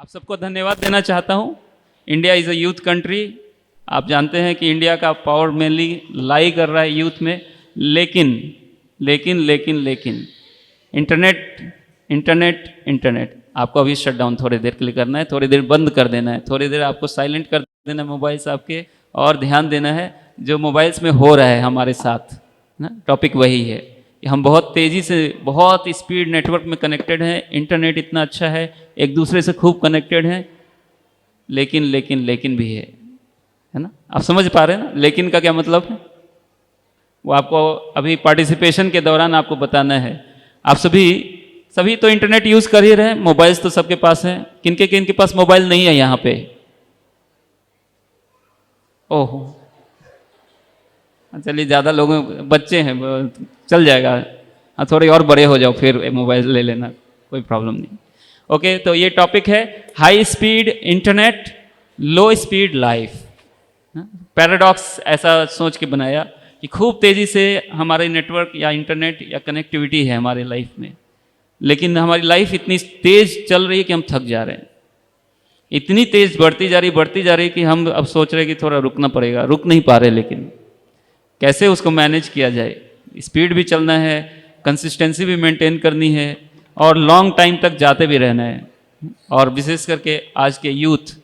आप सबको धन्यवाद देना चाहता हूँ। India is a youth country. आप जानते हैं कि इंडिया का पावर मेनली लाई कर रहा है यूथ में, लेकिन लेकिन लेकिन लेकिन इंटरनेट इंटरनेट इंटरनेट आपको अभी शट डाउन थोड़ी देर के लिए करना है, थोड़ी देर बंद कर देना है, थोड़ी देर आपको साइलेंट कर देना है मोबाइल्स आपके, और ध्यान देना है जो मोबाइल्स में हो रहा है हमारे साथ ना। टॉपिक वही है कि हम बहुत तेज़ी से, बहुत स्पीड नेटवर्क में कनेक्टेड हैं। इंटरनेट इतना अच्छा है, एक दूसरे से खूब कनेक्टेड हैं, लेकिन लेकिन लेकिन भी है ना। आप समझ पा रहे हैं ना लेकिन का क्या मतलब है? वो आपको अभी पार्टिसिपेशन के दौरान आपको बताना है। आप सभी तो इंटरनेट यूज़ कर ही रहे हैं, मोबाइल्स तो सबके पास हैं। किनके पास मोबाइल नहीं है यहाँ पे? ओहो, चलिए ज़्यादा लोगों, बच्चे हैं, चल जाएगा। हाँ, थोड़े और बड़े हो जाओ फिर मोबाइल ले लेना, कोई प्रॉब्लम नहीं। ओके, तो ये टॉपिक है हाई स्पीड इंटरनेट, लो स्पीड लाइफ। पैराडॉक्स ऐसा सोच के बनाया कि खूब तेज़ी से हमारे नेटवर्क या इंटरनेट या कनेक्टिविटी है हमारे लाइफ में, लेकिन हमारी लाइफ इतनी तेज़ चल रही है कि हम थक जा रहे हैं। इतनी तेज़ बढ़ती जा रही कि हम अब सोच रहे हैं कि थोड़ा रुकना पड़ेगा, रुक नहीं पा रहे। लेकिन कैसे उसको मैनेज किया जाए? स्पीड भी चलना है, कंसिस्टेंसी भी मेंटेन करनी है, और लॉन्ग टाइम तक जाते भी रहना है। और विशेष करके आज के यूथ,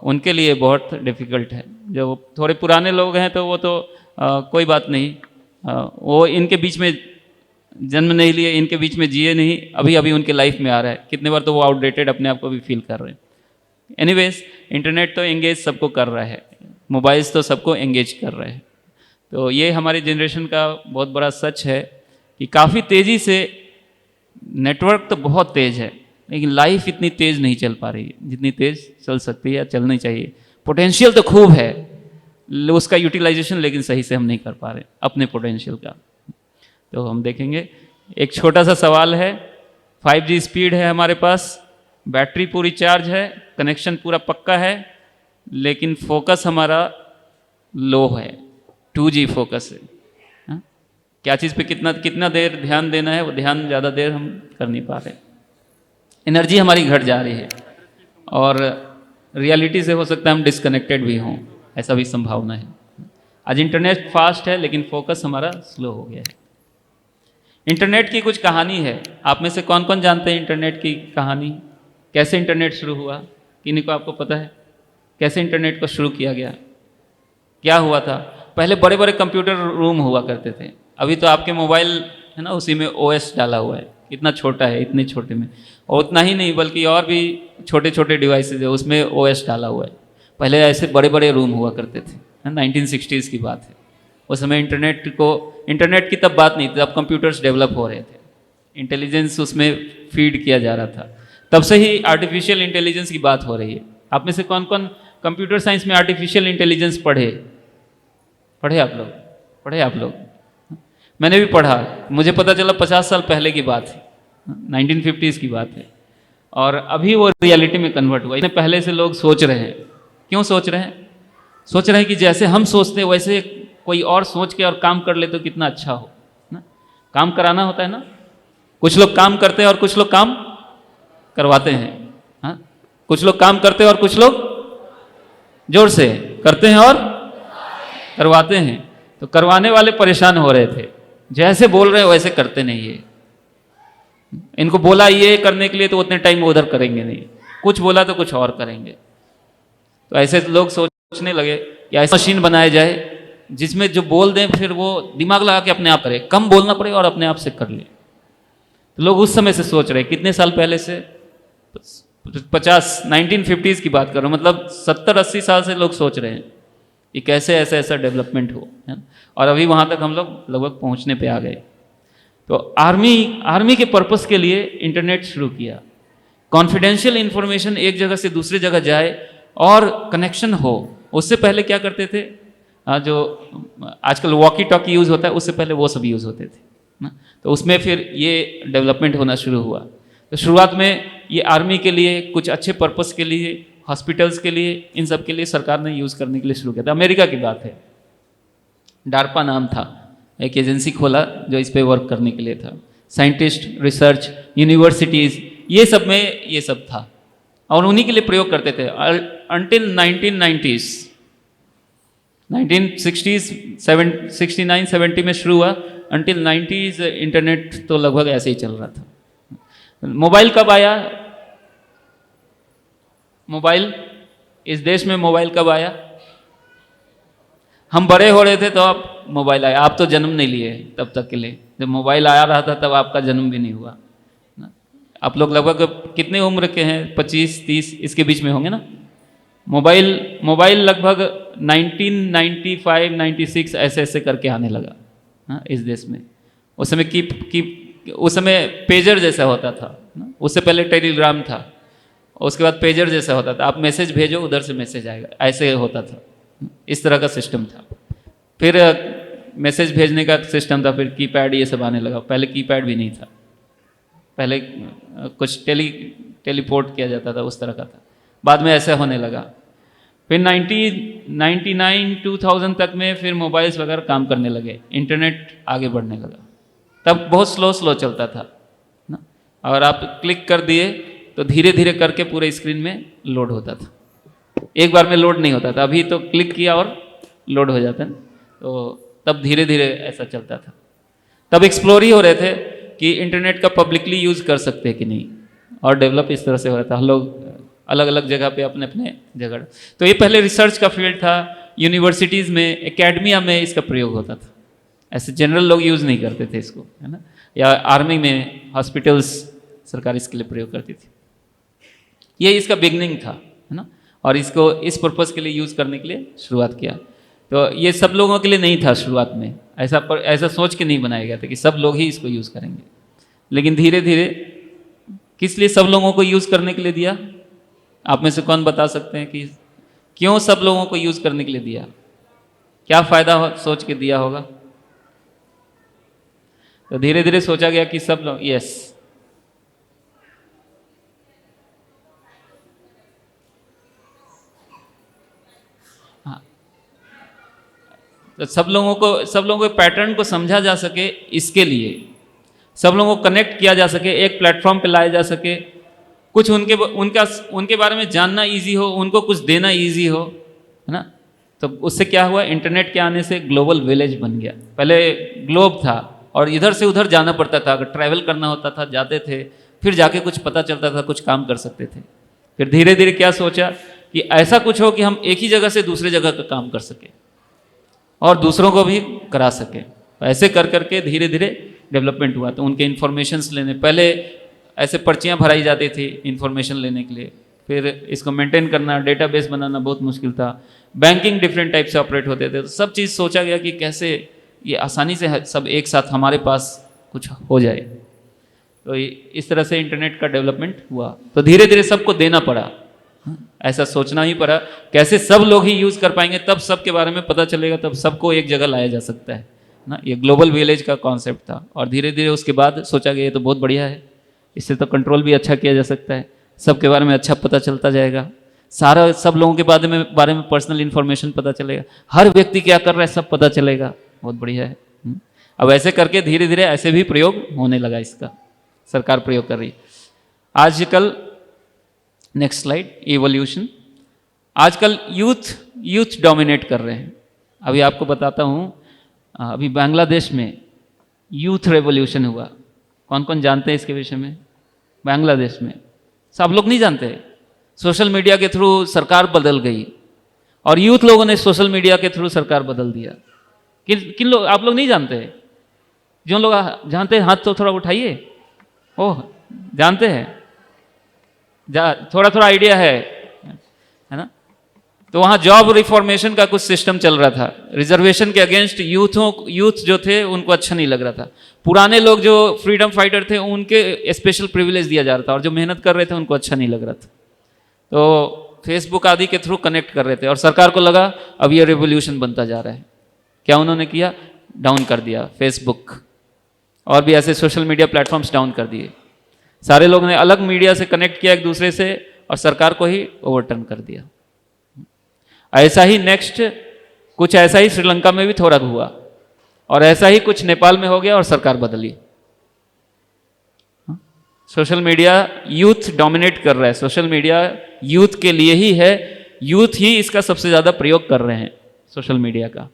उनके लिए बहुत डिफ़िकल्ट है। जो थोड़े पुराने लोग हैं तो वो तो कोई बात नहीं, वो इनके बीच में जन्म नहीं लिए, इनके बीच में जिए नहीं, अभी अभी उनके लाइफ में आ रहा है। कितने बार तो वो आउटडेटेड अपने आप को भी फील कर रहे हैं। एनीवेज, इंटरनेट तो एंगेज सबको कर रहा है, मोबाइल्स तो सबको एंगेज कर रहे हैं। तो ये हमारी जनरेशन का बहुत बड़ा सच है कि काफ़ी तेज़ी से नेटवर्क तो बहुत तेज़ है, लेकिन लाइफ इतनी तेज़ नहीं चल पा रही है जितनी तेज़ चल सकती है या चलनी चाहिए। पोटेंशियल तो खूब है, उसका यूटिलाइजेशन लेकिन सही से हम नहीं कर पा रहे अपने पोटेंशियल का। तो हम देखेंगे, एक छोटा सा सवाल है। 5G स्पीड है हमारे पास, बैटरी पूरी चार्ज है, कनेक्शन पूरा पक्का है, लेकिन फोकस हमारा लो है, 2G फोकस है। हाँ? क्या चीज़ पे कितना देर ध्यान देना है, वो ध्यान ज़्यादा देर हम कर नहीं पा रहे। एनर्जी हमारी घट जा रही है, और रियलिटी से हो सकता है हम डिस्कनेक्टेड भी हों, ऐसा भी संभावना है। आज इंटरनेट फास्ट है, लेकिन फोकस हमारा स्लो हो गया है। इंटरनेट की कुछ कहानी है। आप में से कौन कौन जानते हैं इंटरनेट की कहानी? कैसे इंटरनेट शुरू हुआ? किन्हीं को आपको पता है कैसे इंटरनेट को शुरू किया गया? क्या हुआ था? पहले बड़े बड़े कंप्यूटर रूम हुआ करते थे। अभी तो आपके मोबाइल है ना, उसी में OS डाला हुआ है। इतना छोटा है, इतने छोटे में, और उतना ही नहीं बल्कि और भी छोटे छोटे डिवाइसेज है, उसमें OS डाला हुआ है। पहले ऐसे बड़े बड़े रूम हुआ करते थे, 1960s की बात है। उस समय इंटरनेट की तब बात नहीं थी, तब कंप्यूटर्स डेवलप हो रहे थे, इंटेलिजेंस उसमें फीड किया जा रहा था। तब से ही आर्टिफिशियल इंटेलिजेंस की बात हो रही है। आप में से कौन कौन कंप्यूटर साइंस में आर्टिफिशियल इंटेलिजेंस पढ़े आप लोग? मैंने भी पढ़ा, मुझे पता चला 50 साल पहले की बात है, 1950s की बात है, और अभी वो रियलिटी में कन्वर्ट हुआ। इतने पहले से लोग सोच रहे हैं। क्यों सोच रहे हैं? सोच रहे हैं कि जैसे हम सोचते हैं वैसे कोई और सोच के और काम कर ले तो कितना अच्छा हो ना। काम कराना होता है ना, कुछ लोग काम करते हैं और कुछ लोग काम करवाते हैं। हाँ, कुछ लोग काम करते हैं और कुछ लोग जोर से करते हैं और करवाते हैं। तो करवाने वाले परेशान हो रहे थे, जैसे बोल रहे हैं वैसे करते नहीं है। इनको बोला ये करने के लिए तो उतने टाइम उधर करेंगे नहीं, कुछ बोला तो कुछ और करेंगे। तो ऐसे लोग सोचने लगे कि ऐसा मशीन बनाया जाए जिसमें जो बोल दें फिर वो दिमाग लगा के अपने आप करे, कम बोलना पड़े और अपने आप से कर ले। तो लोग उस समय से सोच रहे, कितने साल पहले से? 1950s की बात कर रहा हूँ, मतलब 70-80 साल से लोग सोच रहे हैं कि कैसे ऐसा डेवलपमेंट हो, है? और अभी वहाँ तक हम लोग लगभग पहुँचने पे आ गए। तो आर्मी के पर्पस के लिए इंटरनेट शुरू किया। कॉन्फिडेंशियल इंफॉर्मेशन एक जगह से दूसरी जगह जाए और कनेक्शन हो। उससे पहले क्या करते थे, जो आजकल वॉकी टॉकी यूज़ होता है, उससे पहले वो सब यूज़ होते थे ना। तो उसमें फिर ये डेवलपमेंट होना शुरू हुआ। तो शुरुआत में ये आर्मी के लिए, कुछ अच्छे पर्पस के लिए, हॉस्पिटल्स के लिए, इन सब के लिए सरकार ने यूज़ करने के लिए शुरू किया था। अमेरिका की बात है, डार्पा नाम था, एक एजेंसी खोला जो इस पे वर्क करने के लिए था। साइंटिस्ट, रिसर्च, यूनिवर्सिटीज़, ये सब में ये सब था। और उन्हीं के लिए प्रयोग करते थे अंटिल 1990s, 1960s 69 70 में शुरू हुआ, अंटिल 90s इंटरनेट तो लगभग ऐसे ही चल रहा था। मोबाइल कब आया? मोबाइल इस देश में मोबाइल कब आया? हम बड़े हो रहे थे तो आप मोबाइल आया, आप तो जन्म नहीं लिए तब तक के लिए, जब मोबाइल आया रहा था तब आपका जन्म भी नहीं हुआ। आप लोग लगभग कितने उम्र के हैं? 25-30 इसके बीच में होंगे ना। मोबाइल लगभग 1995 96 ऐसे ऐसे करके आने लगा हाँ इस देश में। उस समय उस समय पेजर जैसा होता था, उससे पहले टेलीग्राम था, उसके बाद पेजर जैसा होता था, आप मैसेज भेजो उधर से मैसेज आएगा, ऐसे होता था, इस तरह का सिस्टम था। फिर मैसेज भेजने का सिस्टम था, फिर कीपैड ये सब आने लगा। पहले कीपैड भी नहीं था, पहले कुछ टेलीपोर्ट किया जाता था, उस तरह का था। बाद में ऐसा होने लगा। फिर 99 2000 तक में फिर मोबाइल्स वगैरह काम करने लगे, इंटरनेट आगे बढ़ने लगा। तब बहुत स्लो चलता था ना, और आप क्लिक कर दिए तो धीरे धीरे करके पूरे स्क्रीन में लोड होता था, एक बार में लोड नहीं होता था। अभी तो क्लिक किया और लोड हो जाता है, तो तब धीरे धीरे ऐसा चलता था। तब एक्सप्लोर ही हो रहे थे कि इंटरनेट का पब्लिकली यूज़ कर सकते हैं कि नहीं, और डेवलप इस तरह से हो रहा था। हम लोग अलग अलग जगह पे अपने अपने जगह, तो ये पहले रिसर्च का फील्ड था। यूनिवर्सिटीज़ में, एकेडमिया में इसका प्रयोग होता था, ऐसे जनरल लोग यूज़ नहीं करते थे इसको, है ना। या आर्मी में, हॉस्पिटल्स, सरकार इसके लिए प्रयोग करती थी। ये इसका बिगनिंग था, है ना, और इसको इस पर्पज़ के लिए यूज़ करने के लिए शुरुआत किया। तो ये सब लोगों के लिए नहीं था शुरुआत में, ऐसा सोच के नहीं बनाया गया था कि सब लोग ही इसको यूज़ करेंगे। लेकिन धीरे धीरे किस लिए सब लोगों को यूज़ करने के लिए दिया? आप में से कौन बता सकते हैं कि क्यों सब लोगों को यूज़ करने के लिए दिया? क्या फ़ायदा सोच के दिया होगा? तो धीरे धीरे सोचा गया कि सब लोग, यस, हाँ, तो सब लोगों के पैटर्न को समझा जा सके, इसके लिए सब लोगों को कनेक्ट किया जा सके, एक प्लेटफॉर्म पे लाया जा सके, कुछ उनके बारे में जानना इजी हो, उनको कुछ देना इजी हो, है ना। तो उससे क्या हुआ? इंटरनेट के आने से ग्लोबल विलेज बन गया। पहले ग्लोब था और इधर से उधर जाना पड़ता था, अगर ट्रैवल करना होता था जाते थे, फिर जाके कुछ पता चलता था, कुछ काम कर सकते थे। फिर धीरे धीरे क्या सोचा कि ऐसा कुछ हो कि हम एक ही जगह से दूसरे जगह का काम कर सके और दूसरों को भी करा सके। ऐसे कर करके धीरे धीरे डेवलपमेंट हुआ। तो उनके इन्फॉर्मेशंस लेने, पहले ऐसे पर्चियाँ भराई जाती थी इन्फॉर्मेशन लेने के लिए, फिर इसको मेंटेन करना, डेटाबेस बनाना बहुत मुश्किल था। बैंकिंग डिफरेंट टाइप से ऑपरेट होते थे। तो सब चीज़ सोचा गया कि कैसे ये आसानी से सब एक साथ हमारे पास कुछ हो जाए। तो इस तरह से इंटरनेट का डेवलपमेंट हुआ। तो धीरे धीरे सबको देना पड़ा, ऐसा सोचना ही पड़ा कैसे सब लोग ही यूज़ कर पाएंगे, तब सबके बारे में पता चलेगा, तब सबको एक जगह लाया जा सकता है ना। ये ग्लोबल विलेज का कॉन्सेप्ट था। और धीरे धीरे उसके बाद सोचा गया ये तो बहुत बढ़िया है, इससे तो कंट्रोल भी अच्छा किया जा सकता है, सबके बारे में अच्छा पता चलता जाएगा, सारा सब लोगों के बारे में पर्सनल इन्फॉर्मेशन पता चलेगा, हर व्यक्ति क्या कर रहा है सब पता चलेगा, बहुत बढ़िया है। अब ऐसे करके धीरे धीरे ऐसे भी प्रयोग होने लगा, इसका सरकार प्रयोग कर रही है आजकल। Next slide, evolution. आजकल यूथ डोमिनेट कर रहे हैं। अभी आपको बताता हूँ, अभी बांग्लादेश में यूथ रेवोल्यूशन हुआ। कौन कौन जानते हैं इसके विषय में? बांग्लादेश में सब लोग नहीं जानते। सोशल मीडिया के थ्रू सरकार बदल गई और यूथ लोगों ने सोशल मीडिया के थ्रू सरकार बदल दिया। किन लोग, आप लोग नहीं जानते? जो लोग जानते हैं हाथ तो थोड़ा उठाइए। ओह, जानते हैं, थोड़ा थोड़ा आइडिया है ना। तो वहाँ जॉब रिफॉर्मेशन का कुछ सिस्टम चल रहा था। रिजर्वेशन के अगेंस्ट यूथ जो थे उनको अच्छा नहीं लग रहा था। पुराने लोग जो फ्रीडम फाइटर थे उनके स्पेशल प्रिविलेज दिया जा रहा था, और जो मेहनत कर रहे थे उनको अच्छा नहीं लग रहा था। तो फेसबुक आदि के थ्रू कनेक्ट कर रहे थे, और सरकार को लगा अब ये रिवोल्यूशन बनता जा रहा है। क्या उन्होंने किया? डाउन कर दिया फेसबुक, और भी ऐसे सोशल मीडिया प्लेटफॉर्म्स डाउन कर दिए। सारे लोगों ने अलग मीडिया से कनेक्ट किया एक दूसरे से, और सरकार को ही ओवरटर्न कर दिया। ऐसा ही नेक्स्ट कुछ ऐसा ही श्रीलंका में भी थोड़ा हुआ, और ऐसा ही कुछ नेपाल में हो गया और सरकार बदली। सोशल मीडिया यूथ डोमिनेट कर रहा है, सोशल मीडिया यूथ के लिए ही है, यूथ ही इसका सबसे ज़्यादा प्रयोग कर रहे हैं सोशल मीडिया का।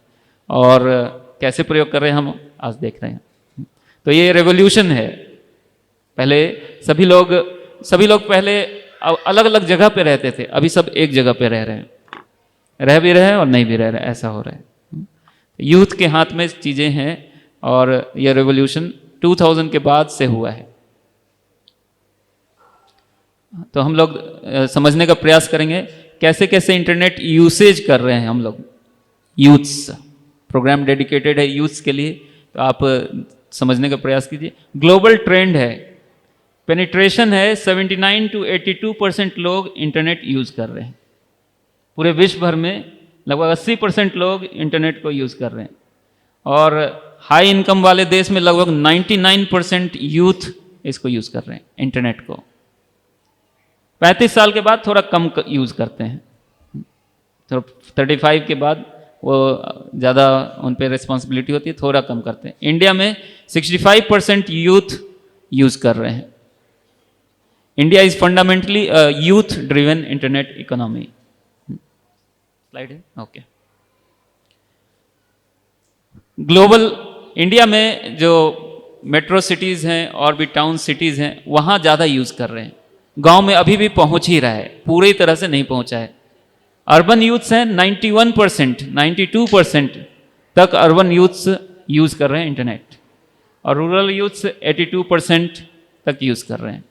और कैसे प्रयोग कर रहे हैं हम आज देख रहे हैं। तो ये रेवोल्यूशन है। पहले सभी लोग पहले अलग अलग जगह पे रहते थे, अभी सब एक जगह पे रह रहे हैं, रह भी रहे हैं और नहीं भी रह रहे हैं, ऐसा हो रहा है। यूथ के हाथ में चीज़ें हैं और ये रेवोल्यूशन 2000 के बाद से हुआ है। तो हम लोग समझने का प्रयास करेंगे कैसे कैसे इंटरनेट यूसेज कर रहे हैं हम लोग। यूथ्स प्रोग्राम डेडिकेटेड है यूथ्स के लिए, तो आप समझने का प्रयास कीजिए। ग्लोबल ट्रेंड है, पेनिट्रेशन है, 79 to 82% लोग इंटरनेट यूज़ कर रहे हैं। पूरे विश्व भर में लगभग 80% लोग इंटरनेट को यूज़ कर रहे हैं। और हाई इनकम वाले देश में लगभग 99% यूथ इसको यूज़ कर रहे हैं इंटरनेट को। 35 साल के बाद थोड़ा कम यूज़ करते हैं, तो 35 के बाद वो ज़्यादा उन पर रिस्पॉन्सिबिलिटी होती है, थोड़ा कम करते हैं। इंडिया में 65% यूथ यूज़ कर रहे हैं। India is fundamentally youth driven internet economy. Slide है, ओके। ग्लोबल इंडिया में जो मेट्रो सिटीज़ हैं और भी टाउन सिटीज़ हैं वहाँ ज़्यादा यूज़ कर रहे हैं। गांव में अभी भी पहुंच ही रहा है, पूरी तरह से नहीं पहुंचा है। अर्बन यूथ्स हैं 91%, 92% तक अर्बन यूथ्स यूज़ कर रहे हैं इंटरनेट, और रूरल यूथ्स 82% तक यूज़ कर रहे हैं।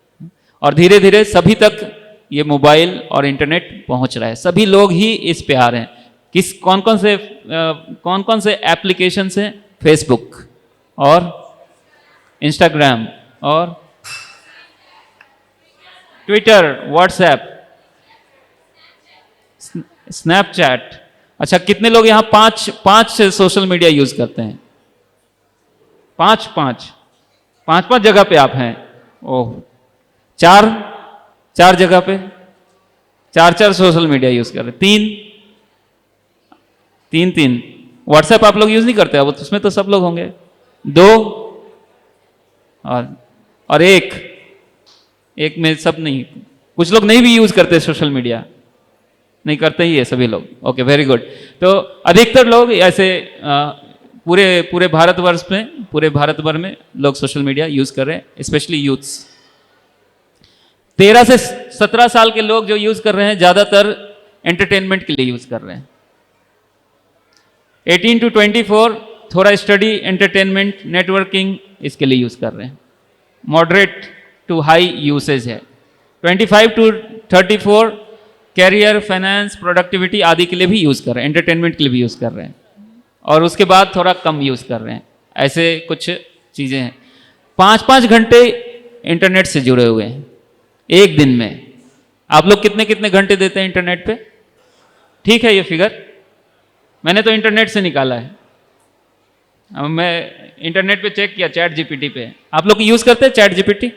और धीरे धीरे सभी तक ये मोबाइल और इंटरनेट पहुंच रहा है, सभी लोग ही इस पे आ रहे हैं। कौन कौन से एप्लीकेशंस हैं? फेसबुक और इंस्टाग्राम और ट्विटर, व्हाट्सएप, स्नैपचैट। अच्छा, कितने लोग यहाँ पांच सोशल मीडिया यूज करते हैं? पांच जगह पे आप हैं। ओह, चार जगह पे चार सोशल मीडिया यूज कर रहे हैं। तीन व्हाट्सएप आप लोग यूज नहीं करते, अब उसमें तो सब लोग होंगे। 2 और एक में सब नहीं, कुछ लोग नहीं भी यूज करते सोशल मीडिया, नहीं करते ही है सभी लोग। Okay, very good. तो अधिकतर लोग ऐसे पूरे भारतवर्ष में लोग सोशल मीडिया यूज कर रहे हैं, स्पेशली यूथ्स। 13 से 17 साल के लोग जो यूज कर रहे हैं ज्यादातर एंटरटेनमेंट के लिए यूज कर रहे हैं। 18 to 24 थोड़ा स्टडी, एंटरटेनमेंट, नेटवर्किंग इसके लिए यूज कर रहे हैं। मॉडरेट टू हाई यूसेज है। 25 to 34 कैरियर, फाइनेंस, प्रोडक्टिविटी आदि के लिए भी यूज़ कर रहे हैं, एंटरटेनमेंट के लिए भी यूज़ कर रहे हैं। और उसके बाद थोड़ा कम यूज़ कर रहे हैं। ऐसे कुछ चीज़ें हैं। 5-5 घंटे इंटरनेट से जुड़े हुए हैं एक दिन में। आप लोग कितने कितने घंटे देते हैं इंटरनेट पे? ठीक है, ये फिगर मैंने तो इंटरनेट से निकाला है। अब मैं इंटरनेट पे चेक किया, चैट जीपीटी पे। आप लोग यूज़ करते हैं चैट जीपीटी?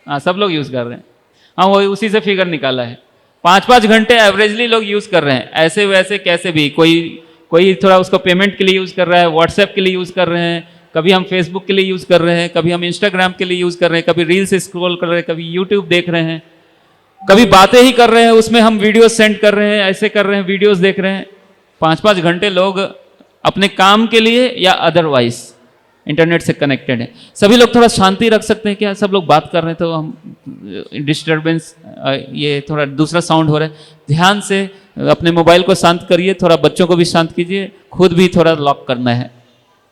हाँ, सब लोग यूज़ कर रहे हैं। हाँ, वो उसी से फिगर निकाला है। 5-5 घंटे एवरेजली लोग यूज़ कर रहे हैं। ऐसे वैसे कैसे भी, कोई थोड़ा उसको पेमेंट के लिए यूज़ कर रहा है, व्हाट्सएप के लिए यूज़ कर रहे हैं, कभी हम फेसबुक के लिए यूज़ कर रहे हैं, कभी हम इंस्टाग्राम के लिए यूज़ कर रहे हैं, कभी रील्स स्क्रॉल कर रहे हैं, कभी यूट्यूब देख रहे हैं, कभी बातें ही कर रहे हैं, उसमें हम वीडियो सेंड कर रहे हैं, ऐसे कर रहे हैं, वीडियोज़ देख रहे हैं। 5-5 घंटे लोग अपने काम के लिए या अदरवाइज इंटरनेट से कनेक्टेड है। सभी लोग थोड़ा शांति रख सकते हैं क्या? सब लोग बात कर रहे हैं तो हम डिस्टर्बेंस, ये थोड़ा दूसरा साउंड हो रहा है। ध्यान से अपने मोबाइल को शांत करिए, थोड़ा बच्चों को भी शांत कीजिए, खुद भी थोड़ा लॉक करना है।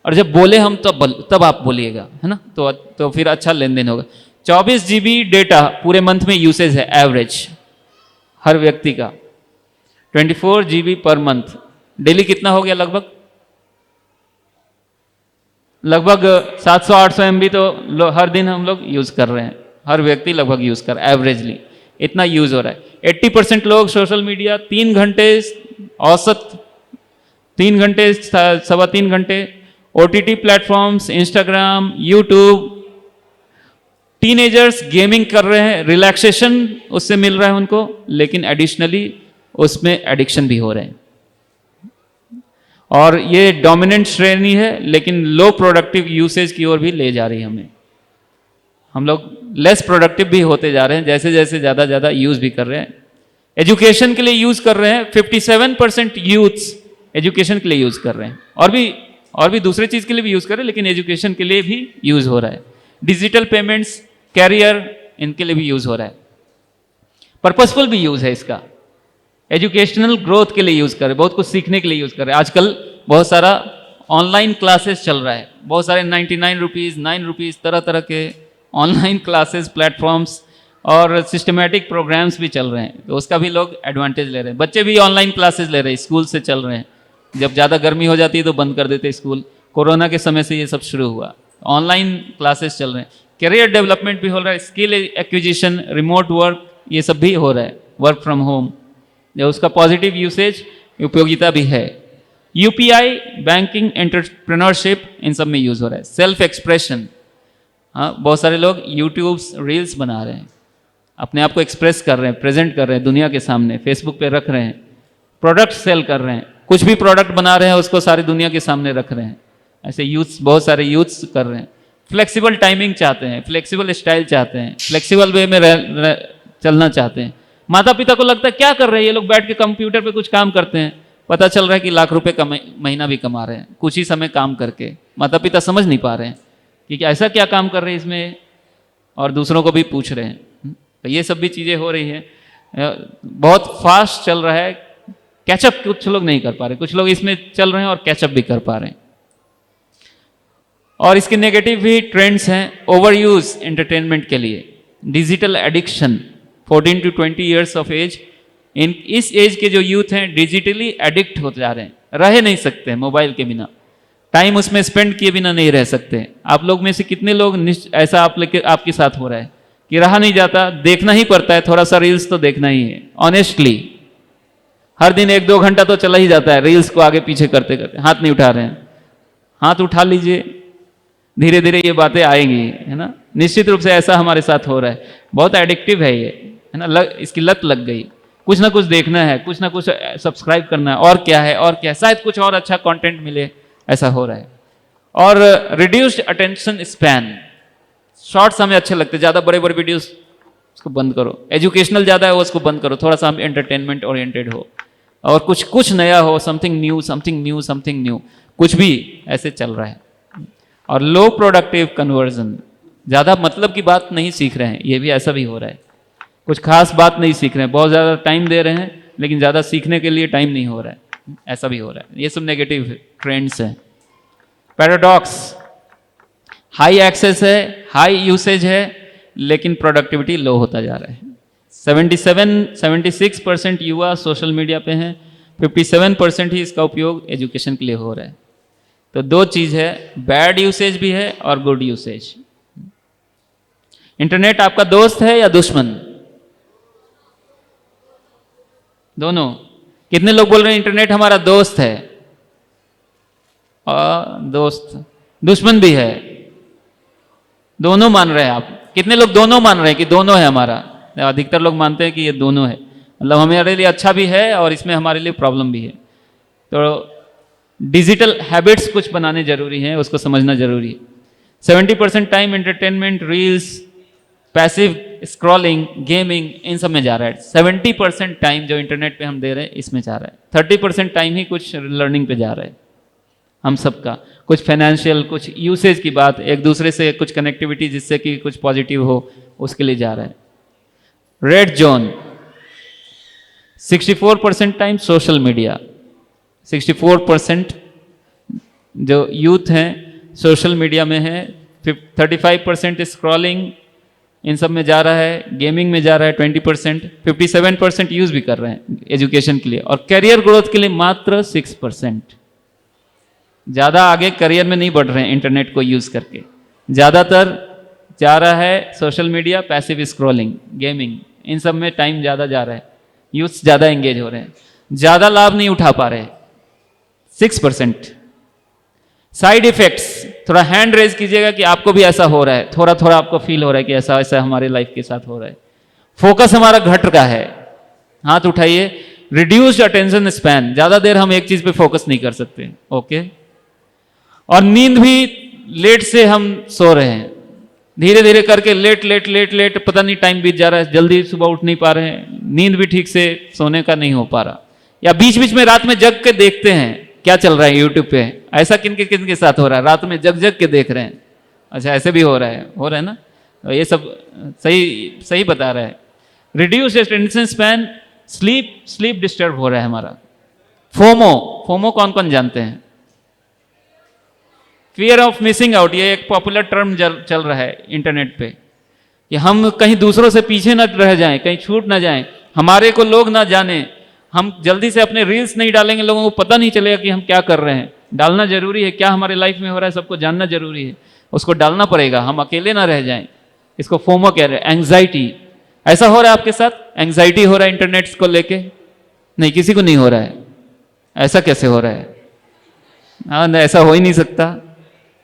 और जब बोले हम तब आप बोलिएगा, है ना? तो फिर अच्छा लेन देन होगा। 24 GB डेटा पूरे मंथ में यूसेज है एवरेज हर व्यक्ति का। 24 GB पर मंथ। डेली कितना हो गया? लगभग 700-800 MB तो हर दिन हम लोग यूज़ कर रहे हैं। हर व्यक्ति लगभग यूज़ कर एवरेजली इतना यूज़ हो रहा है। 80% लोग सोशल मीडिया 3 घंटे औसत, 3 घंटे, 3.25 घंटे OTT platforms, Instagram, YouTube. Teenagers gaming कर रहे हैं, रिलैक्सेशन उससे मिल रहा है उनको, लेकिन एडिशनली उसमें एडिक्शन भी हो रहे हैं। और ये डोमिनेंट श्रेणी है, लेकिन लो प्रोडक्टिव यूसेज की ओर भी ले जा रही है हमें। हम लोग लेस प्रोडक्टिव भी होते जा रहे हैं जैसे जैसे ज़्यादा यूज़ भी कर रहे हैं। एजुकेशन के लिए यूज़ कर रहे हैं, 57% यूथ्स एजुकेशन के लिए यूज़ कर रहे हैं, और भी दूसरे चीज़ के लिए भी यूज़ कर रहे हैं, लेकिन एजुकेशन के लिए भी यूज़ हो रहा है। डिजिटल पेमेंट्स, कैरियर, इनके लिए भी यूज़ हो रहा है। पर्पसफुल भी यूज़ है इसका, एजुकेशनल ग्रोथ के लिए यूज़ कर रहे हैं, बहुत कुछ सीखने के लिए यूज़ कर रहे हैं। आजकल बहुत सारा ऑनलाइन क्लासेस चल रहा है, बहुत सारे 99 रुपीज़, 9 रुपीज़, तरह तरह के ऑनलाइन क्लासेस प्लेटफॉर्म्स और सिस्टमेटिक प्रोग्राम्स भी चल रहे हैं, तो उसका भी लोग एडवांटेज ले रहे हैं। बच्चे भी ऑनलाइन क्लासेस ले रहे हैं, स्कूल से चल रहे हैं। जब ज़्यादा गर्मी हो जाती है तो बंद कर देते स्कूल, कोरोना के समय से ये सब शुरू हुआ, ऑनलाइन क्लासेस चल रहे हैं। करियर डेवलपमेंट भी हो रहा है, स्किल एक्विजिशन, रिमोट वर्क, ये सब भी हो रहा है, वर्क फ्रॉम होम, जो उसका पॉजिटिव यूसेज, उपयोगिता भी है। यूपीआई, बैंकिंग, एंटरप्रेन्योरशिप, इन सब में यूज़ हो रहा है। सेल्फ एक्सप्रेशन, हाँ, बहुत सारे लोग यूट्यूब्स, रील्स बना रहे हैं, अपने आप को एक्सप्रेस कर रहे हैं, प्रेजेंट कर रहे हैं दुनिया के सामने, फेसबुक पे रख रहे हैं। प्रोडक्ट सेल कर रहे हैं, कुछ भी प्रोडक्ट बना रहे हैं उसको सारी दुनिया के सामने रख रहे हैं। ऐसे यूथ्स, बहुत सारे यूथ्स कर रहे हैं। फ्लेक्सिबल टाइमिंग चाहते हैं, फ्लेक्सिबल स्टाइल चाहते हैं, फ्लेक्सिबल वे में चलना चाहते हैं। माता पिता को लगता है क्या कर रहे हैं ये लोग, बैठ के कंप्यूटर पे कुछ काम करते हैं, पता चल रहा है कि लाख रुपए महीना भी कमा रहे हैं कुछ ही समय काम करके। माता पिता समझ नहीं पा रहे हैं कि ऐसा क्या काम कर रहे हैं इसमें, और दूसरों को भी पूछ रहे हैं। तो ये सब भी चीज़ें हो रही हैं, बहुत फास्ट चल रहा है। कैचअप कुछ लोग नहीं कर पा रहे, कुछ लोग इसमें चल रहे हैं और कैचअप भी कर पा रहे हैं। और इसके नेगेटिव भी ट्रेंड्स हैं। ओवर यूज एंटरटेनमेंट के लिए, digital addiction, 14 to 20 years of age, इस एज के जो यूथ हैं डिजिटली एडिक्ट होते जा रहे हैं, रह नहीं सकते हैं मोबाइल के बिना, टाइम उसमें स्पेंड किए बिना नहीं रह सकते। आप लोग में से कितने लोग ऐसा आपके साथ हो रहा है कि रहा नहीं जाता, देखना ही पड़ता है, थोड़ा सा रील्स तो देखना ही है। ऑनेस्टली हर दिन 1-2 घंटा तो चला ही जाता है रील्स को आगे पीछे करते करते। हाथ नहीं उठा रहे हैं, हाथ उठा लीजिए, धीरे धीरे ये बातें आएंगी, है ना। निश्चित रूप से ऐसा हमारे साथ हो रहा है, बहुत एडिक्टिव है ये, है ना। इसकी लत लग गई, कुछ ना कुछ देखना है, कुछ ना कुछ सब्सक्राइब करना है, और क्या है और क्या, शायद कुछ और अच्छा कंटेंट मिले, ऐसा हो रहा है। और रिड्यूस्ड अटेंशन स्पैन, शॉर्ट्स हमें अच्छे लगते हैं, ज़्यादा बड़े बड़े वीडियोस उसको बंद करो। एजुकेशनल ज़्यादा है वो उसको बंद करो, थोड़ा सा हम एंटरटेनमेंट ओरिएंटेड हो और कुछ नया हो, समथिंग न्यू, कुछ भी ऐसे चल रहा है। और लो प्रोडक्टिव कन्वर्जन, ज़्यादा मतलब की बात नहीं सीख रहे हैं, ये भी ऐसा भी हो रहा है। कुछ खास बात नहीं सीख रहे हैं, बहुत ज़्यादा टाइम दे रहे हैं लेकिन ज़्यादा सीखने के लिए टाइम नहीं हो रहा है, ऐसा भी हो रहा है। ये सब नेगेटिव ट्रेंड्स हैं। पैराडॉक्स, हाई एक्सेस है, हाई यूसेज है, लेकिन प्रोडक्टिविटी लो होता जा रहा है। 76% युवा सोशल मीडिया पे हैं, 57% ही इसका उपयोग एजुकेशन के लिए हो रहा है। तो दो चीज़ है, बैड यूसेज भी है और गुड यूसेज। इंटरनेट आपका दोस्त है या दुश्मन? दोनों। कितने लोग बोल रहे हैं इंटरनेट हमारा दोस्त है? और दोस्त दुश्मन भी है, दोनों मान रहे हैं आप? कितने लोग दोनों मान रहे हैं कि दोनों है हमारा? अधिकतर लोग मानते हैं कि ये दोनों है, मतलब हमारे लिए अच्छा भी है और इसमें हमारे लिए प्रॉब्लम भी है। तो डिजिटल हैबिट्स कुछ बनाने जरूरी हैं, उसको समझना जरूरी है। 70% time entertainment, reels, passive scrolling, gaming, इन सब में जा रहा है। 70% टाइम जो इंटरनेट पे हम दे रहे हैं इसमें जा रहा है। 30% टाइम ही कुछ लर्निंग पे जा रहा है हम सबका, कुछ फाइनेंशियल, कुछ यूसेज की बात, एक दूसरे से कुछ कनेक्टिविटी जिससे कि कुछ पॉजिटिव हो, उसके लिए जा रहा है। Red zone, 64% time social media, 64% जो यूथ हैं सोशल मीडिया में है। 35% स्क्रॉलिंग, इन सब में जा रहा है। गेमिंग में जा रहा है 20%। 57% यूज़ भी कर रहे हैं एजुकेशन के लिए। और करियर ग्रोथ के लिए मात्र 6%। ज़्यादा आगे करियर में नहीं बढ़ रहे हैं इंटरनेट को यूज़ करके, ज़्यादातर जा रहा है social media, passive scrolling, gaming, इन सब में टाइम ज़्यादा जा रहा है। यूथ ज़्यादा एंगेज हो रहे हैं, ज़्यादा लाभ नहीं उठा पा रहे, 6%। साइड इफेक्ट्स, थोड़ा हैंड रेज कीजिएगा कि आपको भी ऐसा हो रहा है, थोड़ा थोड़ा आपको फील हो रहा है कि ऐसा ऐसा हमारे लाइफ के साथ हो रहा है। फोकस हमारा घट रहा है, हाथ उठाइए। रिड्यूस्ड अटेंशन स्पैन, ज़्यादा देर हम एक चीज़ पे फोकस नहीं कर सकते, ओके। और नींद भी लेट से हम सो रहे हैं, धीरे धीरे करके लेट लेट लेट लेट पता नहीं टाइम बीत जा रहा है, जल्दी सुबह उठ नहीं पा रहे हैं, नींद भी ठीक से सोने का नहीं हो पा रहा, या बीच बीच में रात में जग के देखते हैं क्या चल रहा है यूट्यूब पे। ऐसा किन के साथ हो रहा है, रात में जग जग के देख रहे हैं। अच्छा, ऐसे भी हो रहा है ना। तो ये सब सही बता रहा है। Reduce attention span, sleep disturb हो रहा है हमारा। फोमो कौन कौन जानते हैं? फियर ऑफ मिसिंग आउट, ये एक पॉपुलर टर्म चल रहा है इंटरनेट पे, कि हम कहीं दूसरों से पीछे न रह जाएं, कहीं छूट ना जाएं, हमारे को लोग ना जाने, हम जल्दी से अपने रील्स नहीं डालेंगे, लोगों को पता नहीं चलेगा कि हम क्या कर रहे हैं। डालना जरूरी है, क्या हमारे लाइफ में हो रहा है सबको जानना जरूरी है, उसको डालना पड़ेगा, हम अकेले ना रह जाएं। इसको फोमो कह रहे हैं, एंग्जाइटी। ऐसा हो रहा है आपके साथ? एंग्जाइटी हो रहा है इंटरनेट को लेके? नहीं, किसी को नहीं हो रहा है। ऐसा कैसे हो रहा है? हाँ, ऐसा हो ही नहीं सकता।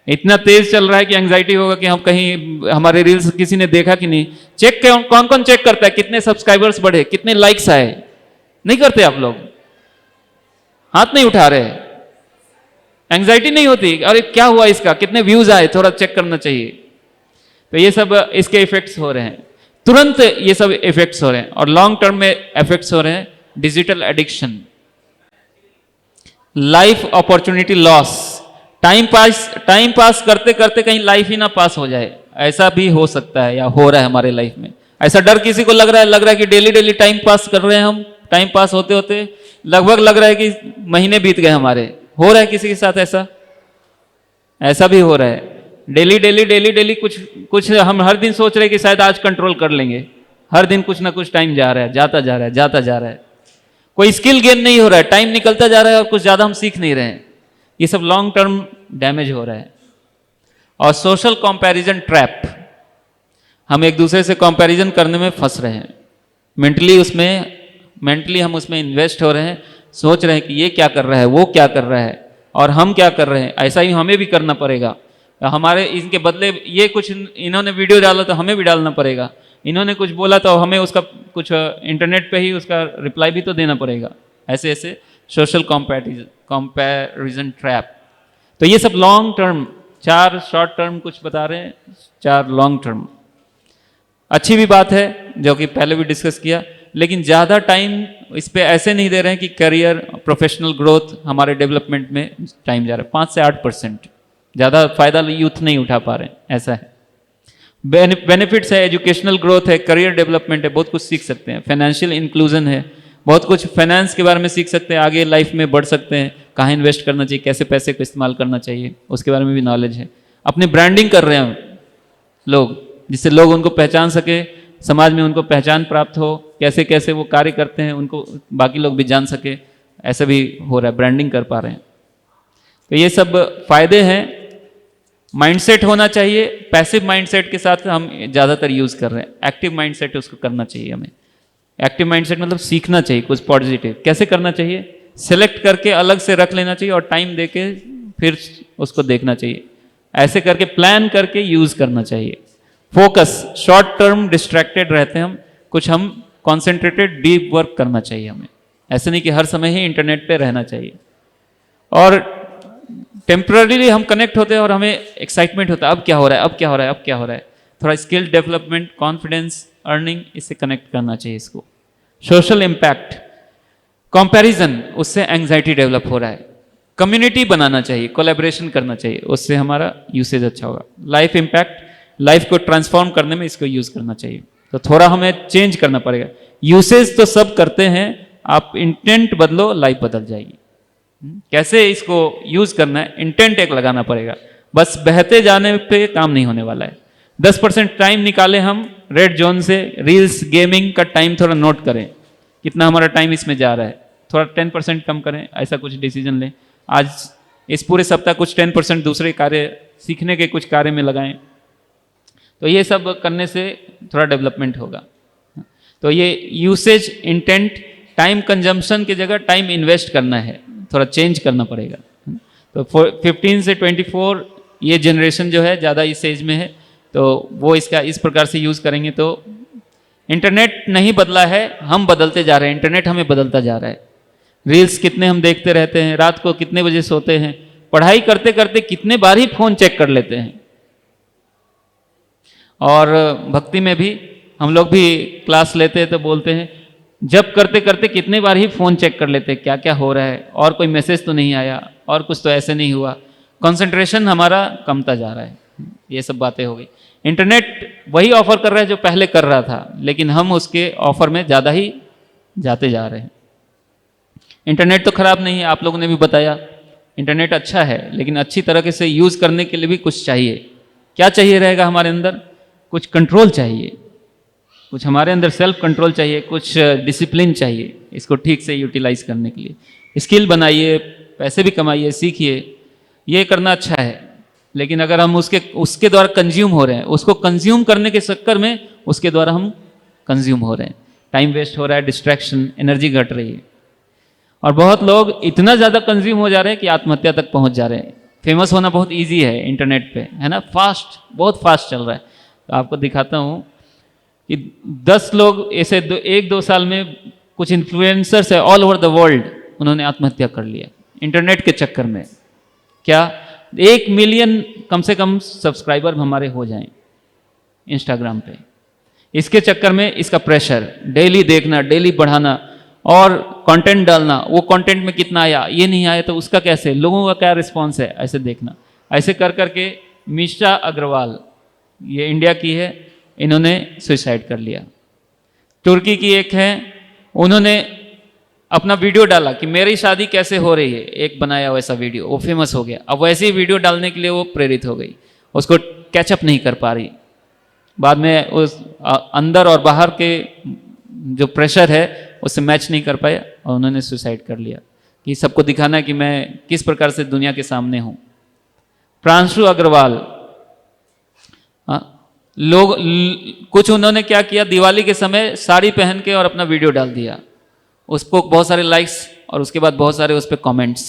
इतना तेज चल रहा है कि एंग्जाइटी होगा कि हम कहीं हमारे रील्स किसी ने देखा कि नहीं। चेक कौन कौन चेक करता है कितने सब्सक्राइबर्स बढ़े, कितने लाइक्स आए? नहीं करते आप लोग, हाथ नहीं उठा रहे। एंग्जाइटी नहीं होती, अरे क्या हुआ इसका, कितने व्यूज आए, थोड़ा चेक करना चाहिए। तो ये सब इसके इफेक्ट्स हो रहे हैं, तुरंत ये सब इफेक्ट्स हो रहे हैं। और लॉन्ग टर्म में इफेक्ट्स हो रहे हैं, digital addiction, life opportunity loss, time pass करते करते कहीं लाइफ ही ना पास हो जाए, ऐसा भी हो सकता है या हो रहा है हमारे लाइफ में। ऐसा डर किसी को लग रहा है कि डेली डेली टाइम पास कर रहे हैं हम, टाइम पास होते होते लगभग लग रहा है कि महीने बीत गए हमारे। हो रहा है किसी के साथ ऐसा? ऐसा भी हो रहा है। डेली डेली डेली डेली कुछ हम हर दिन सोच रहे हैं कि शायद आज कंट्रोल कर लेंगे, हर दिन कुछ ना कुछ टाइम जा रहा है, जाता जा रहा है। कोई स्किल गेन नहीं हो रहा है, टाइम निकलता जा रहा है और कुछ ज्यादा हम सीख नहीं रहे हैं। ये सब लॉन्ग टर्म डैमेज हो रहा है। और सोशल कंपैरिजन ट्रैप, हम एक दूसरे से कंपैरिजन करने में फंस रहे हैं, मेंटली हम उसमें इन्वेस्ट हो रहे हैं, सोच रहे हैं कि ये क्या कर रहा है, वो क्या कर रहा है और हम क्या कर रहे हैं, ऐसा ही हमें भी करना पड़ेगा। हमारे इनके बदले ये कुछ इन्होंने वीडियो डाला तो हमें भी डालना पड़ेगा, इन्होंने कुछ बोला तो हमें उसका कुछ इंटरनेट पे ही उसका रिप्लाई भी तो देना पड़ेगा। ऐसे ऐसे सोशल कंपैरिजन ट्रैप। तो ये सब लॉन्ग टर्म, 4 शॉर्ट टर्म कुछ बता रहे हैं, 4 लॉन्ग टर्म। अच्छी भी बात है जो कि पहले भी डिस्कस किया, लेकिन ज़्यादा टाइम इस पे ऐसे नहीं दे रहे हैं कि करियर, प्रोफेशनल ग्रोथ, हमारे डेवलपमेंट में टाइम जा रहा है। 5 से 8%, ज़्यादा फायदा यूथ नहीं उठा पा रहे हैं, ऐसा है। बेनिफिट्स है, एजुकेशनल ग्रोथ है, करियर डेवलपमेंट है, बहुत कुछ सीख सकते हैं। फाइनेंशियल इंक्लूजन है, बहुत कुछ फाइनेंस के बारे में सीख सकते हैं, आगे लाइफ में बढ़ सकते हैं, कहाँ इन्वेस्ट करना चाहिए, कैसे पैसे को इस्तेमाल करना चाहिए, उसके बारे में भी नॉलेज है। अपनी ब्रांडिंग कर रहे हैं लोग, जिससे लोग उनको पहचान सके, समाज में उनको पहचान प्राप्त हो, कैसे कैसे वो कार्य करते हैं उनको बाकी लोग भी जान सके, ऐसा भी हो रहा है, ब्रांडिंग कर पा रहे हैं। तो ये सब फायदे हैं। माइंडसेट होना चाहिए, पैसिव माइंडसेट के साथ हम ज़्यादातर यूज़ कर रहे हैं, एक्टिव माइंडसेट उसको करना चाहिए हमें। एक्टिव माइंडसेट मतलब सीखना चाहिए कुछ पॉजिटिव। कैसे करना चाहिए? सेलेक्ट करके अलग से रख लेना चाहिए और टाइम देके फिर उसको देखना चाहिए, ऐसे करके प्लान करके यूज़ करना चाहिए। फोकस, शॉर्ट टर्म डिस्ट्रैक्टेड रहते हैं हम, कुछ हम कॉन्सेंट्रेटेड डीप वर्क करना चाहिए हमें, ऐसे नहीं कि हर समय ही इंटरनेट पे रहना चाहिए। और टेम्पररीली हम कनेक्ट होते हैं और हमें एक्साइटमेंट होता है, अब क्या हो रहा है, अब क्या हो रहा है, अब क्या हो रहा है। थोड़ा स्किल डेवलपमेंट, कॉन्फिडेंस, अर्निंग, इससे कनेक्ट करना चाहिए इसको। सोशल इम्पैक्ट, कंपैरिजन, उससे एंग्जाइटी डेवलप हो रहा है। कम्युनिटी बनाना चाहिए, कोलैबोरेशन करना चाहिए, उससे हमारा यूसेज अच्छा होगा। लाइफ इम्पैक्ट, लाइफ को ट्रांसफॉर्म करने में इसको यूज करना चाहिए। तो थोड़ा हमें चेंज करना पड़ेगा। यूसेज तो सब करते हैं, आप इंटेंट बदलो, लाइफ बदल जाएगी। कैसे इसको यूज करना है, इंटेंट एक लगाना पड़ेगा। बस बहते जाने पे काम नहीं होने वाला है। 10% टाइम निकाले हम रेड जोन से, रील्स, गेमिंग का टाइम थोड़ा नोट करें, कितना हमारा टाइम इसमें जा रहा है, थोड़ा 10% कम करें, ऐसा कुछ डिसीजन लें। आज इस पूरे सप्ताह कुछ 10% दूसरे कार्य, सीखने के कुछ कार्य में लगाएं। तो ये सब करने से थोड़ा डेवलपमेंट होगा। तो ये यूसेज, इंटेंट, टाइम कंजम्पशन की जगह टाइम इन्वेस्ट करना है, थोड़ा चेंज करना पड़ेगा। तो 15 से 24 ये जनरेशन जो है ज़्यादा इस एज में है, तो वो इसका इस प्रकार से यूज़ करेंगे। तो इंटरनेट नहीं बदला है, हम बदलते जा रहे हैं, इंटरनेट हमें बदलता जा रहा है। रील्स कितने हम देखते रहते हैं, रात को कितने बजे सोते हैं, पढ़ाई करते करते कितने बार ही फ़ोन चेक कर लेते हैं। और भक्ति में भी हम लोग भी क्लास लेते हैं तो बोलते हैं, जब करते करते कितने बार ही फ़ोन चेक कर लेते हैं क्या क्या हो रहा है, और कोई मैसेज तो नहीं आया, और कुछ तो ऐसे नहीं हुआ, कंसंट्रेशन हमारा कमता जा रहा है। ये सब बातें हो गई। इंटरनेट वही ऑफर कर रहा है जो पहले कर रहा था, लेकिन हम उसके ऑफर में ज़्यादा ही जाते जा रहे हैं। इंटरनेट तो खराब नहीं है, आप लोगों ने भी बताया, इंटरनेट अच्छा है, लेकिन अच्छी तरह से यूज़ करने के लिए भी कुछ चाहिए। क्या चाहिए रहेगा हमारे अंदर? कुछ कंट्रोल चाहिए, कुछ हमारे अंदर सेल्फ कंट्रोल चाहिए, कुछ डिसिप्लिन चाहिए इसको ठीक से यूटिलाइज करने के लिए। स्किल बनाइए, पैसे भी कमाइए, सीखिए, ये करना अच्छा है। लेकिन अगर हम उसके द्वारा कंज्यूम हो रहे हैं, उसको कंज्यूम करने के चक्कर में उसके द्वारा हम कंज्यूम हो रहे हैं, टाइम वेस्ट हो रहा है, डिस्ट्रैक्शन, एनर्जी घट रही है। और बहुत लोग इतना ज़्यादा कंज्यूम हो जा रहे हैं कि आत्महत्या तक पहुंच जा रहे हैं। फेमस होना बहुत ईजी है इंटरनेट पे, है ना, फास्ट, बहुत फास्ट चल रहा है। तो आपको दिखाता हूँ कि 10 लोग ऐसे 1-2 साल में, कुछ इन्फ्लुएंसर्स है ऑल ओवर द वर्ल्ड, उन्होंने आत्महत्या कर लिया इंटरनेट के चक्कर में। क्या 1 मिलियन कम से कम सब्सक्राइबर हमारे हो जाएं इंस्टाग्राम पे, इसके चक्कर में इसका प्रेशर, डेली देखना, डेली बढ़ाना और कंटेंट डालना, वो कंटेंट में कितना आया, ये नहीं आया तो उसका कैसे, लोगों का क्या रिस्पॉन्स है, ऐसे देखना। ऐसे कर करके मिशा अग्रवाल, ये इंडिया की है, इन्होंने सुसाइड कर लिया। तुर्की की एक है, उन्होंने अपना वीडियो डाला कि मेरी शादी कैसे हो रही है, एक बनाया वैसा वीडियो, वो फेमस हो गया। अब वैसे ही वीडियो डालने के लिए वो प्रेरित हो गई, उसको कैचअप नहीं कर पा रही। बाद में उस अंदर और बाहर के जो प्रेशर है उससे मैच नहीं कर पाया और उन्होंने सुसाइड कर लिया, कि सबको दिखाना है कि मैं किस प्रकार से दुनिया के सामने हूँ। प्रांशु अग्रवाल, लोग कुछ उन्होंने क्या किया, दिवाली के समय साड़ी पहन के और अपना वीडियो डाल दिया, उसको बहुत सारे लाइक्स और उसके बाद बहुत सारे उस पर कमेंट्स,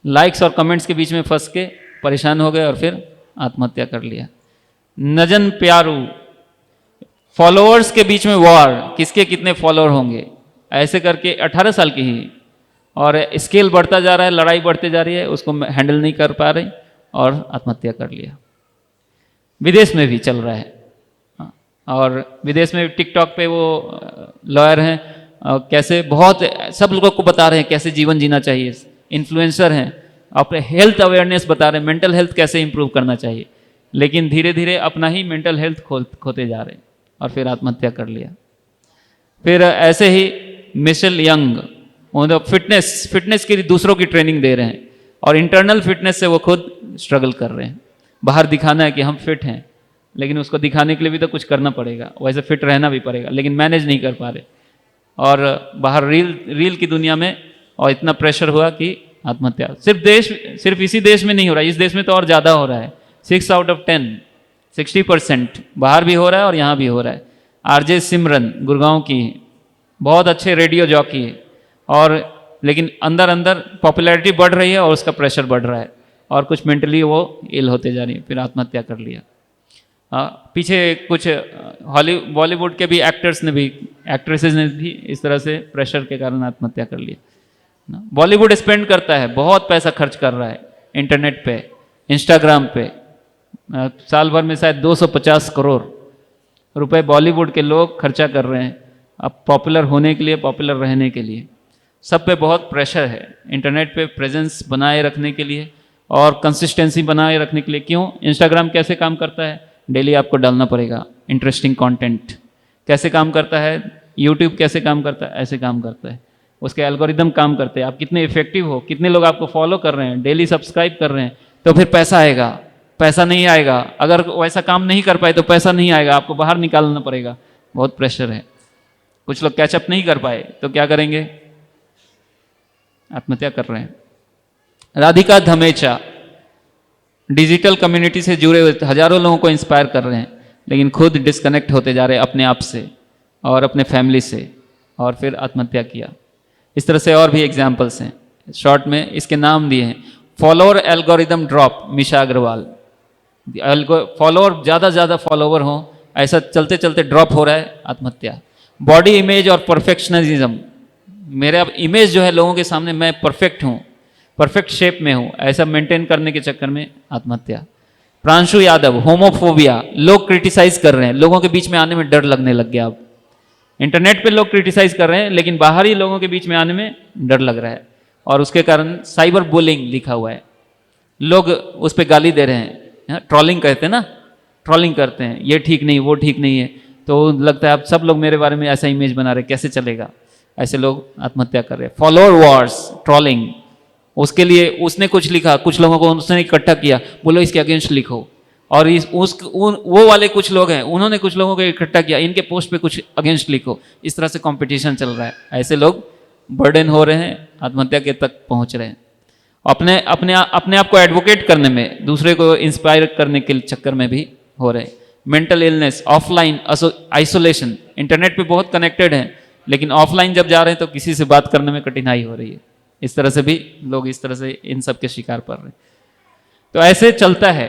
लाइक्स और कमेंट्स के बीच में फंस के परेशान हो गए और फिर आत्महत्या कर लिया। नजन प्यारू, फॉलोअर्स के बीच में वॉर, किसके कितने फॉलोअर होंगे, ऐसे करके 18 साल की ही, और स्केल बढ़ता जा रहा है, लड़ाई बढ़ती जा रही है, उसको हैंडल नहीं कर पा रही और आत्महत्या कर लिया। विदेश में भी चल रहा है, और विदेश में टिकटॉक पे वो लॉयर हैं, कैसे बहुत सब लोगों को बता रहे हैं कैसे जीवन जीना चाहिए, इन्फ्लुएंसर हैं, अपने हेल्थ अवेयरनेस बता रहे हैं, मेंटल हेल्थ कैसे इंप्रूव करना चाहिए, लेकिन धीरे धीरे अपना ही मेंटल हेल्थ खोते जा रहे हैं और फिर आत्महत्या कर लिया। फिर ऐसे ही मिशेल यंग, वो फिटनेस की दूसरों की ट्रेनिंग दे रहे हैं और इंटरनल फिटनेस से वो खुद स्ट्रगल कर रहे हैं। बाहर दिखाना है कि हम फिट हैं, लेकिन उसको दिखाने के लिए भी तो कुछ करना पड़ेगा, वैसे फिट रहना भी पड़ेगा, लेकिन मैनेज नहीं कर पा रहे। और बाहर रील की दुनिया में और इतना प्रेशर हुआ कि आत्महत्या। सिर्फ इसी देश में नहीं हो रहा है, इस देश में तो और ज़्यादा हो रहा है। 6 आउट ऑफ 10, 60% बाहर भी हो रहा है और यहाँ भी हो रहा है। आरजे सिमरन गुड़गांव की, बहुत अच्छे रेडियो जॉकी है, और लेकिन अंदर अंदर पॉपुलैरिटी बढ़ रही है और उसका प्रेशर बढ़ रहा है और कुछ मेंटली वो इल होते जा रही है, फिर आत्महत्या कर लिया। पीछे कुछ बॉलीवुड के भी एक्टर्स ने भी, एक्ट्रेसेस ने भी इस तरह से प्रेशर के कारण आत्महत्या कर लिया। बॉलीवुड स्पेंड करता है, बहुत पैसा खर्च कर रहा है इंटरनेट पे, इंस्टाग्राम पे, साल भर में शायद 250 करोड़ रुपए बॉलीवुड के लोग खर्चा कर रहे हैं अब पॉपुलर होने के लिए, पॉपुलर रहने के लिए। सब पे बहुत प्रेशर है इंटरनेट पे प्रेजेंस बनाए रखने के लिए और कंसिस्टेंसी बनाए रखने के लिए। क्यों? इंस्टाग्राम कैसे काम करता है, डेली आपको डालना पड़ेगा इंटरेस्टिंग कंटेंट। कैसे काम करता है यूट्यूब, कैसे काम करता है, ऐसे काम करता है, उसके एल्गोरिदम काम करते हैं। आप कितने इफेक्टिव हो, कितने लोग आपको फॉलो कर रहे हैं, डेली सब्सक्राइब कर रहे हैं, तो फिर पैसा आएगा। पैसा नहीं आएगा, अगर वैसा काम नहीं कर पाए तो पैसा नहीं आएगा, आपको बाहर निकालना पड़ेगा। बहुत प्रेशर है। कुछ लोग कैचअप नहीं कर पाए तो क्या करेंगे, आत्महत्या कर रहे हैं। राधिका धमेचा डिजिटल कम्युनिटी से जुड़े हुए हजारों लोगों को इंस्पायर कर रहे हैं, लेकिन खुद डिस्कनेक्ट होते जा रहे हैं अपने आप से और अपने फैमिली से, और फिर आत्महत्या किया। इस तरह से और भी एग्जाम्पल्स हैं, शॉर्ट में इसके नाम दिए हैं। फॉलोअर एल्गोरिदम ड्रॉप, मिशा अग्रवाल। फॉलोअर ज़्यादा फॉलोअर हों, ऐसा चलते चलते ड्रॉप हो रहा है, आत्महत्या। बॉडी इमेज और परफेक्शनलिज्म, मेरा इमेज जो है लोगों के सामने मैं परफेक्ट हूँ, परफेक्ट शेप में हूँ, ऐसा मेंटेन करने के चक्कर में आत्महत्या। प्रांशु यादव, होमोफोबिया, लोग क्रिटिसाइज कर रहे हैं, लोगों के बीच में आने में डर लगने लग गया अब। इंटरनेट पे लोग क्रिटिसाइज कर रहे हैं, लेकिन बाहरी लोगों के बीच में आने में डर लग रहा है, और उसके कारण साइबर बुलिंग लिखा हुआ है, लोग उस पर गाली दे रहे हैं, ट्रोलिंग कहते हैं ना, ट्रोलिंग करते हैं, ये ठीक नहीं, वो ठीक नहीं है, तो लगता है अब सब लोग मेरे बारे में ऐसा इमेज बना रहे, कैसे चलेगा, ऐसे लोग आत्महत्या कर रहे हैं। फॉलोअर वॉर्स, ट्रोलिंग, उसके लिए उसने कुछ लिखा, कुछ लोगों को उसने इकट्ठा किया, बोलो इसके अगेंस्ट लिखो, और वो वाले कुछ लोग हैं, उन्होंने कुछ लोगों को इकट्ठा किया, इनके पोस्ट पे कुछ अगेंस्ट लिखो, इस तरह से कंपटीशन चल रहा है। ऐसे लोग बर्डन हो रहे हैं, आत्महत्या के तक पहुंच रहे हैं। अपने आप को एडवोकेट करने में, दूसरे को इंस्पायर करने के चक्कर में भी हो रहे हैं। Mental illness, offline isolation, internet पे बहुत कनेक्टेड हैं, लेकिन ऑफलाइन जब जा रहे हैं तो किसी से बात करने में कठिनाई हो रही है। इस तरह से भी लोग इस तरह से इन सब के शिकार पड़ रहे हैं। तो ऐसे चलता है,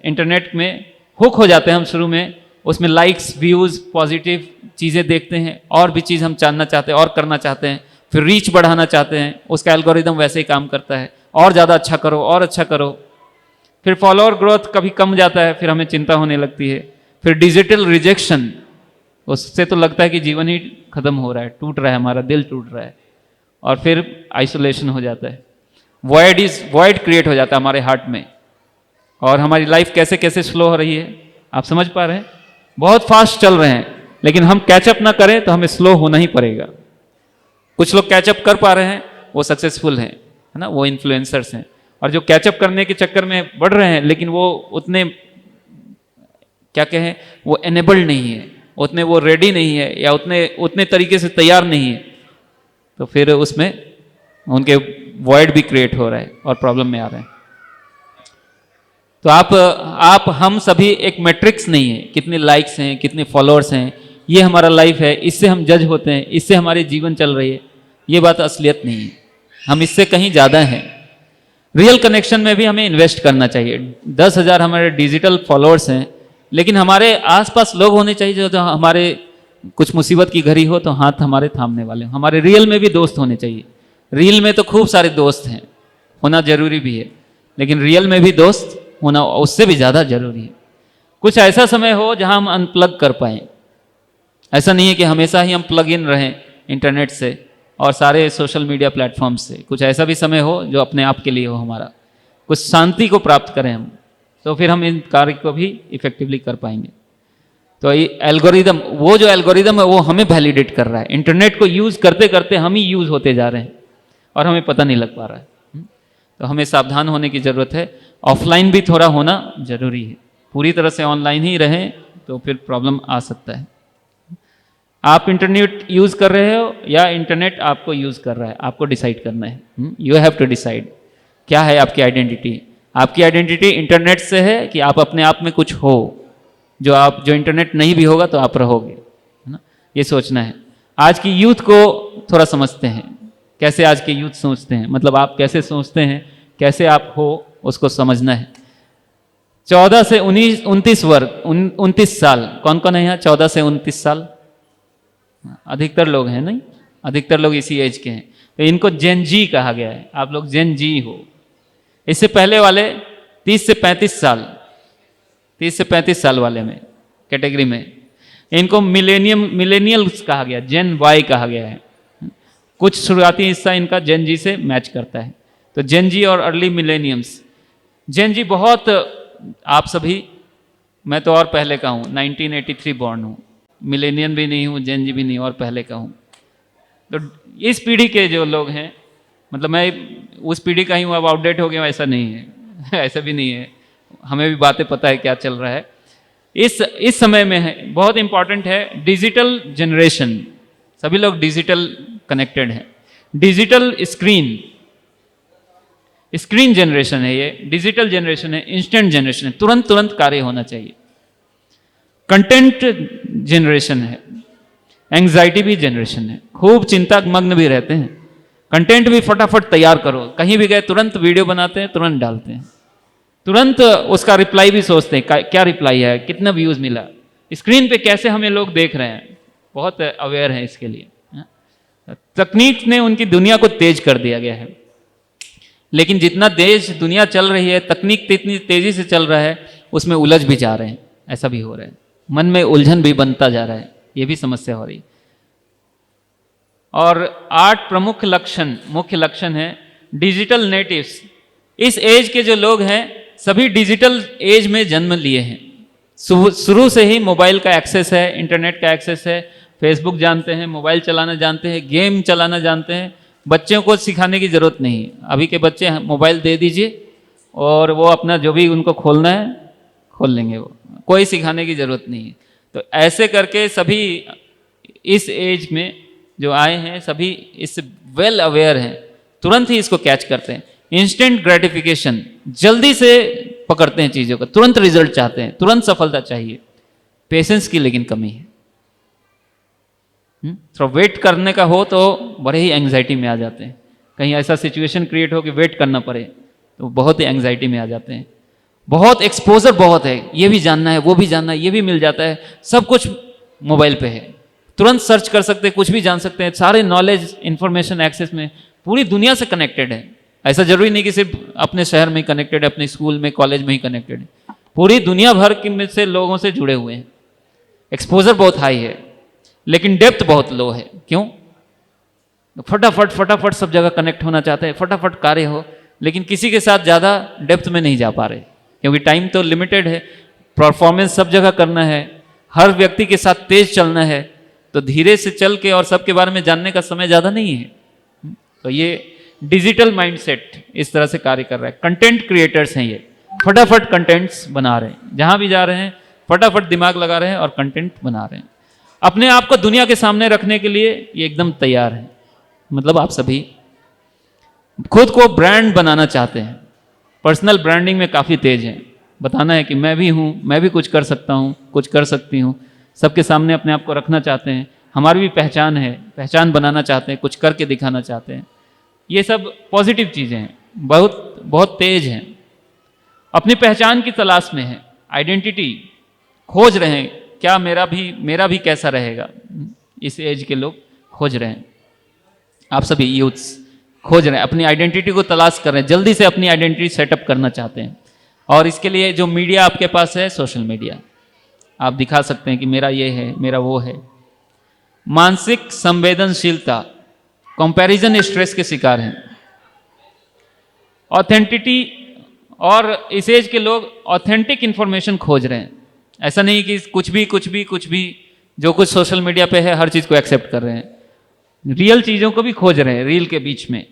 इंटरनेट में हुक हो जाते हैं हम शुरू में, उसमें लाइक्स, व्यूज़, पॉजिटिव चीज़ें देखते हैं, और भी चीज़ हम जानना चाहते हैं और करना चाहते हैं, फिर रीच बढ़ाना चाहते हैं, उसका एल्गोरिदम वैसे ही काम करता है, और ज़्यादा अच्छा करो और अच्छा करो। फिर फॉलोअर ग्रोथ कभी कम जाता है, फिर हमें चिंता होने लगती है। फिर डिजिटल रिजेक्शन, उससे तो लगता है कि जीवन ही खत्म हो रहा है, टूट रहा है, हमारा दिल टूट रहा है। और फिर आइसोलेशन हो जाता है, वॉइड क्रिएट हो जाता है हमारे हार्ट में, और हमारी लाइफ कैसे कैसे स्लो हो रही है, आप समझ पा रहे हैं? बहुत फास्ट चल रहे हैं, लेकिन हम कैचअप ना करें तो हमें स्लो होना ही पड़ेगा। कुछ लोग कैचअप कर पा रहे हैं, वो सक्सेसफुल हैं, है ना, वो इन्फ्लुएंसर्स हैं, और जो कैचअप करने के चक्कर में बढ़ रहे हैं, लेकिन वो उतने क्या कहें, वो एनेबल्ड नहीं है, उतने वो रेडी नहीं है, या उतने तरीके से तैयार नहीं है, तो फिर उसमें उनके वॉइड भी क्रिएट हो रहा है और प्रॉब्लम में आ रहे हैं। तो आप हम सभी एक मैट्रिक्स नहीं है, कितने लाइक्स हैं, कितने फॉलोअर्स हैं, ये हमारा लाइफ है, इससे हम जज होते हैं, इससे हमारी जीवन चल रही है, ये बात असलियत नहीं है, हम इससे कहीं ज़्यादा हैं। रियल कनेक्शन में भी हमें इन्वेस्ट करना चाहिए। 10,000 हमारे डिजिटल फॉलोअर्स हैं, लेकिन हमारे आसपास लोग होने चाहिए जो हमारे कुछ मुसीबत की घड़ी हो तो हाथ हमारे थामने वाले हो। हमारे रियल में भी दोस्त होने चाहिए। रील में तो खूब सारे दोस्त हैं, होना जरूरी भी है, लेकिन रियल में भी दोस्त होना उससे भी ज़्यादा जरूरी है। कुछ ऐसा समय हो जहां हम अनप्लग कर पाएं। ऐसा नहीं है कि हमेशा ही हम प्लग इन रहें इंटरनेट से और सारे सोशल मीडिया प्लेटफॉर्म से। कुछ ऐसा भी समय हो जो अपने आप के लिए हो, हमारा कुछ शांति को प्राप्त करें हम, तो फिर हम इन कार्य को भी इफेक्टिवली कर पाएंगे। तो ये एल्गोरिदम, वो जो एल्गोरिदम है वो हमें वैलिडेट कर रहा है। इंटरनेट को यूज़ करते करते हम ही यूज़ होते जा रहे हैं और हमें पता नहीं लग पा रहा है। तो हमें सावधान होने की ज़रूरत है। ऑफलाइन भी थोड़ा होना जरूरी है, पूरी तरह से ऑनलाइन ही रहें तो फिर प्रॉब्लम आ सकता है। आप इंटरनेट यूज़ कर रहे हो या इंटरनेट आपको यूज़ कर रहा है, आपको डिसाइड करना है। यू हैव टू डिसाइड क्या है आपकी आइडेंटिटी। आपकी आइडेंटिटी इंटरनेट से है कि आप अपने आप में कुछ हो, जो इंटरनेट नहीं भी होगा तो आप रहोगे, है ना। ये सोचना है। आज की यूथ को थोड़ा समझते हैं, कैसे आज के यूथ सोचते हैं, मतलब आप कैसे सोचते हैं, कैसे आप हो, उसको समझना है। 14 से 29 वर्ग 29 साल, कौन कौन है यहाँ 14 से 29 साल? अधिकतर लोग हैं, नहीं, अधिकतर लोग इसी एज के हैं। तो इनको जेन जी कहा गया है, आप लोग जेन जी हो। इससे पहले वाले 30 से 35 साल, 30 से 35 साल वाले में कैटेगरी में इनको मिलेनियल्स कहा गया, जेन वाई कहा गया है। कुछ शुरुआती हिस्सा इनका जेन जी से मैच करता है। तो जेन जी और अर्ली मिलेनियम्स। जेन जी बहुत, आप सभी, मैं तो और पहले का हूँ, 1983 बॉर्न हूँ, मिलेनियम भी नहीं हूँ, जेन जी भी नहीं, और पहले का हूँ। तो इस पीढ़ी के जो लोग हैं, मतलब मैं उस पीढ़ी का ही हूँ, अब आउटडेट हो गया, ऐसा नहीं है ऐसा भी नहीं है, हमें भी बातें पता है क्या चल रहा है इस समय में। है बहुत इंपॉर्टेंट है डिजिटल जनरेशन। सभी लोग डिजिटल कनेक्टेड हैं। डिजिटल स्क्रीन जनरेशन है, ये डिजिटल जनरेशन है, इंस्टेंट जनरेशन है, तुरंत कार्य होना चाहिए। कंटेंट जनरेशन है, एंग्जाइटी भी जनरेशन है, खूब चिंता मग्न भी रहते हैं। कंटेंट भी फटाफट तैयार करो, कहीं भी गए तुरंत वीडियो बनाते हैं, तुरंत डालते हैं, तुरंत उसका रिप्लाई भी सोचते हैं क्या रिप्लाई है, कितना व्यूज मिला, स्क्रीन पे कैसे हमें लोग देख रहे हैं, बहुत अवेयर हैं इसके लिए। तकनीक ने उनकी दुनिया को तेज कर दिया गया है, लेकिन जितना देश दुनिया चल रही है, तकनीक इतनी तेजी से चल रहा है, उसमें उलझ भी जा रहे हैं, ऐसा भी हो रहा है, मन में उलझन भी बनता जा रहा है, ये भी समस्या हो रही है। और 8 प्रमुख लक्षण, मुख्य लक्षण है डिजिटल नेटिव्स। इस एज के जो लोग हैं सभी डिजिटल एज में जन्म लिए हैं, शुरू से ही मोबाइल का एक्सेस है, इंटरनेट का एक्सेस है, फेसबुक जानते हैं, मोबाइल चलाना जानते हैं, गेम चलाना जानते हैं। बच्चों को सिखाने की ज़रूरत नहीं है, अभी के बच्चे मोबाइल दे दीजिए और वो अपना जो भी उनको खोलना है खोल लेंगे, वो कोई सिखाने की ज़रूरत नहीं है। तो ऐसे करके सभी इस एज में जो आए हैं सभी इससे वेल अवेयर हैं, तुरंत ही इसको कैच करते हैं। इंस्टेंट ग्रेटिफिकेशन, जल्दी से पकड़ते हैं चीज़ों को, तुरंत रिजल्ट चाहते हैं, तुरंत सफलता चाहिए। पेशेंस की लेकिन कमी है। थोड़ा वेट करने का हो तो बड़े ही एंग्जाइटी में आ जाते हैं, कहीं ऐसा सिचुएशन क्रिएट हो कि वेट करना पड़े तो बहुत ही एंग्जाइटी में आ जाते हैं। बहुत एक्सपोजर बहुत है, ये भी जानना है, वो भी जानना है, ये भी मिल जाता है, सब कुछ मोबाइल पे है, तुरंत सर्च कर सकते हैं, कुछ भी जान सकते हैं, सारे नॉलेज इंफॉर्मेशन एक्सेस में पूरी दुनिया से कनेक्टेड है। ऐसा जरूरी नहीं कि सिर्फ अपने शहर में ही कनेक्टेड है, अपने स्कूल में कॉलेज में ही कनेक्टेड है, पूरी दुनिया भर के में से लोगों से जुड़े हुए हैं। एक्सपोजर बहुत हाई है लेकिन डेप्थ बहुत लो है। क्यों? फटाफट सब जगह कनेक्ट होना चाहते हैं, फटाफट कार्य हो, लेकिन किसी के साथ ज़्यादा डेप्थ में नहीं जा पा रहे क्योंकि टाइम तो लिमिटेड है, परफॉर्मेंस सब जगह करना है, हर व्यक्ति के साथ तेज चलना है, तो धीरे से चल के और सबके बारे में जानने का समय ज़्यादा नहीं है। तो ये डिजिटल माइंडसेट इस तरह से कार्य कर रहा है। कंटेंट क्रिएटर्स हैं ये, फटाफट कंटेंट्स बना रहे हैं, जहाँ भी जा रहे हैं फटाफट दिमाग लगा रहे हैं और कंटेंट बना रहे हैं। अपने आप को दुनिया के सामने रखने के लिए ये एकदम तैयार है। मतलब आप सभी खुद को ब्रांड बनाना चाहते हैं, पर्सनल ब्रांडिंग में काफ़ी तेज हैं, बताना है कि मैं भी हूँ, मैं भी कुछ कर सकता हूँ, कुछ कर सकती हूँ, सबके सामने अपने आप को रखना चाहते हैं, हमारी भी पहचान है, पहचान बनाना चाहते हैं, कुछ करके दिखाना चाहते हैं। ये सब पॉजिटिव चीज़ें हैं, बहुत तेज हैं, अपनी पहचान की तलाश में है, आइडेंटिटी खोज रहे हैं, क्या मेरा भी कैसा रहेगा। इस एज के लोग खोज रहे हैं, आप सभी यूथ्स खोज रहे हैं, अपनी आइडेंटिटी को तलाश कर रहे हैं, जल्दी से अपनी आइडेंटिटी सेटअप करना चाहते हैं। और इसके लिए जो मीडिया आपके पास है, सोशल मीडिया, आप दिखा सकते हैं कि मेरा ये है, मेरा वो है। मानसिक संवेदनशीलता, कंपैरिजन स्ट्रेस के शिकार हैं। ऑथेंटिटी, और इस एज के लोग ऑथेंटिक इंफॉर्मेशन खोज रहे हैं। ऐसा नहीं कि कुछ भी जो कुछ सोशल मीडिया पे है हर चीज़ को एक्सेप्ट कर रहे हैं, रियल चीज़ों को भी खोज रहे हैं, रील के बीच में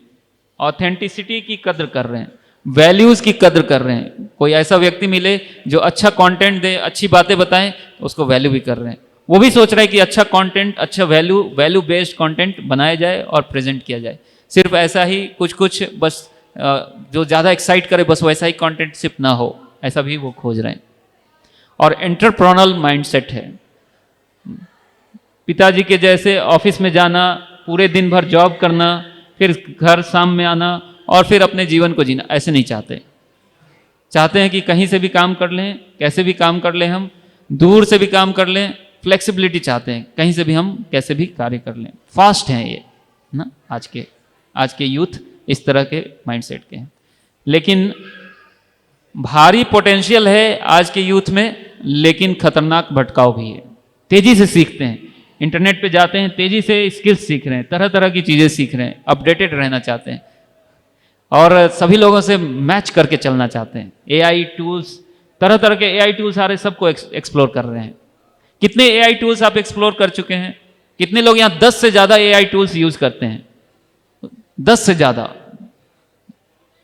ऑथेंटिसिटी की कद्र कर रहे हैं, वैल्यूज़ की कद्र कर रहे हैं। कोई ऐसा व्यक्ति मिले जो अच्छा कंटेंट दे, अच्छी बातें बताएं, तो उसको वैल्यू भी कर रहे हैं। वो भी सोच रहा है कि अच्छा कंटेंट, अच्छा वैल्यू बेस्ड कंटेंट बनाया जाए और प्रेजेंट किया जाए। सिर्फ ऐसा ही कुछ बस जो ज़्यादा एक्साइट करे बस वैसा ही कंटेंट सिर्फ ना हो, ऐसा भी वो खोज रहे हैं। और एंटरप्रेन्योरल माइंडसेट है, पिताजी के जैसे ऑफिस में जाना, पूरे दिन भर जॉब करना, फिर घर शाम में आना और फिर अपने जीवन को जीना, ऐसे नहीं चाहते हैं कि कहीं से भी काम कर लें, कैसे भी काम कर लें, हम दूर से भी काम कर लें, फ्लेक्सिबिलिटी चाहते हैं, कहीं से भी हम कैसे भी कार्य कर लें। फास्ट हैं ये ना, आज के यूथ इस तरह के माइंडसेट के हैं। लेकिन भारी पोटेंशियल है आज के यूथ में, लेकिन खतरनाक भटकाव भी है। तेजी से सीखते हैं, इंटरनेट पे जाते हैं, तेजी से स्किल्स सीख रहे हैं, तरह तरह की चीज़ें सीख रहे हैं, अपडेटेड रहना चाहते हैं और सभी लोगों से मैच करके चलना चाहते हैं। एआई टूल्स, तरह तरह के एआई टूल्स आ रहे हैं, सबको एक्सप्लोर कर रहे हैं। कितने एआई टूल्स आप एक्सप्लोर कर चुके हैं? कितने लोग यहाँ 10 से ज़्यादा एआई टूल्स यूज़ करते हैं? 10 से ज़्यादा।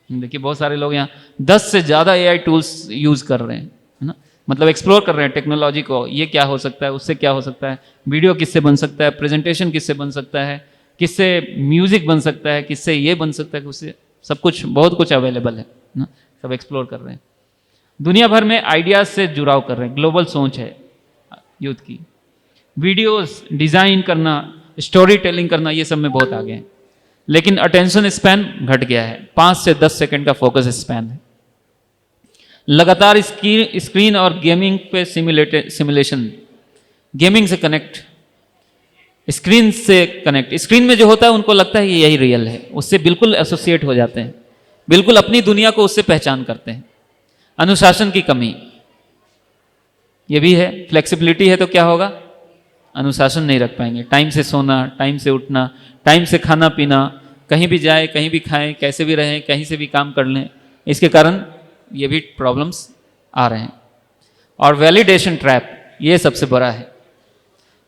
देखिए बहुत सारे लोग यहाँ 10 से ज़्यादा एआई टूल्स यूज़ कर रहे हैं, है ना, मतलब एक्सप्लोर कर रहे हैं टेक्नोलॉजी को, ये क्या हो सकता है, उससे क्या हो सकता है, वीडियो किससे बन सकता है, प्रेजेंटेशन किससे बन सकता है, किससे म्यूजिक बन सकता है, किससे ये बन सकता है, उससे सब कुछ, बहुत कुछ अवेलेबल है ना, सब एक्सप्लोर कर रहे हैं। दुनिया भर में आइडियाज़ से जुड़ाव कर रहे हैं, ग्लोबल सोच है यूथ की। वीडियोस डिज़ाइन करना, स्टोरी टेलिंग करना, ये सब में बहुत आगे हैं। लेकिन अटेंशन स्पैन घट गया है, 5 से 10 सेकंड का फोकस स्पैन है। लगातार स्क्रीन और गेमिंग पे सिमुलेशन, गेमिंग से कनेक्ट, स्क्रीन से कनेक्ट, स्क्रीन में जो होता है उनको लगता है कि यही रियल है, उससे बिल्कुल एसोसिएट हो जाते हैं, बिल्कुल अपनी दुनिया को उससे पहचान करते हैं। अनुशासन की कमी, ये भी है। फ्लेक्सिबिलिटी है तो क्या होगा, अनुशासन नहीं रख पाएंगे। टाइम से सोना, टाइम से उठना, टाइम से खाना पीना, कहीं भी जाए कहीं भी खाएं, कैसे भी रहें, कहीं से भी काम कर लें, इसके कारण ये भी प्रॉब्लम्स आ रहे हैं। और वैलिडेशन ट्रैप, ये सबसे बड़ा है।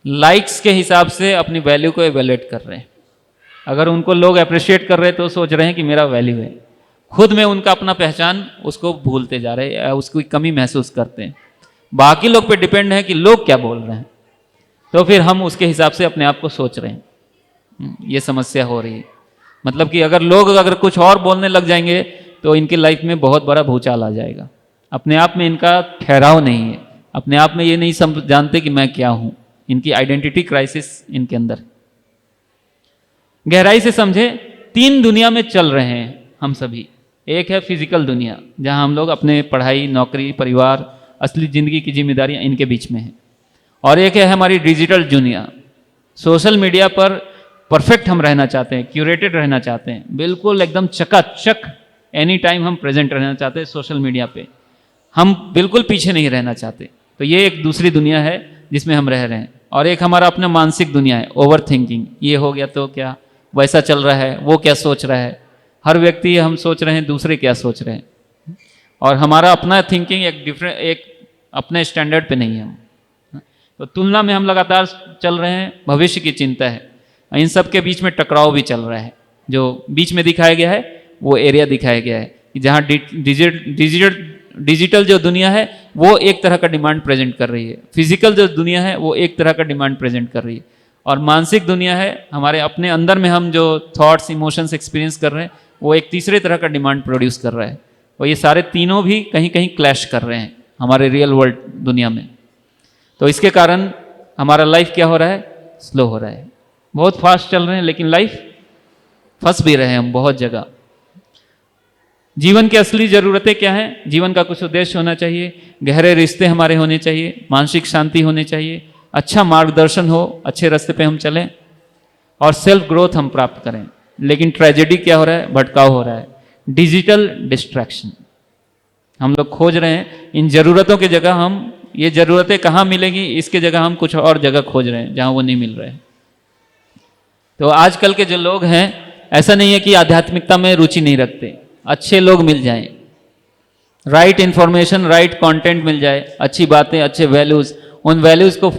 लाइक्स के हिसाब से अपनी वैल्यू को एवेल्युएट कर रहे हैं। अगर उनको लोग अप्रिशिएट कर रहे हैं तो सोच रहे हैं कि मेरा वैल्यू है, खुद में उनका अपना पहचान उसको भूलते जा रहे हैं, उसकी कमी महसूस करते हैं। बाकी लोग पे डिपेंड है कि लोग क्या बोल रहे हैं, तो फिर हम उसके हिसाब से अपने आप को सोच रहे हैं। ये समस्या हो रही है। मतलब कि अगर लोग कुछ और बोलने लग जाएंगे तो इनकी लाइफ में बहुत बड़ा भूचाल आ जाएगा। अपने आप में इनका ठहराव नहीं है, अपने आप में ये नहीं जानते कि मैं क्या हूँ। इनकी आइडेंटिटी क्राइसिस इनके अंदर। गहराई से समझे, 3 दुनिया में चल रहे हैं हम सभी। एक है फिजिकल दुनिया, जहाँ हम लोग अपने पढ़ाई, नौकरी, परिवार, असली ज़िंदगी की जिम्मेदारियाँ इनके बीच में हैं। और एक है हमारी डिजिटल दुनिया। सोशल मीडिया पर परफेक्ट हम रहना चाहते हैं, क्यूरेटेड रहना चाहते हैं, बिल्कुल एकदम चकाचक एनी टाइम हम प्रेजेंट रहना चाहते हैं सोशल मीडिया पे। हम बिल्कुल पीछे नहीं रहना चाहते। तो ये एक दूसरी दुनिया है जिसमें हम रह रहे हैं। और एक हमारा अपना मानसिक दुनिया है, ओवर थिंकिंग। ये हो गया तो क्या, वैसा चल रहा है, वो क्या सोच रहा है, हर व्यक्ति हम सोच रहे हैं दूसरे क्या सोच रहे हैं। और हमारा अपना थिंकिंग एक अपने स्टैंडर्ड पे नहीं है। तो तुलना में हम लगातार चल रहे हैं, भविष्य की चिंता है। इन सब के बीच में टकराव भी चल रहा है। जो बीच में दिखाया गया है वो एरिया दिखाया गया है कि जहाँ डिजिटल जो दुनिया है वो एक तरह का डिमांड प्रेजेंट कर रही है, फिजिकल जो दुनिया है वो एक तरह का डिमांड प्रेजेंट कर रही है, और मानसिक दुनिया है हमारे अपने अंदर में हम जो थॉट्स, इमोशंस एक्सपीरियंस कर रहे हैं वो एक तीसरे तरह का डिमांड प्रोड्यूस कर रहा है। और ये सारे तीनों भी कहीं कहीं क्लैश कर रहे हैं हमारे रियल वर्ल्ड दुनिया में। तो इसके कारण हमारा लाइफ क्या हो रहा है, स्लो हो रहा है। बहुत फास्ट चल रहे हैं लेकिन लाइफ फंस भी रहे हैं हम बहुत जगह। जीवन की असली ज़रूरतें क्या हैं? जीवन का कुछ उद्देश्य होना चाहिए, गहरे रिश्ते हमारे होने चाहिए, मानसिक शांति होनी चाहिए, अच्छा मार्गदर्शन हो, अच्छे रास्ते पे हम चलें और सेल्फ ग्रोथ हम प्राप्त करें। लेकिन ट्रेजेडी क्या हो रहा है, भटकाव हो रहा है, डिजिटल डिस्ट्रैक्शन। हम लोग खोज रहे हैं इन ज़रूरतों की जगह, हम ये ज़रूरतें कहाँ मिलेंगी इसके जगह हम कुछ और जगह खोज रहे हैं जहाँ वो नहीं मिल रहे हैं। तो आजकल के जो लोग हैं, ऐसा नहीं है कि आध्यात्मिकता में रुचि नहीं रखते, अच्छे लोग मिल जाएं, राइट इन्फॉर्मेशन, राइट कंटेंट मिल जाए, अच्छी बातें, अच्छे वैल्यूज़, उन वैल्यूज़ को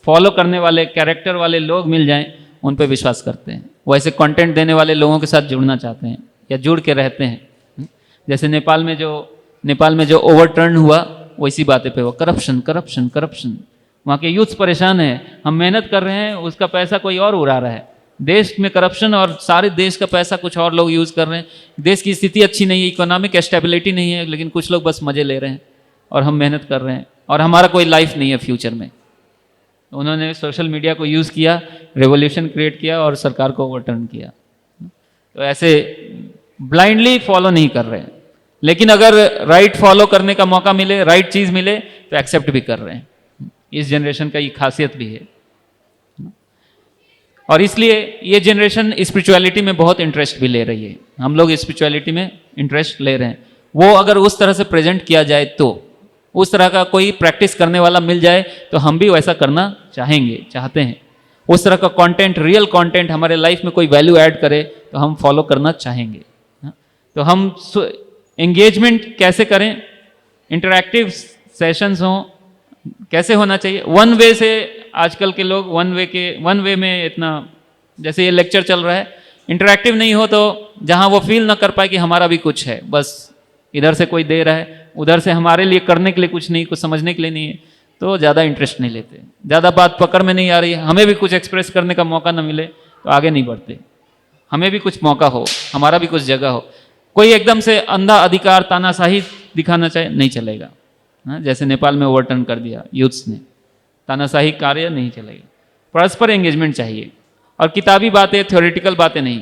फॉलो करने वाले कैरेक्टर वाले लोग मिल जाएं, उन पे विश्वास करते हैं। वैसे कंटेंट देने वाले लोगों के साथ जुड़ना चाहते हैं या जुड़ के रहते हैं। जैसे नेपाल में जो ओवरटर्न हुआ वैसी बातें पे हुआ, करप्शन करप्शन करप्शन। वहाँ के यूथ परेशान है, हम मेहनत कर रहे हैं, उसका पैसा कोई और उड़ा रहा है। देश में करप्शन और सारे देश का पैसा कुछ और लोग यूज़ कर रहे हैं। देश की स्थिति अच्छी नहीं है, इकोनॉमिक स्टेबिलिटी नहीं है, लेकिन कुछ लोग बस मज़े ले रहे हैं और हम मेहनत कर रहे हैं और हमारा कोई लाइफ नहीं है फ्यूचर में। उन्होंने सोशल मीडिया को यूज़ किया, रेवोल्यूशन क्रिएट किया और सरकार को ओवरटर्न किया। तो ऐसे ब्लाइंडली फॉलो नहीं कर रहे हैं, लेकिन अगर राइट फॉलो करने का मौका मिले, राइट चीज़ मिले तो एक्सेप्ट भी कर रहे हैं। इस जनरेशन का ये खासियत भी है। और इसलिए ये जनरेशन स्पिरिचुअलिटी में बहुत इंटरेस्ट भी ले रही है। हम लोग स्पिरिचुअलिटी में इंटरेस्ट ले रहे हैं। वो अगर उस तरह से प्रेजेंट किया जाए, तो उस तरह का कोई प्रैक्टिस करने वाला मिल जाए तो हम भी वैसा करना चाहते हैं। उस तरह का कंटेंट, रियल कंटेंट हमारे लाइफ में कोई वैल्यू ऐड करे तो हम फॉलो करना चाहेंगे। तो हम एंगेजमेंट कैसे करें, इंटरैक्टिव सेशंस हों, कैसे होना चाहिए। वन वे से आजकल के लोग वन वे में इतना, जैसे ये लेक्चर चल रहा है, इंटरैक्टिव नहीं हो तो जहाँ वो फील ना कर पाए कि हमारा भी कुछ है, बस इधर से कोई दे रहा है, उधर से हमारे लिए करने के लिए कुछ नहीं, कुछ समझने के लिए नहीं है, तो ज़्यादा इंटरेस्ट नहीं लेते। ज़्यादा बात पकड़ में नहीं आ रही है, हमें भी कुछ एक्सप्रेस करने का मौका ना मिले तो आगे नहीं बढ़ते। हमें भी कुछ मौका हो, हमारा भी कुछ जगह हो। कोई एकदम से अंधा अधिकार, तानाशाही दिखाना चाहे, नहीं चलेगा। जैसे नेपाल में ओवरटर्न कर दिया यूथ्स ने, तानाशाही कार्य नहीं चलेगा। परस्पर एंगेजमेंट चाहिए, और किताबी बातें, थ्योरेटिकल बातें नहीं,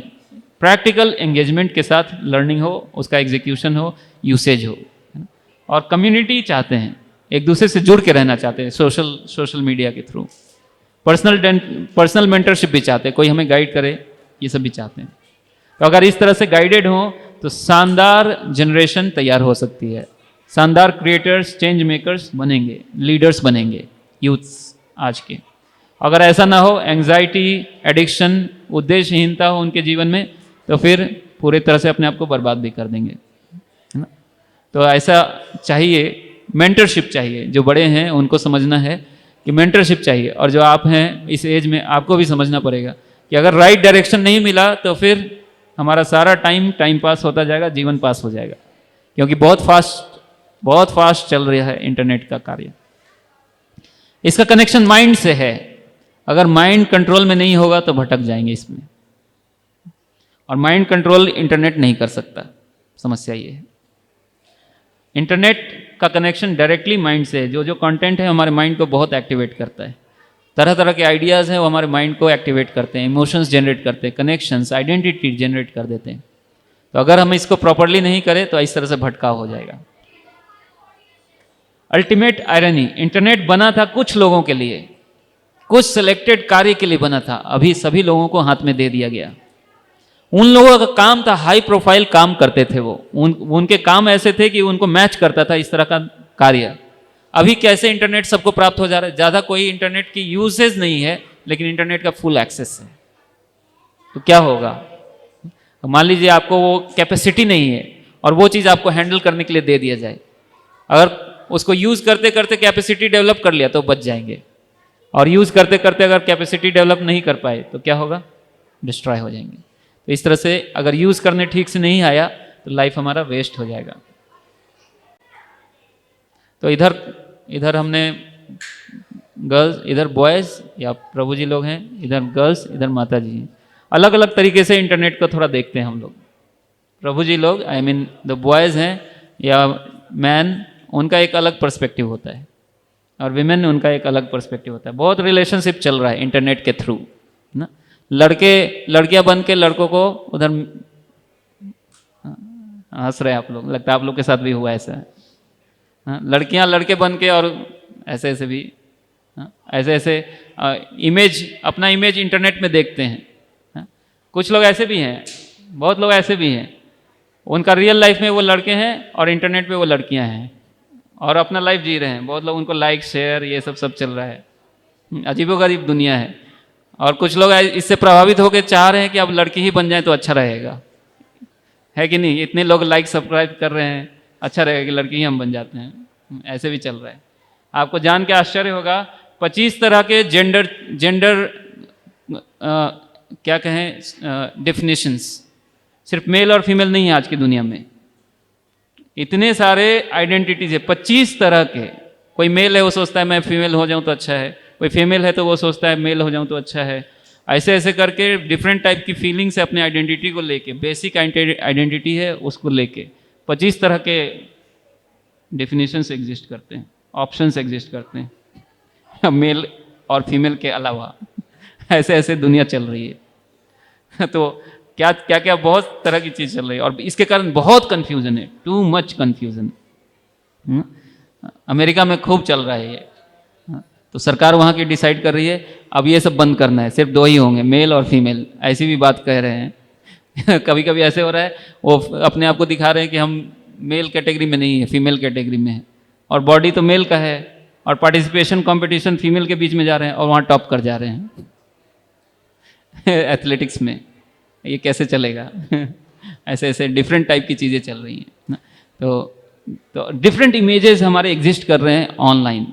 प्रैक्टिकल एंगेजमेंट के साथ लर्निंग हो, उसका एग्जीक्यूशन हो, यूसेज हो। और कम्युनिटी चाहते हैं, एक दूसरे से जुड़ के रहना चाहते हैं सोशल मीडिया के थ्रू। पर्सनल मेंटरशिप भी चाहते हैं, कोई हमें गाइड करे, ये सब भी चाहते हैं। तो अगर इस तरह से गाइडेड हो तो शानदार जनरेशन तैयार हो सकती है। शानदार क्रिएटर्स, चेंज मेकर्स बनेंगे, लीडर्स बनेंगे यूथ्स आज के। अगर ऐसा ना हो, एंग्जाइटी, एडिक्शन, उद्देश्यहीनता हो उनके जीवन में, तो फिर पूरी तरह से अपने आप को बर्बाद भी कर देंगे, है ना। तो ऐसा चाहिए, मेंटरशिप चाहिए। जो बड़े हैं उनको समझना है कि मेंटरशिप चाहिए, और जो आप हैं इस एज में आपको भी समझना पड़ेगा कि अगर राइट डायरेक्शन नहीं मिला तो फिर हमारा सारा टाइम पास होता जाएगा, जीवन पास हो जाएगा, क्योंकि बहुत फास्ट चल रहा है इंटरनेट का कार्य। इसका कनेक्शन माइंड से है। अगर माइंड कंट्रोल में नहीं होगा तो भटक जाएंगे इसमें, और माइंड कंट्रोल इंटरनेट नहीं कर सकता। समस्या ये है। इंटरनेट का कनेक्शन डायरेक्टली माइंड से है। जो जो कंटेंट है हमारे माइंड को बहुत एक्टिवेट करता है। तरह तरह के आइडियाज़ हैं वो हमारे माइंड को एक्टिवेट करते हैं, इमोशंस जनरेट करते हैं, कनेक्शंस, आइडेंटिटी जनरेट कर देते हैं। तो अगर हम इसको प्रॉपरली नहीं करें तो इस तरह से भटकाव हो जाएगा। अल्टीमेट आयरनी, इंटरनेट बना था कुछ लोगों के लिए, कुछ सिलेक्टेड कार्य के लिए बना था, अभी सभी लोगों को हाथ में दे दिया गया। उन लोगों का काम था, हाई प्रोफाइल काम करते थे वो, उनके काम ऐसे थे कि उनको मैच करता था इस तरह का कार्य। अभी कैसे इंटरनेट सबको प्राप्त हो जा रहा है, ज़्यादा कोई इंटरनेट की यूसेज नहीं है, लेकिन इंटरनेट का फुल एक्सेस है। तो क्या होगा, मान लीजिए आपको वो कैपेसिटी नहीं है और वो चीज़ आपको हैंडल करने के लिए दे दिया जाए, अगर उसको यूज़ करते करते कैपेसिटी डेवलप कर लिया तो बच जाएंगे, और यूज़ करते करते अगर कैपेसिटी डेवलप नहीं कर पाए तो क्या होगा, डिस्ट्रॉय हो जाएंगे। तो इस तरह से अगर यूज़ करने ठीक से नहीं आया तो लाइफ हमारा वेस्ट हो जाएगा। तो इधर हमने गर्ल्स, इधर बॉयज़ या प्रभु जी लोग हैं, इधर गर्ल्स, इधर माता जी हैं। अलग अलग तरीके से इंटरनेट को थोड़ा देखते हैं हम लोग। प्रभु जी लोग, आई मीन द बॉयज़ हैं या मैन, उनका एक अलग पर्सपेक्टिव होता है, और विमेन उनका एक अलग पर्सपेक्टिव होता है। बहुत रिलेशनशिप चल रहा है इंटरनेट के थ्रू ना। लड़कियां बन के लड़कों को उधर, हंस रहे हैं आप लोग, लगता है आप लोग के साथ भी हुआ ऐसा। लड़कियां लड़के बन के और ऐसे ऐसे भी, ऐसे इमेज, अपना इमेज इंटरनेट में देखते हैं। कुछ लोग ऐसे भी हैं, बहुत लोग ऐसे भी हैं, उनका रियल लाइफ में वो लड़के हैं और इंटरनेट पे वो लड़कियां हैं और अपना लाइफ जी रहे हैं। बहुत लोग उनको लाइक शेयर ये सब चल रहा है। अजीबोगरीब दुनिया है। और कुछ लोग इससे प्रभावित होकर चाह रहे हैं कि अब लड़की ही बन जाए तो अच्छा रहेगा, है कि नहीं। इतने लोग लाइक सब्सक्राइब कर रहे हैं, अच्छा रहेगा कि लड़की ही हम बन जाते हैं। ऐसे भी चल रहा है। आपको जान के आश्चर्य होगा, 25 तरह के जेंडर क्या कहें डेफिनेशंस, सिर्फ मेल और फीमेल नहीं है आज की दुनिया में, इतने सारे आइडेंटिटीज है 25 तरह के। कोई मेल है वो सोचता है मैं फीमेल हो जाऊं तो अच्छा है, कोई फीमेल है तो वो सोचता है मेल हो जाऊं तो अच्छा है। ऐसे ऐसे करके डिफरेंट टाइप की फीलिंग्स है अपने आइडेंटिटी को लेके, बेसिक आइडेंटिटी है उसको लेके 25 तरह के डेफिनेशंस एग्जिस्ट करते हैं, ऑप्शंस एग्जिस्ट करते हैं मेल और फीमेल के अलावा। ऐसे ऐसे दुनिया चल रही है। तो क्या क्या क्या बहुत तरह की चीज़ चल रही है और इसके कारण बहुत कन्फ्यूज़न है, टू मच कन्फ्यूज़न। अमेरिका में खूब चल रहा है ये। तो सरकार वहाँ की डिसाइड कर रही है अब ये सब बंद करना है, सिर्फ 2 ही होंगे, मेल और फीमेल, ऐसी भी बात कह रहे हैं। कभी कभी ऐसे हो रहा है वो अपने आप को दिखा रहे हैं कि हम मेल कैटेगरी में नहीं है, फीमेल कैटेगरी में है, और बॉडी तो मेल का है, और पार्टिसिपेशन कंपटीशन फीमेल के बीच में जा रहे हैं और वहाँ टॉप कर जा रहे हैं एथलेटिक्स में। ये कैसे चलेगा? ऐसे ऐसे डिफरेंट टाइप की चीज़ें चल रही हैं। तो डिफरेंट इमेजेस हमारे एग्जिस्ट कर रहे हैं ऑनलाइन।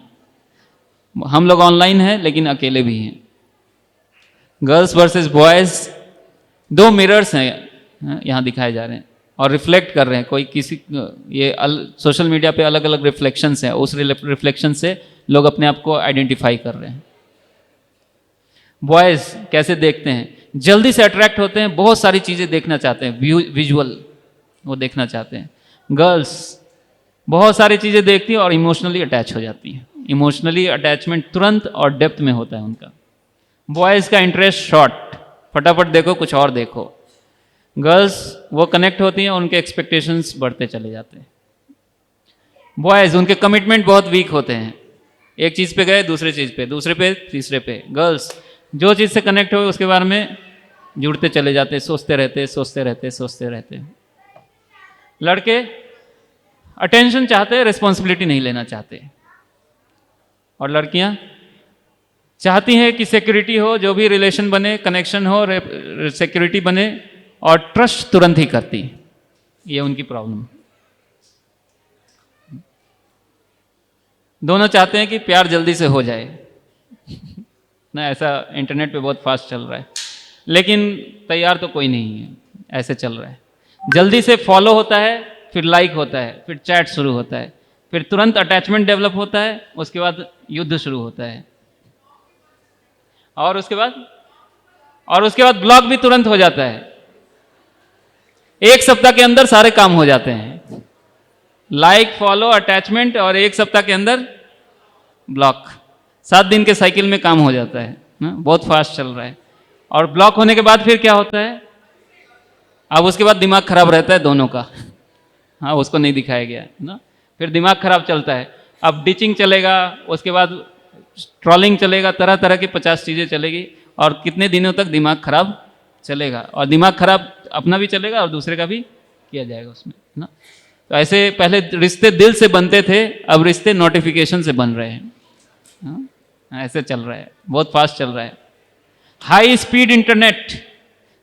हम लोग ऑनलाइन हैं लेकिन अकेले भी हैं। गर्ल्स वर्सेस बॉयज़ 2 मिरर्स हैं यहाँ दिखाए जा रहे हैं और रिफ्लेक्ट कर रहे हैं। कोई किसी ये सोशल मीडिया पे अलग अलग रिफ्लेक्शंस हैं, उस रिफ्लेक्शन से लोग अपने आप को आइडेंटिफाई कर रहे हैं। बॉयज़ कैसे देखते हैं? जल्दी से अट्रैक्ट होते हैं, बहुत सारी चीज़ें देखना चाहते हैं, विजुअल वो देखना चाहते हैं। गर्ल्स बहुत सारी चीज़ें देखती हैं और इमोशनली अटैच हो जाती हैं। इमोशनली अटैचमेंट तुरंत और डेप्थ में होता है उनका। बॉयज़ का इंटरेस्ट शॉर्ट, फटाफट देखो कुछ और देखो। गर्ल्स वो कनेक्ट होती हैं, उनके एक्सपेक्टेशंस बढ़ते चले जाते हैं। बॉयज़ उनके कमिटमेंट बहुत वीक होते हैं, एक चीज़ पे गए दूसरे चीज़ पे, दूसरे पे तीसरे पे। गर्ल्स जो चीज़ से कनेक्ट हो उसके बारे में जुड़ते चले जाते, सोचते रहते। लड़के अटेंशन चाहते हैं, रिस्पॉन्सिबिलिटी नहीं लेना चाहते। और लड़कियां चाहती हैं कि सिक्योरिटी हो, जो भी रिलेशन बने, कनेक्शन हो, सिक्योरिटी बने, और ट्रस्ट तुरंत ही करती। ये उनकी प्रॉब्लम। दोनों चाहते हैं कि प्यार जल्दी से हो जाए ना, ऐसा इंटरनेट पे बहुत फास्ट चल रहा है, लेकिन तैयार तो कोई नहीं है, ऐसे चल रहा है। जल्दी से फॉलो होता है, फिर लाइक होता है, फिर चैट शुरू होता है, फिर तुरंत अटैचमेंट डेवलप होता है, उसके बाद युद्ध शुरू होता है, और उसके बाद ब्लॉक भी तुरंत हो जाता है। एक सप्ताह के अंदर सारे काम हो जाते हैं, लाइक, फॉलो, अटैचमेंट, और एक सप्ताह के अंदर ब्लॉक। 7 दिन के साइकिल में काम हो जाता है ना, बहुत फास्ट चल रहा है। और ब्लॉक होने के बाद फिर क्या होता है, अब उसके बाद दिमाग खराब रहता है दोनों का। हाँ, उसको नहीं दिखाया गया है ना, फिर दिमाग खराब चलता है। अब डिचिंग चलेगा, उसके बाद ट्रॉलिंग चलेगा, तरह तरह की 50 चीज़ें चलेगी, और कितने दिनों तक दिमाग खराब चलेगा। और दिमाग खराब अपना भी चलेगा और दूसरे का भी किया जाएगा उसमें ना। तो ऐसे पहले रिश्ते दिल से बनते थे, अब रिश्ते नोटिफिकेशन से बन रहे हैं। हाँ, ऐसे चल रहा है, बहुत फास्ट चल रहा है। हाई स्पीड इंटरनेट,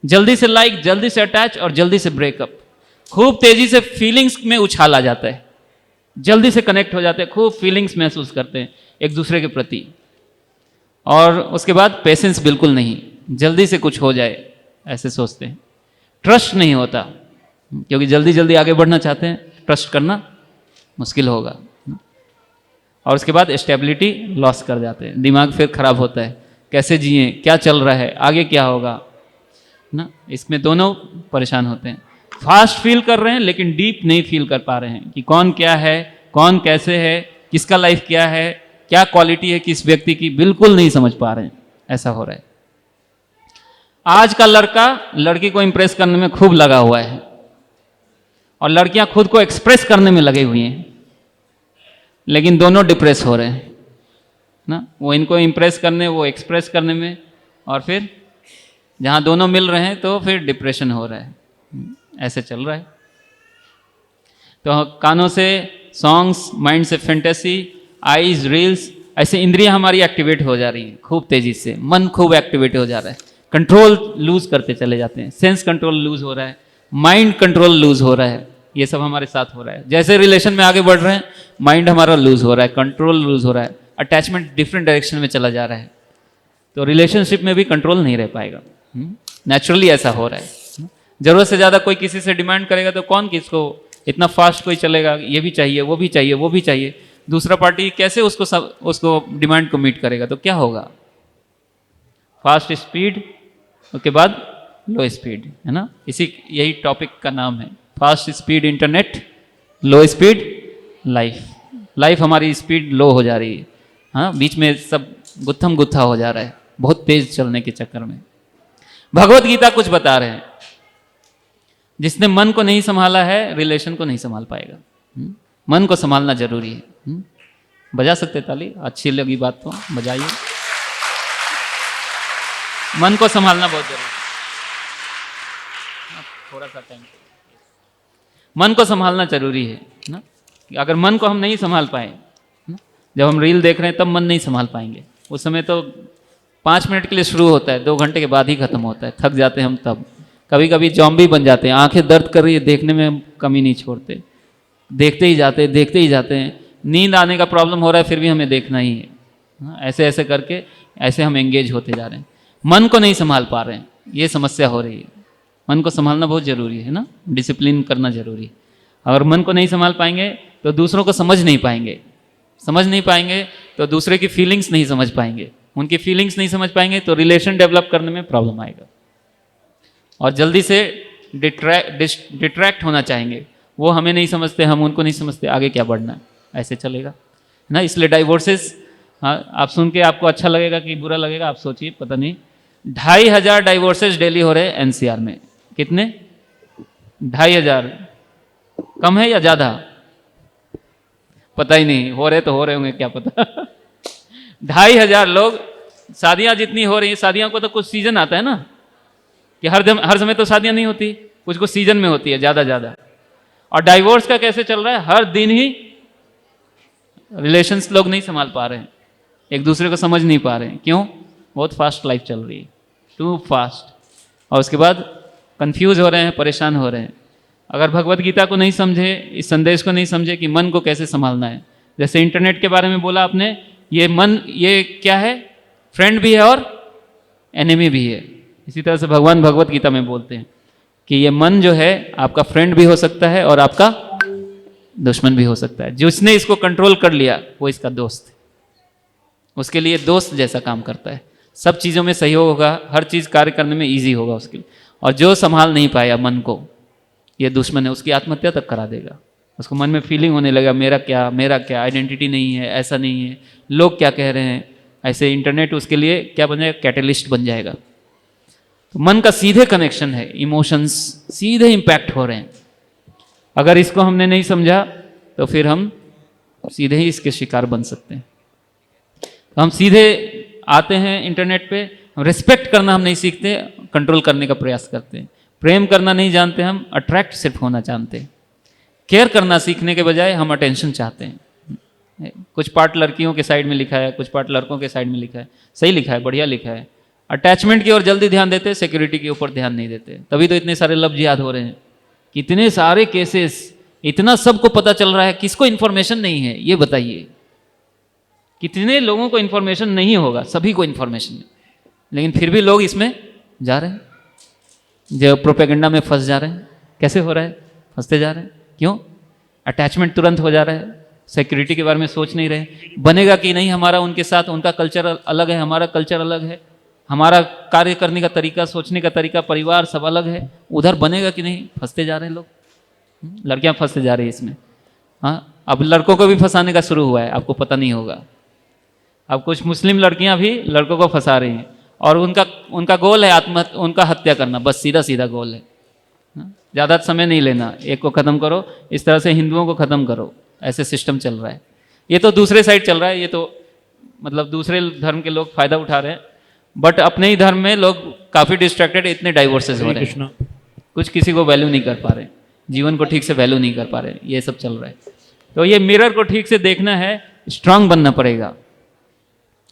जल्दी से लाइक, जल्दी से अटैच, और जल्दी से ब्रेकअप। खूब तेजी से फीलिंग्स में उछाल आ जाता है, जल्दी से कनेक्ट हो जाते हैं, खूब फीलिंग्स महसूस करते हैं एक दूसरे के प्रति। और उसके बाद पेशेंस बिल्कुल नहीं, जल्दी से कुछ हो जाए ऐसे सोचते हैं। ट्रस्ट नहीं होता, क्योंकि जल्दी जल्दी आगे बढ़ना चाहते हैं, ट्रस्ट करना मुश्किल होगा। और उसके बाद स्टेबिलिटी लॉस कर जाते हैं, दिमाग फिर खराब होता है, कैसे जिए, क्या चल रहा है, आगे क्या होगा ना। इसमें दोनों परेशान होते हैं। फास्ट फील कर रहे हैं, लेकिन डीप नहीं फील कर पा रहे हैं कि कौन क्या है, कौन कैसे है, किसका लाइफ क्या है, क्या क्वालिटी है किस व्यक्ति की, बिल्कुल नहीं समझ पा रहे हैं। ऐसा हो रहा है। आज का लड़का लड़की को इंप्रेस करने में खूब लगा हुआ है, और लड़कियां खुद को एक्सप्रेस करने में लगी हुई हैं, लेकिन दोनों डिप्रेस हो रहे हैं ना। वो इनको इंप्रेस करने, वो एक्सप्रेस करने में, और फिर जहां दोनों मिल रहे हैं तो फिर डिप्रेशन हो रहा है। ऐसे चल रहा है। तो कानों से सॉन्ग्स, माइंड से फैंटेसी, आईज रील्स, ऐसे इंद्रियां हमारी एक्टिवेट हो जा रही हैं खूब तेजी से, मन खूब एक्टिवेट हो जा रहा है, कंट्रोल लूज करते चले जाते हैं, सेंस कंट्रोल लूज हो रहा है, माइंड कंट्रोल लूज हो रहा है। ये सब हमारे साथ हो रहा है। जैसे रिलेशन में आगे बढ़ रहे हैं, माइंड हमारा लूज हो रहा है, कंट्रोल लूज हो रहा है, अटैचमेंट डिफरेंट डायरेक्शन में चला जा रहा है। तो रिलेशनशिप में भी कंट्रोल नहीं रह पाएगा। नेचुरली ऐसा हो रहा है। जरूरत से ज़्यादा कोई किसी से डिमांड करेगा तो कौन किसको, इतना फास्ट कोई चलेगा, ये भी चाहिए, वो भी चाहिए, वो भी चाहिए। दूसरा पार्टी कैसे उसको डिमांड को मीट करेगा, तो क्या होगा? फास्ट स्पीड, उसके बाद लो स्पीड, है ना। यही टॉपिक का नाम है, फास्ट स्पीड इंटरनेट, लो स्पीड लाइफ हमारी स्पीड लो हो जा रही है। हाँ, बीच में सब गुत्थम गुत्था हो जा रहा है, बहुत तेज चलने के चक्कर में। भगवत गीता कुछ बता रहे हैं, जिसने मन को नहीं संभाला है, रिलेशन को नहीं संभाल पाएगा। मन को संभालना जरूरी है। बजा सकते ताली, अच्छी लगी बात तो बजाइए। मन को संभालना बहुत जरूरी है। थोड़ा सा टाइम, मन को संभालना जरूरी है ना। अगर मन को हम नहीं संभाल पाए, जब हम रील देख रहे हैं तब मन नहीं संभाल पाएंगे। उस समय तो 5 मिनट के लिए शुरू होता है, 2 घंटे के बाद ही खत्म होता है, थक जाते हैं हम। तब कभी कभी जॉम्बी बन जाते हैं, आंखें दर्द कर रही है, देखने में हम कमी नहीं छोड़ते, देखते ही जाते हैं। नींद आने का प्रॉब्लम हो रहा है, फिर भी हमें देखना ही है। ऐसे ऐसे करके ऐसे हम एंगेज होते जा रहे हैं, मन को नहीं संभाल पा रहे हैं, ये समस्या हो रही है। मन को संभालना बहुत जरूरी है ना, डिसिप्लिन करना जरूरी है। अगर मन को नहीं संभाल पाएंगे तो दूसरों को समझ नहीं पाएंगे तो दूसरे की फीलिंग्स नहीं समझ पाएंगे, उनकी फीलिंग्स नहीं समझ पाएंगे तो रिलेशन डेवलप करने में प्रॉब्लम आएगा। और जल्दी से डिट्रैक्ट होना चाहेंगे, वो हमें नहीं समझते, हम उनको नहीं समझते, आगे क्या बढ़ना है, ऐसे चलेगा ना। इसलिए डाइवोर्सेस, हाँ, आप सुन के आपको अच्छा लगेगा कि बुरा लगेगा आप सोचिए, पता नहीं। 2500 डाइवोर्सेस डेली हो रहे हैं एनसीआर में। कितने? 2500। कम है या ज़्यादा? पता ही नहीं, हो रहे तो हो रहे होंगे, क्या पता। 2500 लोग। शादियां जितनी हो रही हैं, शादियों को तो कुछ सीजन आता है ना, कि हर समय तो शादियां नहीं होती, कुछ सीजन में होती है ज़्यादा। और डाइवोर्स का कैसे चल रहा है, हर दिन ही रिलेशंस लोग नहीं संभाल पा रहे हैं, एक दूसरे को समझ नहीं पा रहे हैं। क्यों? बहुत फास्ट लाइफ चल रही है, टू फास्ट। और उसके बाद कंफ्यूज हो रहे हैं, परेशान हो रहे हैं। अगर भगवत गीता को नहीं समझे, इस संदेश को नहीं समझे कि मन को कैसे संभालना है, जैसे इंटरनेट के बारे में बोला आपने, ये मन ये क्या है, फ्रेंड भी है और एनिमी भी है। इसी तरह से भगवान भगवत गीता में बोलते हैं कि ये मन जो है आपका फ्रेंड भी हो सकता है और आपका दुश्मन भी हो सकता है। जिसने इसको कंट्रोल कर लिया वो इसका दोस्त है, उसके लिए दोस्त जैसा काम करता है, सब चीज़ों में सहयोग होगा, हर चीज़ कार्य करने में ईजी होगा उसके लिए। और जो संभाल नहीं पाया मन को, ये दुश्मन है, उसकी आत्महत्या तक करा देगा। उसको मन में फीलिंग होने लगा मेरा क्या, आइडेंटिटी नहीं है, ऐसा नहीं है, लोग क्या कह रहे हैं, ऐसे इंटरनेट उसके लिए क्या बन जाएगा, कैटलिस्ट बन जाएगा। तो मन का सीधे कनेक्शन है, इमोशंस सीधे इंपैक्ट हो रहे हैं। अगर इसको हमने नहीं समझा तो फिर हम सीधे ही इसके शिकार बन सकते हैं। तो हम सीधे आते हैं इंटरनेट पे, रिस्पेक्ट करना हम नहीं सीखते, कंट्रोल करने का प्रयास करते हैं। प्रेम करना नहीं जानते हम, अट्रैक्ट सिर्फ होना जानते हैं। केयर करना सीखने के बजाय हम अटेंशन चाहते हैं। कुछ पार्ट लड़कियों के साइड में लिखा है, कुछ पार्ट लड़कों के साइड में लिखा है, सही लिखा है, बढ़िया लिखा है। अटैचमेंट की ओर जल्दी ध्यान देते हैं, सिक्योरिटी के ऊपर ध्यान नहीं देते। तभी तो इतने सारे लफ्ज याद हो रहे हैं, कितने सारे केसेस, इतना सबको पता चल रहा है, किसको इन्फॉर्मेशन नहीं है ये बताइए। कितने लोगों को इन्फॉर्मेशन नहीं होगा, सभी को इन्फॉर्मेशन है, लेकिन फिर भी लोग इसमें जा रहे हैं, जो प्रोपेगेंडा में फंस जा रहे हैं। कैसे हो रहा है? फंसते जा रहे हैं। क्यों? अटैचमेंट तुरंत हो जा रहा है, सिक्योरिटी के बारे में सोच नहीं रहे, बनेगा कि नहीं हमारा उनके साथ, उनका कल्चर अलग है, हमारा कल्चर अलग है, हमारा कार्य करने का तरीका, सोचने का तरीका, परिवार सब अलग है, उधर बनेगा कि नहीं, फंसते जा रहे हैं लोग। लड़कियां फंसते जा रही है इसमें। हाँ, अब लड़कों को भी फंसाने का शुरू हुआ है, आपको पता नहीं होगा। अब कुछ मुस्लिम लड़कियां भी लड़कों को फंसा रही हैं और उनका गोल है उनका हत्या करना, बस सीधा सीधा गोल है। ज़्यादा समय नहीं लेना, एक को ख़त्म करो, इस तरह से हिंदुओं को ख़त्म करो, ऐसे सिस्टम चल रहा है। ये तो दूसरे साइड चल रहा है, ये तो मतलब दूसरे धर्म के लोग फ़ायदा उठा रहे हैं, बट अपने ही धर्म में लोग काफ़ी डिस्ट्रैक्टेड, इतने डाइवोर्सेस हो रहे हैं, कुछ किसी को वैल्यू नहीं कर पा रहे, जीवन को ठीक से वैल्यू नहीं कर पा रहे, ये सब चल रहा है। तो ये मिरर को ठीक से देखना है, स्ट्रांग बनना पड़ेगा।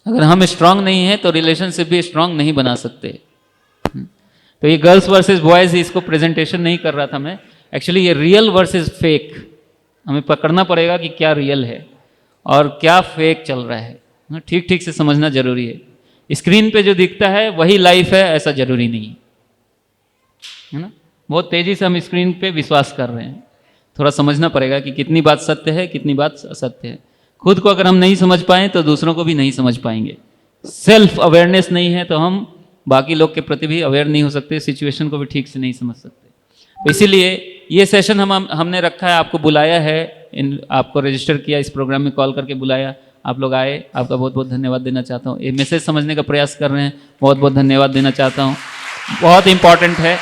अगर हम स्ट्रांग नहीं हैं तो रिलेशनशिप भी स्ट्रांग नहीं बना सकते। तो ये गर्ल्स वर्सेस बॉयज़, इसको प्रेजेंटेशन नहीं कर रहा था मैं, एक्चुअली ये रियल वर्सेस फेक, हमें पकड़ना पड़ेगा कि क्या रियल है और क्या फेक चल रहा है। ठीक ठीक से समझना जरूरी है। स्क्रीन पे जो दिखता है वही लाइफ है ऐसा जरूरी नहीं है ना। बहुत तेजी से हम स्क्रीन पे विश्वास कर रहे हैं, थोड़ा समझना पड़ेगा कि कितनी बात सत्य है, कितनी बात असत्य है। खुद को अगर हम नहीं समझ पाएँ तो दूसरों को भी नहीं समझ पाएंगे। सेल्फ अवेयरनेस नहीं है तो हम बाकी लोग के प्रति भी अवेयर नहीं हो सकते, सिचुएशन को भी ठीक से नहीं समझ सकते। तो इसीलिए ये सेशन हमने रखा है, आपको बुलाया है, आपको रजिस्टर किया, इस प्रोग्राम में कॉल करके बुलाया, आप लोग आए, आपका बहुत बहुत धन्यवाद देना चाहता हूँ। ये मैसेज समझने का प्रयास कर रहे हैं, बहुत बहुत धन्यवाद देना चाहता हूँ, बहुत इम्पॉर्टेंट है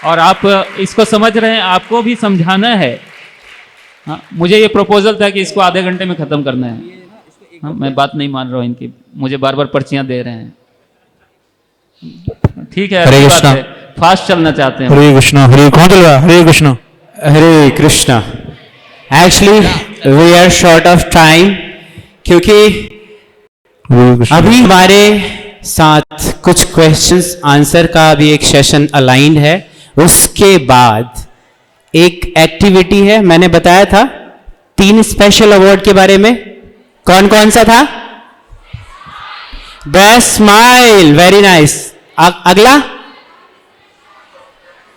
और आप इसको समझ रहे हैं, आपको भी समझाना है। हाँ, मुझे ये प्रपोजल था कि इसको आधे घंटे में ख़त्म करना है। हाँ, मैं बात नहीं मान रहा हूँ इनकी, मुझे बार बार पर्चियाँ दे रहे हैं। ठीक है, हरे कृष्णा, फास्ट चलना चाहते हैं। हरे कृष्णा, हरे कौन चल रहा है? Hare Krishna, Hare Krishna. Actually we are short of time, क्योंकि अभी हमारे साथ कुछ क्वेश्चंस आंसर का भी एक सेशन अलाइंड है। उसके बाद एक एक्टिविटी है, मैंने बताया था 3 स्पेशल अवार्ड के बारे में। कौन कौन सा था? Best smile, very nice. अगला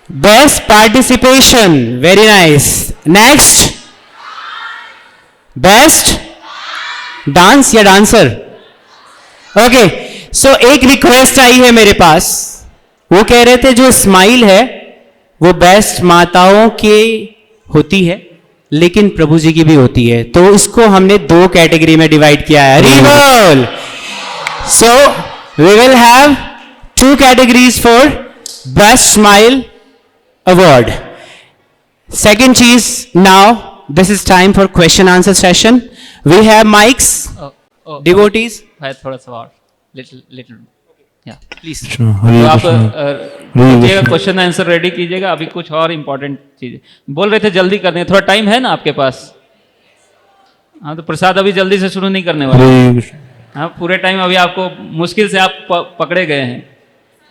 best participation, very nice. Next best dance या डांसर। ओके, सो एक रिक्वेस्ट आई है मेरे पास, वो कह रहे थे जो स्माइल है वो बेस्ट माताओं की होती है लेकिन प्रभु जी की भी होती है, तो इसको हमने 2 कैटेगरी में डिवाइड किया है। रिवॉल। So we will have 2 categories for best smile award. Second चीज, now this is time for question answer session. We have mics, devotees. थोड़ा सा और लिटिल या प्लीज। तो आप कीजिएगा, क्वेश्चन आंसर रेडी कीजिएगा। अभी कुछ और इंपॉर्टेंट चीज बोल रहे थे, जल्दी करने, थोड़ा टाइम है ना आपके पास? हाँ, तो प्रसाद अभी जल्दी से शुरू नहीं करने वाले। हरे कृष्ण। हाँ, पूरे टाइम अभी आपको मुश्किल से आप पकड़े गए हैं,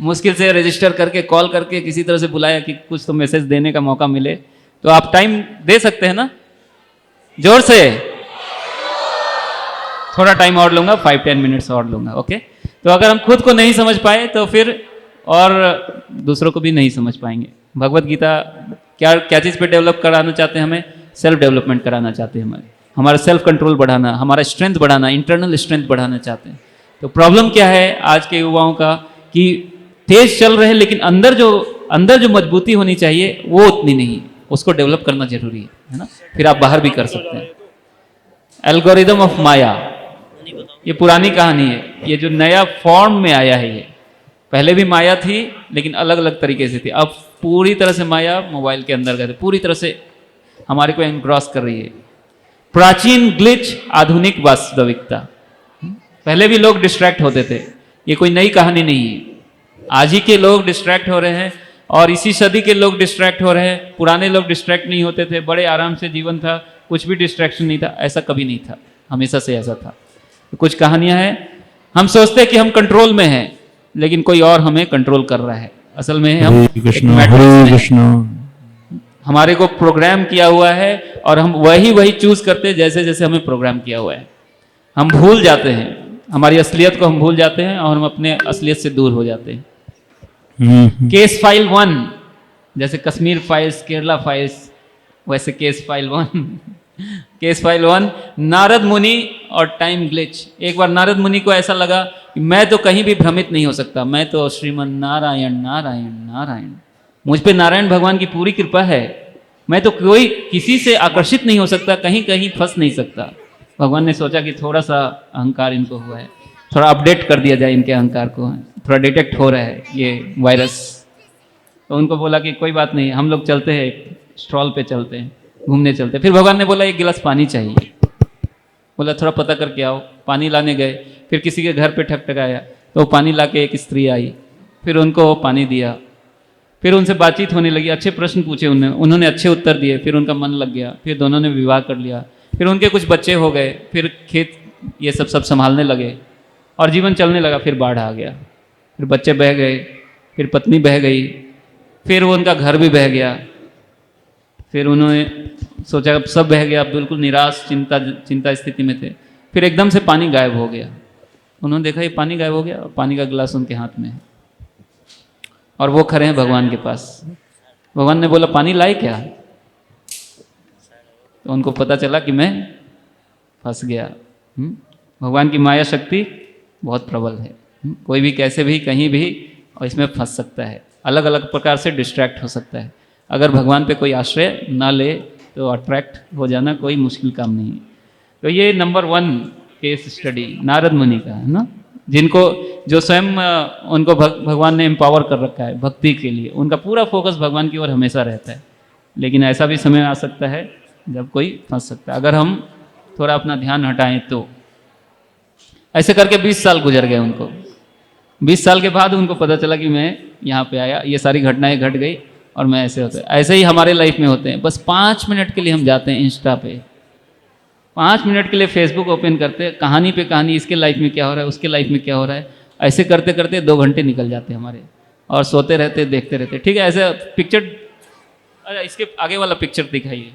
मुश्किल से रजिस्टर करके कॉल करके किसी तरह से बुलाया कि कुछ तो मैसेज देने का मौका मिले, तो आप टाइम दे सकते हैं ना? जोर से। थोड़ा टाइम और लूंगा, 5-10 मिनट्स और लूंगा। ओके, तो अगर हम खुद को नहीं समझ पाए तो फिर और दूसरों को भी नहीं समझ पाएंगे। भगवत गीता क्या क्या चीज़ पे डेवलप कराना चाहते हैं? हमें सेल्फ डेवलपमेंट कराना चाहते हैं, हमारा सेल्फ कंट्रोल बढ़ाना, हमारा स्ट्रेंथ बढ़ाना, इंटरनल स्ट्रेंथ बढ़ाना चाहते हैं। तो प्रॉब्लम क्या है आज के युवाओं का कि तेज चल रहे हैं लेकिन अंदर जो मजबूती होनी चाहिए वो उतनी नहीं, उसको डेवलप करना जरूरी है ना? फिर आप बाहर भी कर सकते हैं। एल्गोरिदम ऑफ माया, ये पुरानी कहानी है, ये जो नया फॉर्म में आया है, ये पहले भी माया थी लेकिन अलग अलग तरीके से थी। अब पूरी तरह से माया मोबाइल के अंदर गए, पूरी तरह से हमारे को एनग्रॉस कर रही है। प्राचीन ग्लिच, आधुनिक वास्तविकता। पहले भी लोग डिस्ट्रैक्ट होते थे, ये कोई नई कहानी नहीं है। आज ही के लोग डिस्ट्रैक्ट हो रहे हैं और इसी सदी के लोग डिस्ट्रैक्ट हो रहे हैं। पुराने लोग डिस्ट्रैक्ट नहीं होते थे, बड़े आराम से जीवन था, कुछ भी डिस्ट्रैक्शन नहीं था। ऐसा कभी नहीं था, हमेशा से ऐसा था। तो कुछ कहानियां हैं, हम सोचते हैं कि हम कंट्रोल में हैं लेकिन कोई और हमें कंट्रोल कर रहा है। असल में हम हरे एक कृष्ण, मैट्रिक्स हरे में हैं। कृष्ण। हमारे को प्रोग्राम किया हुआ है और हम वही चूज करते हैं जैसे जैसे हमें प्रोग्राम किया हुआ है। हम भूल जाते हैं, हमारी असलियत को हम भूल जाते हैं और हम अपने असलियत से दूर हो जाते हैं। केस फाइल 1, जैसे कश्मीर फाइल्स, केरला फाइल्स, वैसे case file 1 case file 1, Narad मुनि और टाइम ग्लिच। एक बार नारद मुनि को ऐसा लगा कि मैं तो कहीं भी भ्रमित नहीं हो सकता, मैं तो श्रीमन नारायण नारायण नारायण, मुझ पे नारायण भगवान की पूरी कृपा है, मैं तो कोई किसी से आकर्षित नहीं हो सकता, कहीं कहीं फंस नहीं सकता। भगवान ने सोचा कि थोड़ा सा अहंकार इनको हुआ है, थोड़ा अपडेट कर दिया जाए इनके अहंकार को, थोड़ा डिटेक्ट हो रहा है ये वायरस। तो उनको बोला कि कोई बात नहीं, हम लोग चलते हैं, स्ट्रॉल पे चलते हैं, घूमने चलते हैं। फिर भगवान ने बोला एक गिलास पानी चाहिए, बोला थोड़ा पता करके आओ। पानी लाने गए, फिर किसी के घर पे ठकठकाया तो पानी लाके एक स्त्री आई, फिर उनको पानी दिया, फिर उनसे बातचीत होने लगी, अच्छे प्रश्न पूछे उन्होंने अच्छे उत्तर दिए, फिर उनका मन लग गया, फिर दोनों ने विवाह कर लिया, फिर उनके कुछ बच्चे हो गए, फिर खेत ये सब संभालने लगे और जीवन चलने लगा। फिर बाढ़ आ गया, फिर बच्चे बह गए, फिर पत्नी बह गई, फिर वो उनका घर भी बह गया। फिर उन्होंने सोचा अब सब बह गया, बिल्कुल निराश चिंता स्थिति में थे। फिर एकदम से पानी गायब हो गया, उन्होंने देखा ये पानी गायब हो गया और पानी का गिलास उनके हाथ में है और वो खड़े हैं भगवान के पास। भगवान ने बोला पानी लाए क्या? तो उनको पता चला कि मैं फंस गया। भगवान की माया शक्ति बहुत प्रबल है, कोई भी कैसे भी कहीं भी और इसमें फंस सकता है, अलग अलग प्रकार से डिस्ट्रैक्ट हो सकता है। अगर भगवान पे कोई आश्रय ना ले तो अट्रैक्ट हो जाना कोई मुश्किल काम नहीं है। तो ये नंबर 1 केस स्टडी नारद मुनि का है ना, जिनको जो स्वयं उनको भगवान ने एम्पावर कर रखा है भक्ति के लिए, उनका पूरा फोकस भगवान की ओर हमेशा रहता है। लेकिन ऐसा भी समय आ सकता है जब कोई फंस सकता है, अगर हम थोड़ा अपना ध्यान हटाएं तो। ऐसे करके 20 साल गुजर गए उनको। 20 साल के बाद उनको पता चला कि मैं यहाँ पे आया, ये सारी घटनाएं घट गई और मैं ऐसे होता है। ऐसे ही हमारे लाइफ में होते हैं, बस 5 मिनट के लिए हम जाते हैं इंस्टा पे, 5 मिनट के लिए फेसबुक ओपन करते हैं, कहानी पे कहानी, इसके लाइफ में क्या हो रहा है, उसके लाइफ में क्या हो रहा है, ऐसे करते करते 2 घंटे निकल जाते हैं हमारे और सोते रहते देखते रहते। ठीक है, ऐसे पिक्चर, अरे इसके आगे वाला पिक्चर दिखाइए,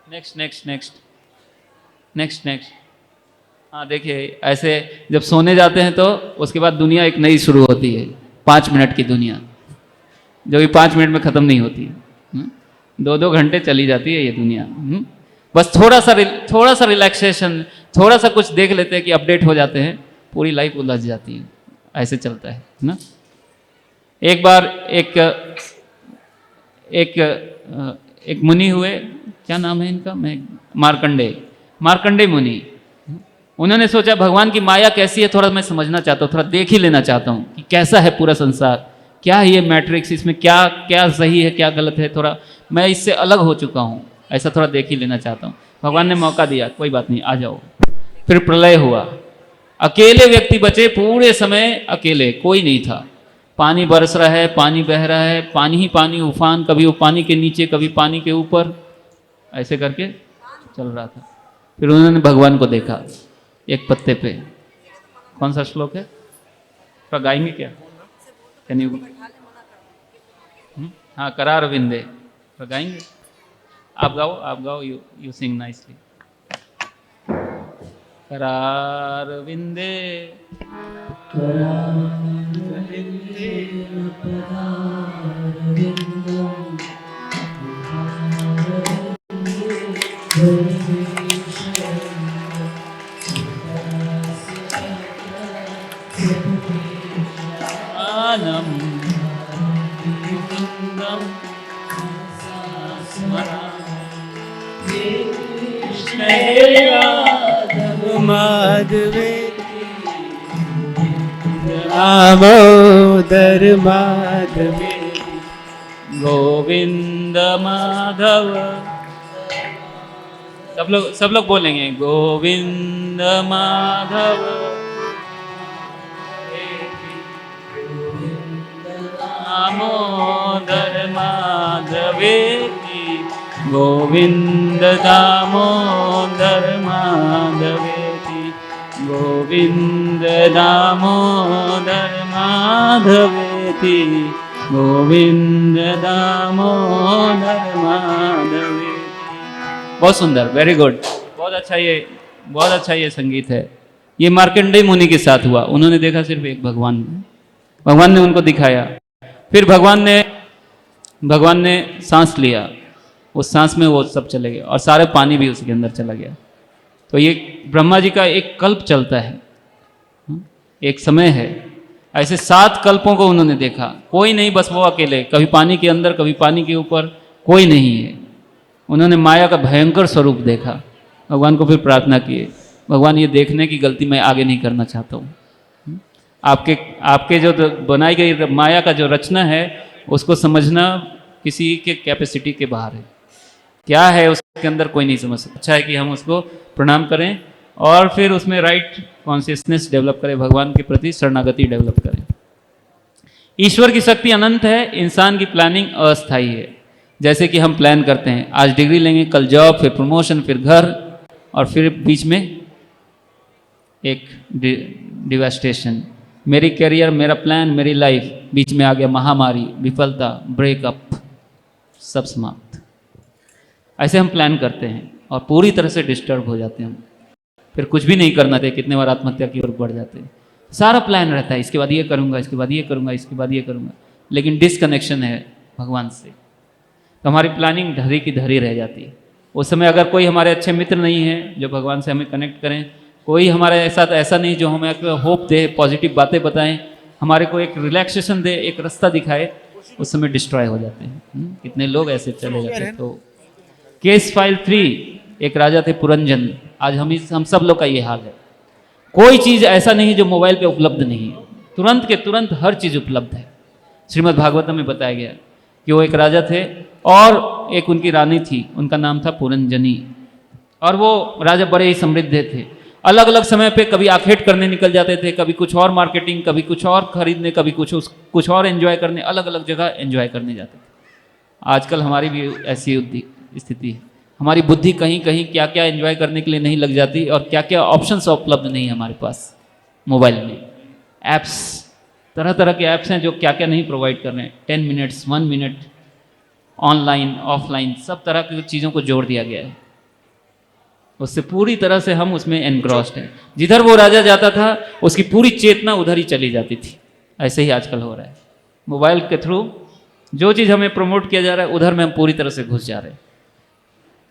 next next next next next. हाँ देखिए, ऐसे जब सोने जाते हैं तो उसके बाद दुनिया एक नई शुरू होती है, 5 मिनट की दुनिया जो भी 5 मिनट में ख़त्म नहीं होती है, 2-2 घंटे चली जाती है ये दुनिया। बस थोड़ा सा रिलैक्सेशन, थोड़ा सा कुछ देख लेते हैं कि अपडेट हो जाते हैं, पूरी लाइफ उलझ जाती है। ऐसे चलता है ना। एक बार एक मुनि हुए, क्या नाम है इनका, मैं मार्कंडे मुनि। उन्होंने सोचा भगवान की माया कैसी है, थोड़ा मैं समझना चाहता हूँ, थोड़ा देख ही लेना चाहता हूँ कि कैसा है पूरा संसार, क्या है ये मैट्रिक्स, इसमें क्या क्या सही है क्या गलत है, थोड़ा मैं इससे अलग हो चुका हूँ, ऐसा थोड़ा देख ही लेना चाहता हूँ। भगवान ने मौका दिया, कोई बात नहीं आ जाओ। फिर प्रलय हुआ, अकेले व्यक्ति बचे, पूरे समय अकेले, कोई नहीं था। पानी बरस रहा है, पानी बह रहा है, पानी ही पानी, उफान, कभी वो पानी के नीचे कभी पानी के ऊपर, ऐसे करके चल रहा था। फिर उन्होंने भगवान को देखा एक पत्ते पे। कौन सा श्लोक है? थोड़ा गाएंगे क्या? Can you? हाँ, करार विंदे। थोड़ा गाएंगे? आप गाओ, आप गाओ, यू सिंग नाइसली। करार विंदे आनम वृंदम स्मरामि कृष्ण माधवे दामोदर माधवे गोविंद माधव। सब लोग बोलेंगे गोविंद माधव दामोदर माधवेति, गोविंद दामोदर माधवेति, गोविंद दामोदर माधवेति, गोविंद दामोदर माधवेति। बहुत सुंदर, वेरी गुड, बहुत अच्छा ये संगीत है। ये मार्कंडेय मुनि के साथ हुआ। उन्होंने देखा सिर्फ एक भगवान ने उनको दिखाया। फिर भगवान ने सांस लिया, उस सांस में वो सब चले गए और सारे पानी भी उसके अंदर चला गया। तो ये ब्रह्मा जी का एक कल्प चलता है, एक समय है। ऐसे 7 कल्पों को उन्होंने देखा, कोई नहीं, बस वो अकेले, कभी पानी के अंदर कभी पानी के ऊपर, कोई नहीं है। उन्होंने माया का भयंकर स्वरूप देखा। भगवान को फिर प्रार्थना किए, भगवान ये देखने की गलती मैं आगे नहीं करना चाहता हूँ। आपके जो बनाई गई माया का जो रचना है उसको समझना किसी के कैपेसिटी के बाहर है। क्या है उसके अंदर कोई नहीं समझ सकता। अच्छा है कि हम उसको प्रणाम करें और फिर उसमें राइट कॉन्शियसनेस डेवलप करें, भगवान के प्रति शरणागति डेवलप करें। ईश्वर की शक्ति अनंत है, इंसान की प्लानिंग अस्थायी है। जैसे कि हम प्लान करते हैं, आज डिग्री लेंगे, कल जॉब, फिर प्रमोशन, फिर घर, और फिर बीच में एक डिवास्टेशन। मेरी करियर, मेरा प्लान, मेरी लाइफ, बीच में आ गया महामारी, विफलता, ब्रेकअप, सब समाप्त। ऐसे हम प्लान करते हैं और पूरी तरह से डिस्टर्ब हो जाते हैं। फिर कुछ भी नहीं करना चाहिए, कितने बार आत्महत्या की ओर बढ़ जाते हैं। सारा प्लान रहता है, इसके बाद ये करूँगा, इसके बाद ये करूँगा, इसके बाद ये करूँगा, लेकिन डिसकनेक्शन है भगवान से, तो हमारी प्लानिंग धरी की धरी रह जाती है। उस समय अगर कोई हमारे अच्छे मित्र नहीं है जो भगवान से हमें कनेक्ट करें, कोई हमारे साथ ऐसा नहीं जो हमें होप दे, पॉजिटिव बातें बताएं, हमारे को एक रिलैक्सेशन दे, एक रास्ता दिखाए, उस समय डिस्ट्रॉय हो जाते हैं। कितने लोग ऐसे चले जाते हैं। तो केस फाइल 3, एक राजा थे पुरंजन। आज हम सब लोग का ये हाल है। कोई चीज़ ऐसा नहीं जो मोबाइल पे उपलब्ध नहीं है, तुरंत के तुरंत हर चीज़ उपलब्ध है। श्रीमद् भागवतम में बताया गया कि वो एक राजा थे और एक उनकी रानी थी, उनका नाम था पुरंजनी। और वो राजा बड़े ही समृद्ध थे। अलग अलग समय पे कभी आखेट करने निकल जाते थे, कभी कुछ और मार्केटिंग, कभी कुछ और खरीदने, कभी कुछ और एंजॉय करने, अलग अलग जगह एंजॉय करने जाते थे। आजकल हमारी भी ऐसी स्थिति है। हमारी बुद्धि कहीं कहीं क्या क्या एंजॉय करने के लिए नहीं लग जाती और क्या क्या ऑप्शंस उपलब्ध नहीं है हमारे पास मोबाइल में। ऐप्स, तरह तरह के ऐप्स हैं जो क्या क्या नहीं प्रोवाइड कर रहे हैं। 10 मिनट्स, 1 मिनट, ऑनलाइन ऑफलाइन, सब तरह की चीज़ों को जोड़ दिया गया है। उससे पूरी तरह से हम उसमें एनग्रॉस्ड हैं। जिधर वो राजा जाता था उसकी पूरी चेतना उधर ही चली जाती थी। ऐसे ही आजकल हो रहा है। मोबाइल के थ्रू जो चीज़ हमें प्रमोट किया जा रहा है उधर में हम पूरी तरह से घुस जा रहे हैं।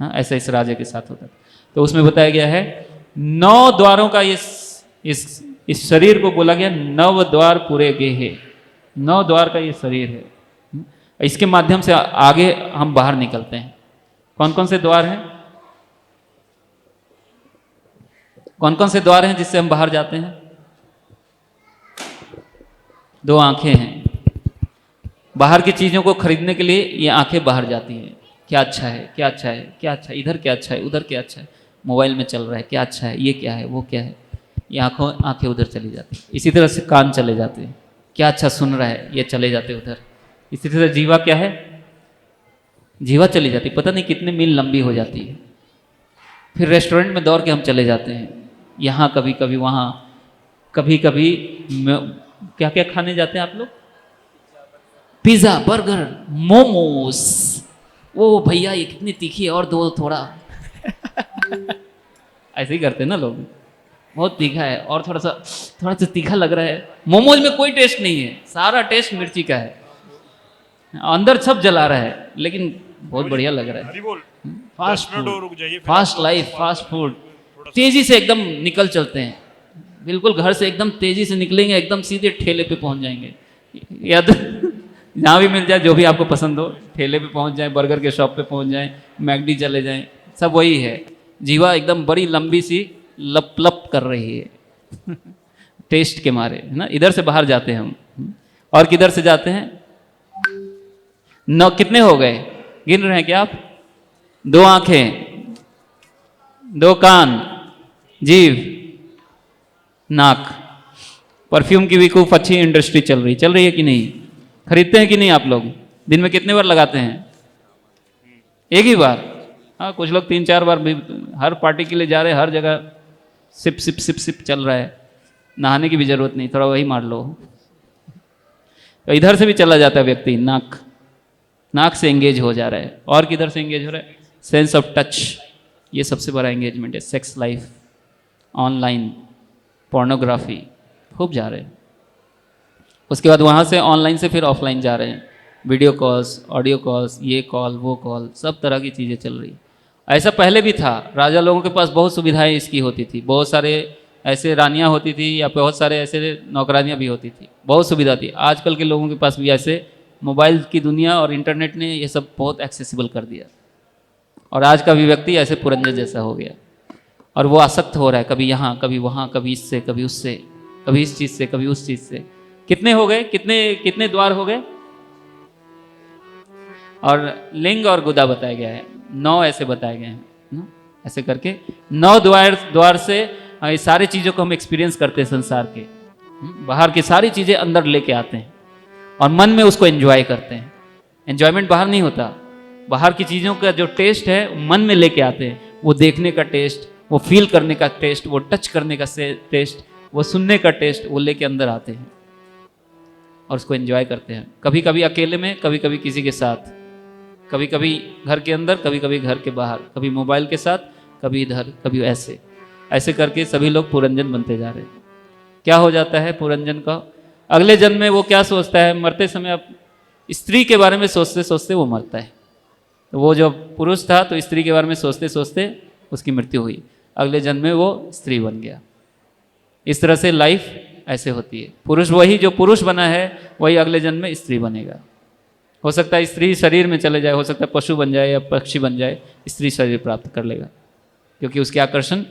हाँ, ऐसा इस राजा के साथ होता है। तो उसमें बताया गया है 9 द्वारों का इस शरीर को बोला गया 9 द्वार पूरे गेहे। 9 द्वार का ये शरीर है। इसके माध्यम से आगे हम बाहर निकलते हैं। कौन कौन से द्वार हैं? कौन कौन से द्वार हैं जिससे हम बाहर जाते हैं? 2 आंखें हैं। बाहर की चीज़ों को खरीदने के लिए ये आंखें बाहर जाती हैं। क्या अच्छा है, क्या अच्छा है, क्या अच्छा है, इधर क्या अच्छा है, उधर क्या अच्छा है, मोबाइल में चल रहा है, क्या अच्छा है, ये क्या है, वो क्या है, ये आंखें उधर चली जाती हैं। इसी तरह से कान चले जाते हैं। क्या अच्छा सुन रहा है, ये चले जाते उधर। इसी तरह जीवा क्या है, जीवा चली जाती, पता नहीं कितने मील लंबी हो जाती है। फिर रेस्टोरेंट में दौड़ के हम चले जाते हैं, यहाँ कभी कभी वहाँ, कभी कभी क्या क्या खाने जाते हैं आप लोग, पिज़्ज़ा, बर्गर, मोमोस। वो भैया ये कितनी तीखी है, और दो थोड़ा। ऐसे ही करते हैं ना लोग, बहुत तीखा है और थोड़ा सा तीखा लग रहा है। मोमोज में कोई टेस्ट नहीं है, सारा टेस्ट मिर्ची का है, अंदर सब जला रहा है, लेकिन बहुत बढ़िया लग रहा है। Fast food, fast life, fast food, तेजी से एकदम निकल चलते हैं, बिल्कुल घर से एकदम तेजी से निकलेंगे, एकदम सीधे ठेले पे पहुंच जाएंगे, या तो जहाँ भी मिल जाए जो भी आपको पसंद हो, ठेले पे पहुंच जाए, बर्गर के शॉप पे पहुंच जाए, मैकडी चले जाएं, सब वही है। जीवा एकदम बड़ी लंबी सी लप लप कर रही है टेस्ट के मारे, है ना। इधर से बाहर जाते हैं हम, और किधर से जाते हैं, नौ कितने हो गए, गिन रहे हैं क्या आप? 2 आंखें, 2 कान, जीभ, नाक। परफ्यूम की भी खूब अच्छी इंडस्ट्री चल रही है कि नहीं? खरीदते हैं कि नहीं आप लोग? दिन में कितने बार लगाते हैं? एक ही बार? हाँ, कुछ लोग 3-4 बार भी, हर पार्टी के लिए जा रहे हैं, हर जगह सिप सिप सिप सिप चल रहा है, नहाने की भी जरूरत नहीं, थोड़ा वही मार लो। तो इधर से भी चला जाता है व्यक्ति, नाक से एंगेज हो जा रहा है। और किधर से एंगेज हो रहा है? सेंस ऑफ टच, ये सबसे बड़ा एंगेजमेंट है। सेक्स लाइफ, ऑनलाइन, पोर्नोग्राफी, खूब जा रहे हैं। उसके बाद वहाँ से ऑनलाइन से फिर ऑफलाइन जा रहे हैं, वीडियो कॉल्स, ऑडियो कॉल्स, ये कॉल वो कॉल, सब तरह की चीज़ें चल रही। ऐसा पहले भी था, राजा लोगों के पास बहुत सुविधाएं इसकी होती थी, बहुत सारे ऐसे रानियाँ होती थी, या बहुत सारे ऐसे नौकरानियाँ भी होती थी, बहुत सुविधा थी। आजकल के लोगों के पास भी ऐसे मोबाइल की दुनिया और इंटरनेट ने ये सब बहुत एक्सेसिबल कर दिया, और आज का भी व्यक्ति ऐसे पुरंजन जैसा हो गया, और वो आसक्त हो रहा है, कभी यहाँ कभी वहाँ, कभी इससे कभी उससे, कभी इस चीज़ से कभी उस चीज़ से। कितने हो गए, कितने द्वार हो गए? और लिंग और गुदा बताया गया है, 9 ऐसे बताए गए हैं ना? ऐसे करके 9 द्वार से ये सारी चीज़ों को हम एक्सपीरियंस करते हैं संसार के। बाहर की सारी चीज़ें अंदर लेके आते हैं, और मन में उसको एंजॉय करते हैं। एंजॉयमेंट बाहर नहीं होता, बाहर की चीज़ों का जो टेस्ट है मन में लेके आते हैं। वो देखने का टेस्ट, वो फील करने का टेस्ट, वो टच करने का टेस्ट, वो सुनने का टेस्ट, वो लेके अंदर आते हैं और उसको एंजॉय करते हैं। कभी कभी अकेले में, कभी कभी किसी के साथ, कभी कभी घर के अंदर, कभी कभी घर के बाहर, कभी मोबाइल के साथ, कभी इधर, कभी ऐसे ऐसे करके सभी लोग पुरंजन बनते जा रहे हैं। क्या हो जाता है पुरंजन का? अगले जन्म में वो क्या सोचता है? मरते समय अब स्त्री के बारे में सोचते सोचते वो मरता है। तो वो जो पुरुष था तो स्त्री के बारे में सोचते सोचते उसकी मृत्यु हुई, अगले जन्म में वो स्त्री बन गया। इस तरह से लाइफ ऐसे होती है। पुरुष, वही जो पुरुष बना है वही अगले जन्म में स्त्री बनेगा। हो सकता है स्त्री शरीर में चले जाए, हो सकता है पशु बन जाए या पक्षी बन जाए, स्त्री शरीर प्राप्त कर लेगा, क्योंकि उसके आकर्षण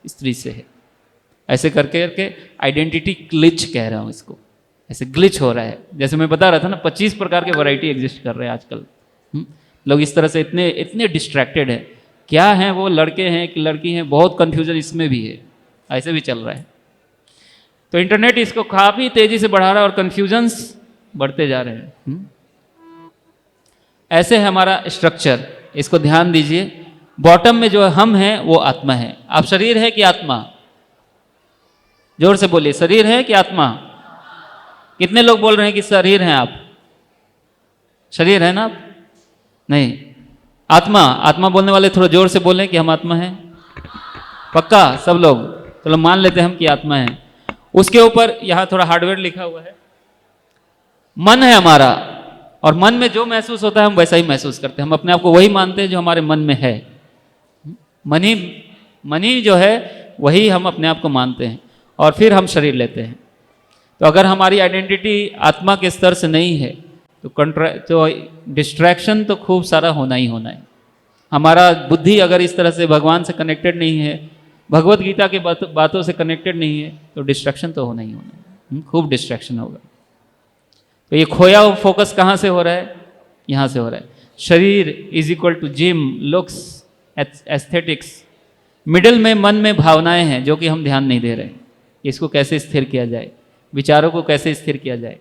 स्त्री से है। ऐसे करके करके आइडेंटिटी ग्लिच कह रहा हूँ इसको, ऐसे ग्लिच हो रहा है। जैसे मैं बता रहा था ना, 25 प्रकार के वैरायटी एग्जिस्ट कर रहे हैं आजकल। लोग इस तरह से इतने इतने डिस्ट्रैक्टेड है। क्या हैं वो, लड़के हैं कि लड़की हैं, बहुत कन्फ्यूजन इसमें भी है, ऐसे भी चल रहा है। तो इंटरनेट इसको काफ़ी तेज़ी से बढ़ा रहा है और कन्फ्यूजन्स बढ़ते जा रहे हैं। ऐसे है हमारा स्ट्रक्चर, इसको ध्यान दीजिए। बॉटम में जो हम हैं वो आत्मा है। आप शरीर है कि आत्मा? जोर से बोलिए, शरीर है कि आत्मा? कितने लोग बोल रहे हैं कि शरीर हैं आप? शरीर है ना आप? नहीं, आत्मा। आत्मा बोलने वाले थोड़ा जोर से बोलें कि हम आत्मा हैं। पक्का सब लोग? चलो मान लेते हैं हम कि आत्मा है। उसके ऊपर यहाँ थोड़ा हार्डवेयर लिखा हुआ है, मन है हमारा, और मन में जो महसूस होता है हम वैसा ही महसूस करते हैं। हम अपने आप को वही मानते हैं जो हमारे मन में है। मन ही जो है वही हम अपने आप को मानते हैं, और फिर हम शरीर लेते हैं। तो अगर हमारी आइडेंटिटी आत्मा के स्तर से नहीं है तो डिस्ट्रैक्शन तो खूब सारा होना ही होना है। हमारा बुद्धि अगर इस तरह से भगवान से कनेक्टेड नहीं है, भगवत गीता के बातों से कनेक्टेड नहीं है, तो डिस्ट्रैक्शन तो होना ही होना है। खूब डिस्ट्रैक्शन होगा। तो ये खोया हुआ फोकस कहाँ से हो रहा है? यहाँ से हो रहा है। शरीर is equal to gym, looks, aesthetics. Middle में मन में भावनाएं हैं जो कि हम ध्यान नहीं दे रहे हैं। इसको कैसे स्थिर किया जाए, विचारों को कैसे स्थिर किया जाए,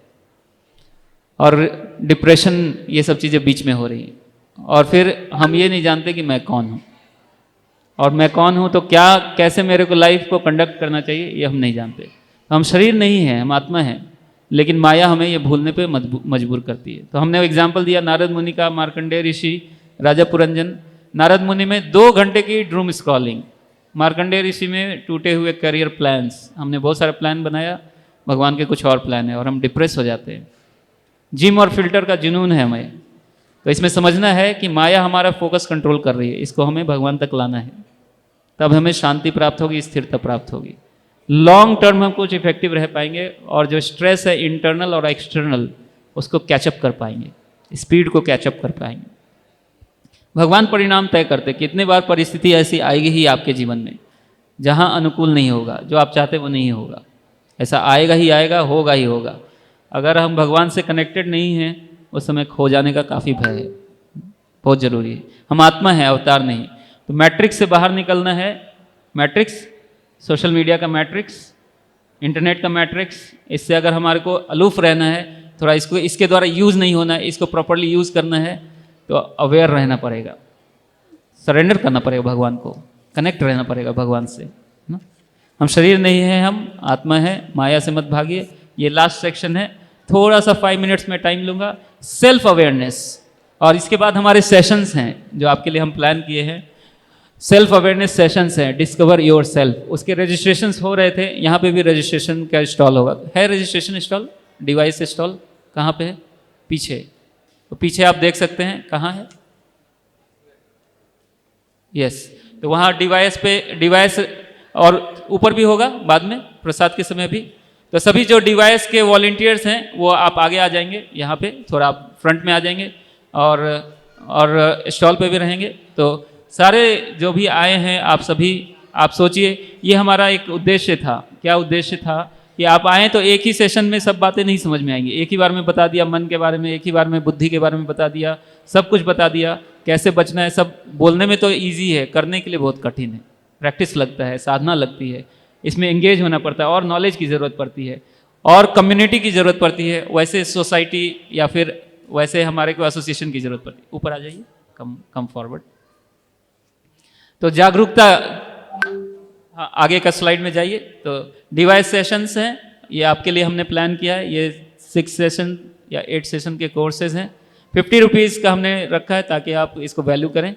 और डिप्रेशन, ये सब चीज़ें बीच में हो रही हैं। और फिर हम ये नहीं जानते कि मैं कौन हूँ, और मैं कौन हूँ तो क्या, कैसे मेरे को लाइफ को कंडक्ट करना चाहिए, ये हम नहीं जानते। हम शरीर नहीं हैं, हम आत्मा हैं, लेकिन माया हमें ये भूलने पे मजबूर करती है। तो हमने एग्जाम्पल दिया नारद मुनि का, मार्कंडेय ऋषि, राजा पुरंजन। नारद मुनि में 2 घंटे की ड्रूम स्क्रॉलिंग, मार्कंडेय ऋषि में टूटे हुए करियर प्लान्स। हमने बहुत सारे प्लान बनाया, भगवान के कुछ और प्लान है, और हम डिप्रेस हो जाते हैं। जिम और फिल्टर का जुनून है हमें। तो इसमें समझना है कि माया हमारा फोकस कंट्रोल कर रही है, इसको हमें भगवान तक लाना है, तब हमें शांति प्राप्त होगी, स्थिरता प्राप्त होगी। लॉन्ग टर्म हम कुछ इफेक्टिव रह पाएंगे, और जो स्ट्रेस है इंटरनल और एक्सटर्नल, उसको कैचअप कर पाएंगे, स्पीड को कैचअप कर पाएंगे। भगवान परिणाम तय करते, कितने बार परिस्थिति ऐसी आएगी ही आपके जीवन में जहां अनुकूल नहीं होगा, जो आप चाहते वो नहीं होगा। ऐसा आएगा ही आएगा, होगा ही होगा। अगर हम भगवान से कनेक्टेड नहीं हैं, उस समय खो जाने का काफ़ी भय है, बहुत ज़रूरी है। हम आत्मा हैं, अवतार नहीं। तो मैट्रिक्स से बाहर निकलना है। मैट्रिक्स, सोशल मीडिया का मैट्रिक्स, इंटरनेट का मैट्रिक्स, इससे अगर हमारे को अलूफ रहना है, थोड़ा इसको, इसके द्वारा यूज़ नहीं होना है, इसको प्रॉपरली यूज़ करना है, तो अवेयर रहना पड़ेगा, सरेंडर करना पड़ेगा भगवान को, कनेक्ट रहना पड़ेगा भगवान से ना। हम शरीर नहीं है, हम आत्मा है, माया से मत भागिए। ये लास्ट सेक्शन है, थोड़ा सा 5 मिनट्स में टाइम लूँगा। सेल्फ अवेयरनेस, और इसके बाद हमारे सेशंस हैं जो आपके लिए हम प्लान किए हैं। सेल्फ अवेयरनेस सेशंस हैं, डिस्कवर योर सेल्फ। उसके रजिस्ट्रेशंस हो रहे थे, यहाँ पे भी रजिस्ट्रेशन का स्टॉल होगा। है रजिस्ट्रेशन स्टॉल, डिवाइस स्टॉल कहाँ पे है? पीछे। तो पीछे आप देख सकते हैं, कहाँ है? यस, तो वहाँ डिवाइस और ऊपर भी होगा बाद में, प्रसाद के समय भी। तो सभी जो डिवाइस के वॉलंटियर्स हैं वो आप आगे आ जाएंगे, यहाँ पे थोड़ा आप फ्रंट में आ जाएंगे, और स्टॉल पे भी रहेंगे। तो सारे जो भी आए हैं आप सभी, आप सोचिए, ये हमारा एक उद्देश्य था। क्या उद्देश्य था? कि आप आएँ तो एक ही सेशन में सब बातें नहीं समझ में आएंगी। एक ही बार में बता दिया मन के बारे में, एक ही बार में बुद्धि के बारे में बता दिया, सब कुछ बता दिया, कैसे बचना है। सब बोलने में तो ईजी है, करने के लिए बहुत कठिन है, प्रैक्टिस लगता है, साधना लगती है, इसमें एंगेज होना पड़ता है, और नॉलेज की ज़रूरत पड़ती है, और कम्युनिटी की ज़रूरत पड़ती है, वैसे सोसाइटी या फिर वैसे हमारे को एसोसिएशन की ज़रूरत पड़ती है। ऊपर आ जाइए, कम फॉरवर्ड। तो जागरूकता, हाँ आगे का स्लाइड में जाइए। तो डिवाइस सेशंस हैं, ये आपके लिए हमने प्लान किया है। ये 6 सेशन या 8 सेशन के कोर्सेज हैं। 50 रुपीज़ का हमने रखा है ताकि आप इसको वैल्यू करें,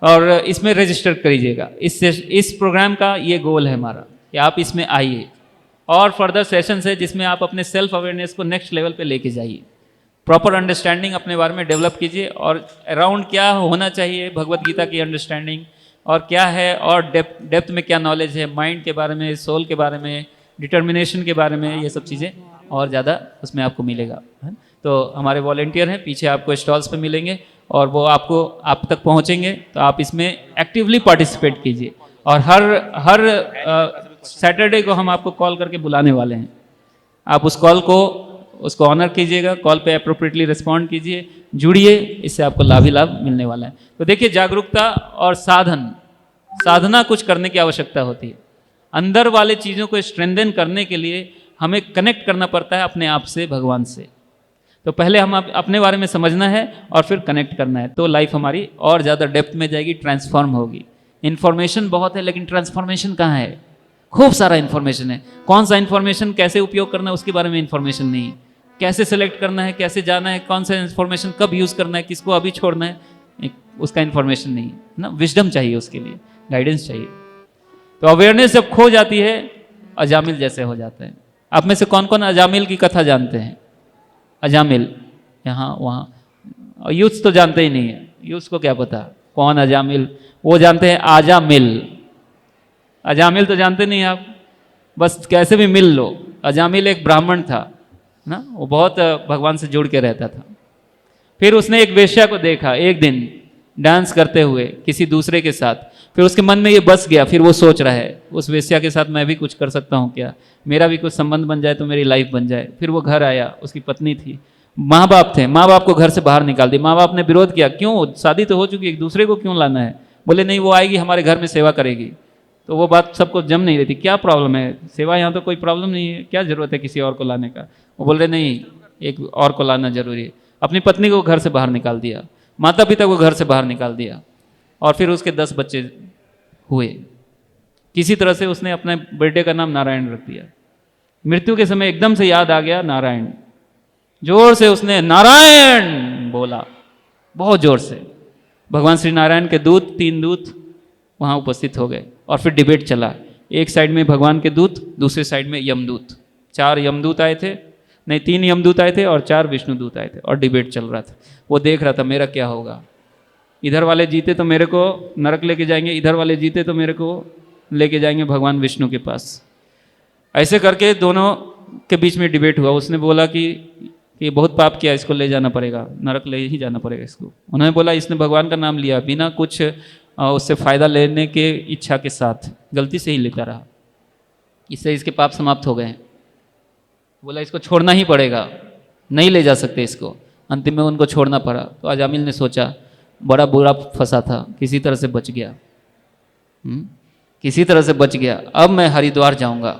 और इसमें रजिस्टर करिएगा। इस प्रोग्राम का ये गोल है हमारा कि आप इसमें आइए, और फर्दर सेशंस है जिसमें आप अपने सेल्फ अवेयरनेस को नेक्स्ट लेवल पे लेके जाइए, प्रॉपर अंडरस्टैंडिंग अपने बारे में डेवलप कीजिए, और अराउंड क्या होना चाहिए भगवत गीता की अंडरस्टैंडिंग, और क्या है, और डेप्थ में क्या नॉलेज है, माइंड के बारे में, सोल के बारे में, डिटर्मिनेशन के बारे में, ये सब चीज़ें और ज़्यादा उसमें आपको मिलेगा। तो हमारे वॉलेंटियर हैं, पीछे आपको स्टॉल्स पे मिलेंगे, और वो आपको आप तक पहुंचेंगे। तो आप इसमें एक्टिवली पार्टिसिपेट कीजिए, और हर सैटरडे को हम आपको कॉल करके बुलाने वाले हैं। आप उस कॉल को, उसको ऑनर कीजिएगा, कॉल पे अप्रोप्रिएटली रिस्पॉन्ड कीजिए, जुड़िए, इससे आपको लाभ ही लाभ मिलने वाला है। तो देखिए, जागरूकता और साधना कुछ करने की आवश्यकता होती है। अंदर वाले चीज़ों को स्ट्रेंथन करने के लिए हमें कनेक्ट करना पड़ता है अपने आप से, भगवान से। तो पहले हम अपने बारे में समझना है और फिर कनेक्ट करना है, तो लाइफ हमारी और ज़्यादा डेप्थ में जाएगी, ट्रांसफॉर्म होगी। इन्फॉर्मेशन बहुत है, लेकिन ट्रांसफॉर्मेशन कहाँ है? खूब सारा इन्फॉर्मेशन है, कौन सा इन्फॉर्मेशन कैसे उपयोग करना है उसके बारे में इन्फॉर्मेशन नहीं, कैसे सेलेक्ट करना है, कैसे जाना है, कौन सा इन्फॉर्मेशन कब यूज़ करना है, किसको अभी छोड़ना है, उसका इन्फॉर्मेशन नहीं ना। विजडम चाहिए, उसके लिए गाइडेंस चाहिए। तो अवेयरनेस जब खो जाती है, अजामिल जैसे हो जाता है। आप में से कौन कौन अजामिल की कथा जानते हैं? अजामिल यहाँ वहाँ, यूथ तो जानते ही नहीं है, यूथ को क्या पता कौन अजामिल, वो जानते हैं आजामिल। अजामिल तो जानते नहीं आप, बस कैसे भी मिल लो। अजामिल एक ब्राह्मण था ना, वो बहुत भगवान से जुड़ के रहता था। फिर उसने एक वेश्या को देखा एक दिन डांस करते हुए किसी दूसरे के साथ, फिर उसके मन में ये बस गया। फिर वो सोच रहा है उस वेश्या के साथ मैं भी कुछ कर सकता हूँ क्या, मेरा भी कुछ संबंध बन जाए तो मेरी लाइफ बन जाए। फिर वो घर आया, उसकी पत्नी थी, माँ बाप थे, माँ बाप को घर से बाहर निकाल दिया। माँ बाप ने विरोध किया, क्यों, शादी तो हो चुकी, एक दूसरे को क्यों लाना है? बोले नहीं, वो आएगी हमारे घर में सेवा करेगी। तो वो बात सबको जम नहीं रही थी, क्या प्रॉब्लम है, सेवा यहाँ तो कोई प्रॉब्लम नहीं है, क्या जरूरत है किसी और को लाने का। वो बोल रहे नहीं, एक और को लाना जरूरी है। अपनी पत्नी को घर से बाहर निकाल दिया, माता पिता को घर से बाहर निकाल दिया, और फिर उसके 10 बच्चे हुए। किसी तरह से उसने अपने बेटे का नाम नारायण रख दिया। मृत्यु के समय एकदम से याद आ गया नारायण, जोर से उसने नारायण बोला, बहुत जोर से। भगवान श्री नारायण के दूत, 3 दूत वहाँ उपस्थित हो गए और फिर डिबेट चला। एक साइड में भगवान के दूत, दूसरे साइड में यमदूत। 4 यमदूत आए थे, नहीं 3 यमदूत आए थे और 4 विष्णुदूत आए थे, और डिबेट चल रहा था। वो देख रहा था मेरा क्या होगा, इधर वाले जीते तो मेरे को नरक लेके जाएंगे, इधर वाले जीते तो मेरे को लेके जाएंगे भगवान विष्णु के पास। ऐसे करके दोनों के बीच में डिबेट हुआ। उसने बोला कि ये बहुत पाप किया, इसको ले जाना पड़ेगा, नरक ले ही जाना पड़ेगा इसको। उन्होंने बोला इसने भगवान का नाम लिया बिना कुछ उससे फ़ायदा लेने के इच्छा के साथ, गलती से ही लेता रहा, इससे इसके पाप समाप्त हो गए हैं। बोला इसको छोड़ना ही पड़ेगा, नहीं ले जा सकते इसको। अंतिम में उनको छोड़ना पड़ा। तो अजामिल ने सोचा बड़ा बुरा फंसा था, किसी तरह से बच गया, किसी तरह से बच गया। अब मैं हरिद्वार जाऊंगा,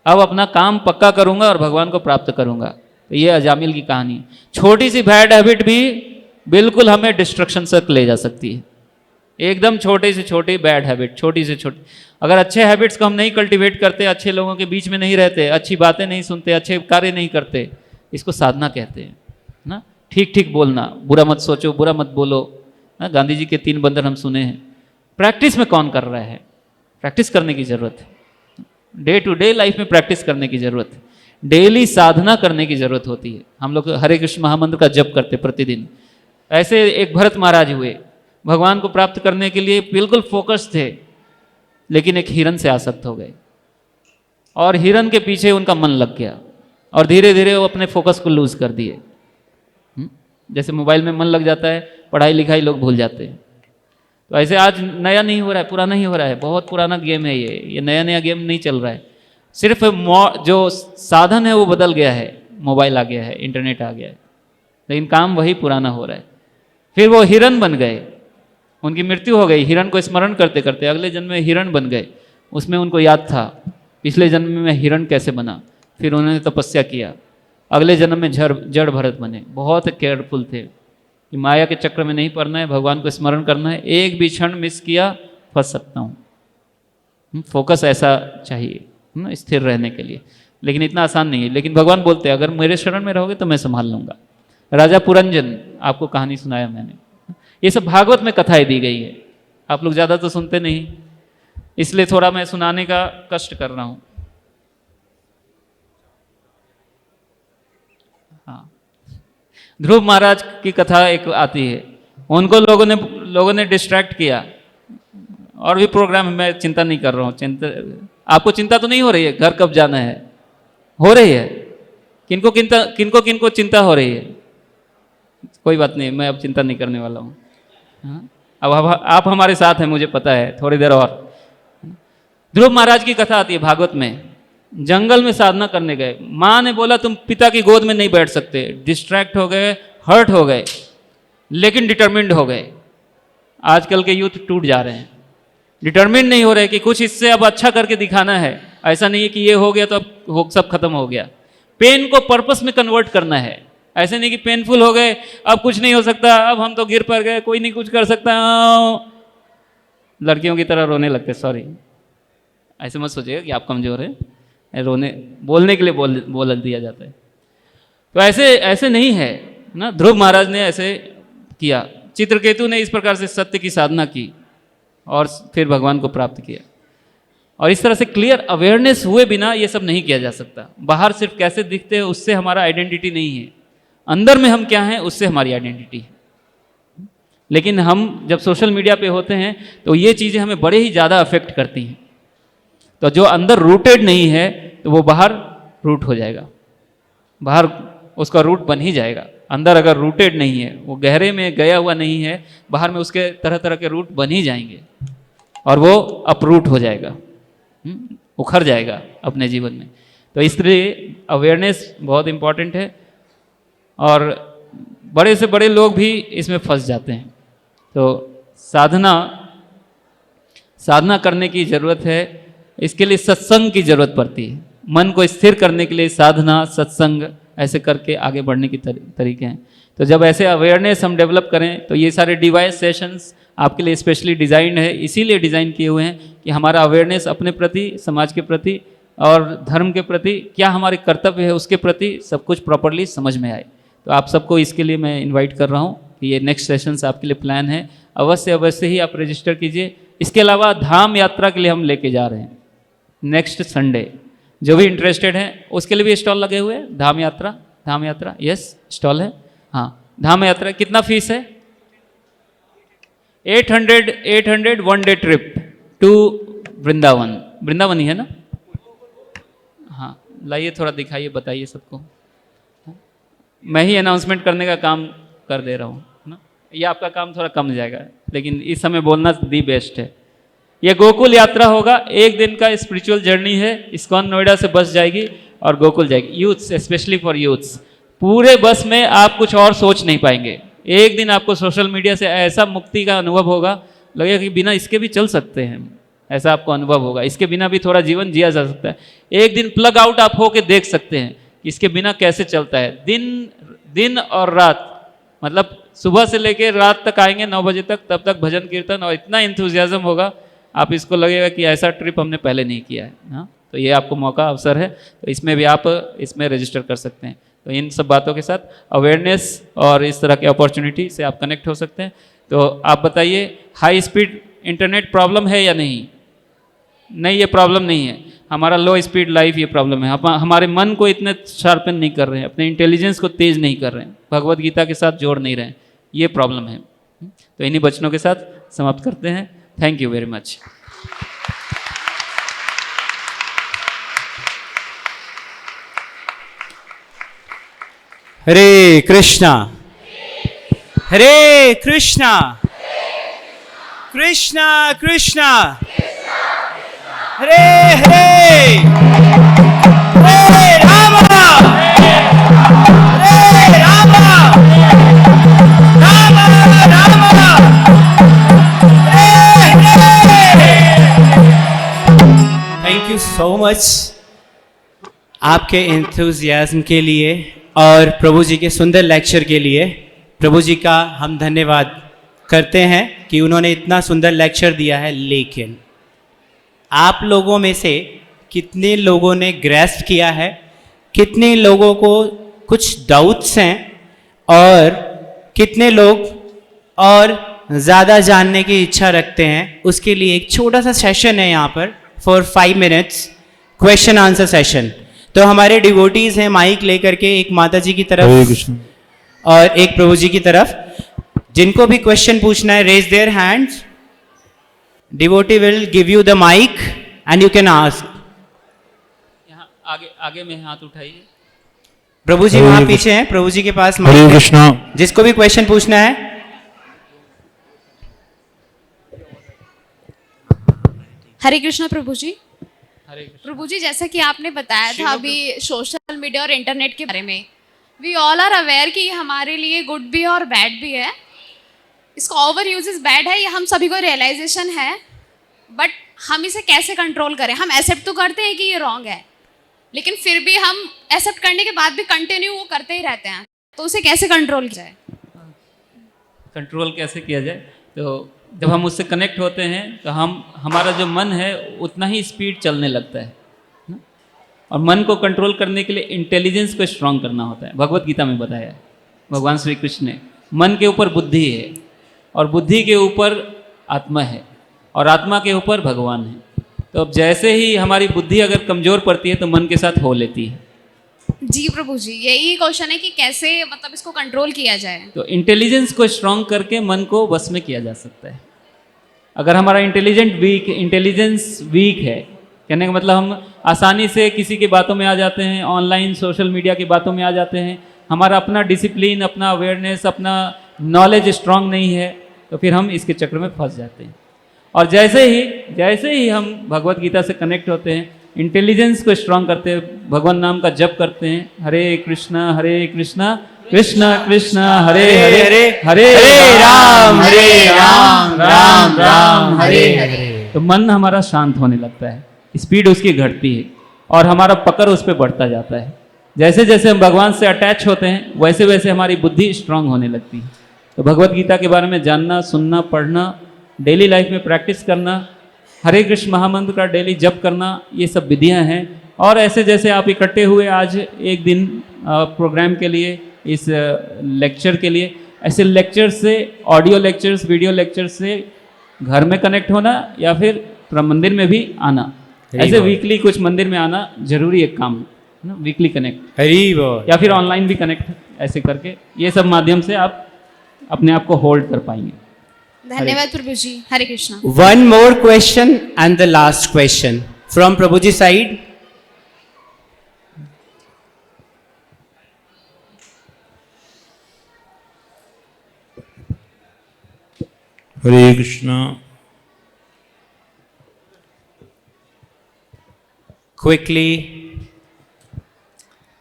अब अपना काम पक्का करूंगा और भगवान को प्राप्त करूंगा। तो ये अजामिल की कहानी। छोटी सी बैड हैबिट भी बिल्कुल हमें डिस्ट्रक्शन तक ले जा सकती है। एकदम छोटी से छोटी बैड हैबिट, छोटी से छोटी। अगर अच्छे हैबिट्स को हम नहीं कल्टीवेट करते, अच्छे लोगों के बीच में नहीं रहते, अच्छी बातें नहीं सुनते, अच्छे कार्य नहीं करते, इसको साधना कहते हैं ना। ठीक ठीक बोलना, बुरा मत सोचो, बुरा मत बोलो ना। गांधी जी के 3 बंधन हम सुने हैं। प्रैक्टिस में कौन कर रहा है? प्रैक्टिस करने की ज़रूरत है। डे टू डे लाइफ में प्रैक्टिस करने की ज़रूरत है। डेली साधना करने की ज़रूरत होती है। हम लोग हरे कृष्ण महामंत्र का जप करते प्रतिदिन। ऐसे एक भरत महाराज हुए, भगवान को प्राप्त करने के लिए बिल्कुल फोकस थे, लेकिन एक हिरन से आसक्त हो गए और हिरन के पीछे उनका मन लग गया और धीरे धीरे वो अपने फोकस को लूज कर दिए। जैसे मोबाइल में मन लग जाता है, पढ़ाई लिखाई लोग भूल जाते हैं। तो ऐसे आज नया नहीं हो रहा है, पुराना ही हो रहा है। बहुत पुराना गेम है ये नया नया गेम नहीं चल रहा है। सिर्फ जो साधन है वो बदल गया है, मोबाइल आ गया है, इंटरनेट आ गया है, लेकिन काम वही पुराना हो रहा है। फिर वो हिरन बन गए, उनकी मृत्यु हो गई। हिरन को स्मरण करते करते अगले जन्म में हिरन बन गए। उसमें उनको याद था पिछले जन्म में हिरन कैसे बना। फिर उन्होंने तपस्या किया, अगले जन्म में जड़ भरत बने। बहुत केयरफुल थे कि माया के चक्र में नहीं पड़ना है, भगवान को स्मरण करना है। एक भी क्षण मिस किया फंस सकता हूँ। फोकस ऐसा चाहिए ना, स्थिर रहने के लिए। लेकिन इतना आसान नहीं है। लेकिन भगवान बोलते हैं अगर मेरे शरण में रहोगे तो मैं संभाल लूँगा। राजा पुरंजन, आपको कहानी सुनाया मैंने। ये सब भागवत में कथाएं दी गई है। आप लोग ज़्यादा तो सुनते नहीं, इसलिए थोड़ा मैं सुनाने का कष्ट कर रहा हूँ। हाँ, ध्रुव महाराज की कथा एक आती है। उनको लोगों ने डिस्ट्रैक्ट किया। और भी प्रोग्राम मैं चिंता नहीं कर रहा हूँ। आपको चिंता तो नहीं हो रही है घर कब जाना है? हो रही है। किनको चिंता हो रही है? कोई बात नहीं, मैं अब चिंता नहीं करने वाला हूँ। अब आप हमारे साथ हैं, मुझे पता है। थोड़ी देर और। ध्रुव महाराज की कथा आती है भागवत में। जंगल में साधना करने गए। माँ ने बोला तुम पिता की गोद में नहीं बैठ सकते। डिस्ट्रैक्ट हो गए, हर्ट हो गए, लेकिन डिटरमिन्ड हो गए। आजकल के यूथ टूट जा रहे हैं, डिटरमिन्ड नहीं हो रहे कि कुछ इससे अब अच्छा करके दिखाना है। ऐसा नहीं है कि ये हो गया तो अब सब खत्म हो गया। पेन को पर्पस में कन्वर्ट करना है। ऐसे नहीं कि पेनफुल हो गए, अब कुछ नहीं हो सकता, अब हम तो गिर पड़ गए, कोई नहीं कुछ कर सकता। लड़कियों की तरह रोने लगते। सॉरी, ऐसे मत सोचिएगा कि आप कमजोर हैं। रोने बोलने के लिए बोल दिया जाता है। तो ऐसे नहीं है ना। ध्रुव महाराज ने ऐसे किया। चित्रकेतु ने इस प्रकार से सत्य की साधना की और फिर भगवान को प्राप्त किया। और इस तरह से क्लियर अवेयरनेस हुए बिना ये सब नहीं किया जा सकता। बाहर सिर्फ कैसे दिखते हैं उससे हमारा आइडेंटिटी नहीं है। अंदर में हम क्या हैं उससे हमारी आइडेंटिटी है। लेकिन हम जब सोशल मीडिया पे होते हैं तो ये चीज़ें हमें बड़े ही ज़्यादा अफेक्ट करती हैं। तो जो अंदर रूटेड नहीं है तो वो बाहर रूट हो जाएगा, बाहर उसका रूट बन ही जाएगा। अंदर अगर रूटेड नहीं है, वो गहरे में गया हुआ नहीं है, बाहर में उसके तरह तरह के रूट बन ही जाएंगे और वो अपरूट हो जाएगा, उखड़ जाएगा अपने जीवन में। तो इसलिए अवेयरनेस बहुत इम्पॉर्टेंट है। और बड़े से बड़े लोग भी इसमें फंस जाते हैं। तो साधना करने की ज़रूरत है। इसके लिए सत्संग की ज़रूरत पड़ती है। मन को स्थिर करने के लिए साधना, सत्संग ऐसे करके आगे बढ़ने की तरीके हैं। तो जब ऐसे अवेयरनेस हम डेवलप करें तो ये सारे डिवाइस सेशंस आपके लिए स्पेशली डिज़ाइन है, इसीलिए डिज़ाइन किए हुए हैं कि हमारा अवेयरनेस अपने प्रति, समाज के प्रति और धर्म के प्रति, क्या हमारे कर्तव्य है उसके प्रति सब कुछ प्रॉपरली समझ में आए। तो आप सबको इसके लिए मैं इनवाइट कर रहा हूँ कि ये नेक्स्ट सेशंस आपके लिए प्लान है, अवश्य ही आप रजिस्टर कीजिए। इसके अलावा धाम यात्रा के लिए हम लेके जा रहे हैं नेक्स्ट संडे, जो भी इंटरेस्टेड हैं उसके लिए भी स्टॉल लगे हुए हैं। धाम यात्रा यस स्टॉल है। हाँ, धाम यात्रा कितना फीस है? 800 one day trip to Vrindavan ही है ना? हाँ, लाइए थोड़ा दिखाइए, बताइए सबको। मैं ही अनाउंसमेंट करने का काम कर दे रहा हूँ ना, ये आपका काम थोड़ा कम जाएगा, लेकिन इस समय बोलना दी बेस्ट है। ये गोकुल यात्रा होगा, एक दिन का स्पिरिचुअल जर्नी है। इस्कॉन नोएडा से बस जाएगी और गोकुल जाएगी, यूथ्स, स्पेशली फॉर यूथ्स। पूरे बस में आप कुछ और सोच नहीं पाएंगे। एक दिन आपको सोशल मीडिया से ऐसा मुक्ति का अनुभव होगा, लगेगा कि बिना इसके भी चल सकते हैं, ऐसा आपको अनुभव होगा। इसके बिना भी थोड़ा जीवन जिया जा सकता है। एक दिन प्लग आउट आप होके देख सकते हैं कि इसके बिना कैसे चलता है। दिन और रात, मतलब सुबह से लेकर रात तक आएंगे 9 बजे तक, तब तक भजन कीर्तन और इतना इंथुजियाज्म होगा, आप इसको लगेगा कि ऐसा ट्रिप हमने पहले नहीं किया है। हाँ, तो ये आपको मौका, अवसर है, तो इसमें भी आप इसमें रजिस्टर कर सकते हैं। तो इन सब बातों के साथ अवेयरनेस और इस तरह के अपॉर्चुनिटी से आप कनेक्ट हो सकते हैं। तो आप बताइए, हाई स्पीड इंटरनेट प्रॉब्लम है या नहीं? नहीं, ये प्रॉब्लम नहीं है। हमारा लो स्पीड लाइफ ये प्रॉब्लम है। हमारे मन को इतने शार्पन नहीं कर रहे हैं, अपने इंटेलिजेंस को तेज नहीं कर रहे हैं, भगवत गीता के साथ जोड़ नहीं रहे हैं, ये प्रॉब्लम है। तो इन्हीं वचनों के साथ समाप्त करते हैं। Thank you very much. Hare Krishna Hare Krishna Krishna Krishna Hare Hare Hare Rama Hare Rama Rama Rama Hare Hare. Thank you so much आपके एंथुजियाज्म के लिए और प्रभु जी के सुंदर लेक्चर के लिए। प्रभु जी का हम धन्यवाद करते हैं कि उन्होंने इतना सुंदर लेक्चर दिया है। लेकिन आप लोगों में से कितने लोगों ने ग्रेस्प किया है, कितने लोगों को कुछ डाउट्स हैं, और कितने लोग और ज़्यादा जानने की इच्छा रखते हैं, उसके लिए एक छोटा सा सेशन है यहाँ पर for 5 minutes, question answer session. तो हमारे डिवोटीज हैं माइक लेकर के, एक माता जी की तरफ और एक प्रभु जी की तरफ। जिनको भी क्वेश्चन पूछना है, raise their hands, devotee will give you the mic and you can ask. यहाँ आगे में हाथ उठाइए। प्रभु जी वहां पीछे हैं, प्रभु जी के पास माइक हरे है। कृष्णा। जिसको भी क्वेश्चन पूछना है, हरे कृष्णा प्रभु जी। हरे कृष्ण। प्रभु जी, जैसा कि आपने बताया था अभी सोशल मीडिया और इंटरनेट के बारे में, वी ऑल आर अवेयर कि ये हमारे लिए गुड भी है और बैड भी है। इसका ओवर यूजेस बैड है, ये हम सभी को रियलाइजेशन है, बट हम इसे कैसे कंट्रोल करें? हम एक्सेप्ट तो करते हैं कि ये रॉन्ग है, लेकिन फिर भी हम एक्सेप्ट करने के बाद भी कंटिन्यू वो करते ही रहते हैं, तो उसे कैसे कंट्रोल किया जाए? कंट्रोल कैसे किया जाए? तो जब हम उससे कनेक्ट होते हैं तो हमारा जो मन है उतना ही स्पीड चलने लगता है ना? और मन को कंट्रोल करने के लिए इंटेलिजेंस को स्ट्रांग करना होता है। भगवत गीता में बताया है भगवान श्री कृष्ण ने, मन के ऊपर बुद्धि है और बुद्धि के ऊपर आत्मा है और आत्मा के ऊपर भगवान है। तो अब जैसे ही हमारी बुद्धि अगर कमज़ोर पड़ती है तो मन के साथ हो लेती है। जी प्रभु जी, यही क्वेश्चन है कि कैसे मतलब इसको कंट्रोल किया जाए। तो इंटेलिजेंस को स्ट्रांग करके मन को बस में किया जा सकता है। अगर हमारा इंटेलिजेंस वीक है, कहने का मतलब हम आसानी से किसी की बातों में आ जाते हैं, ऑनलाइन सोशल मीडिया की बातों में आ जाते हैं, हमारा अपना डिसिप्लिन, अपना अवेयरनेस, अपना नॉलेज स्ट्रांग नहीं है, तो फिर हम इसके चक्र में फंस जाते हैं। और जैसे ही हम भगवत गीता से कनेक्ट होते हैं, इंटेलिजेंस को स्ट्रांग करते हैं, भगवान नाम का जप करते हैं, हरे कृष्णा कृष्णा कृष्णा हरे हरे हरे राम राम राम हरे हरे, तो मन हमारा शांत होने लगता है, स्पीड उसकी घटती है और हमारा पकड़ उस पर बढ़ता जाता है। जैसे जैसे हम भगवान से अटैच होते हैं वैसे वैसे हमारी बुद्धि स्ट्रांग होने लगती है। तो भगवत गीता के बारे में जानना, सुनना, पढ़ना, डेली लाइफ में प्रैक्टिस करना, हरे कृष्ण महामंत्र का डेली जप करना, ये सब विधियां हैं। और ऐसे जैसे आप इकट्ठे हुए आज एक दिन प्रोग्राम के लिए, इस लेक्चर के लिए, ऐसे लेक्चर से, ऑडियो लेक्चर्स, वीडियो लेक्चर्स से घर में कनेक्ट होना या फिर मंदिर में भी आना, ऐसे वीकली कुछ मंदिर में आना जरूरी एक काम है ना, वीकली कनेक्ट, हरी बोल। या फिर ऑनलाइन भी कनेक्ट, ऐसे करके ये सब माध्यम से आप अपने आप को होल्ड कर पाएंगे। धन्यवाद प्रभु जी। हरे Krishna. One more question and the last question from Prabhuji side. Hare Krishna. Quickly.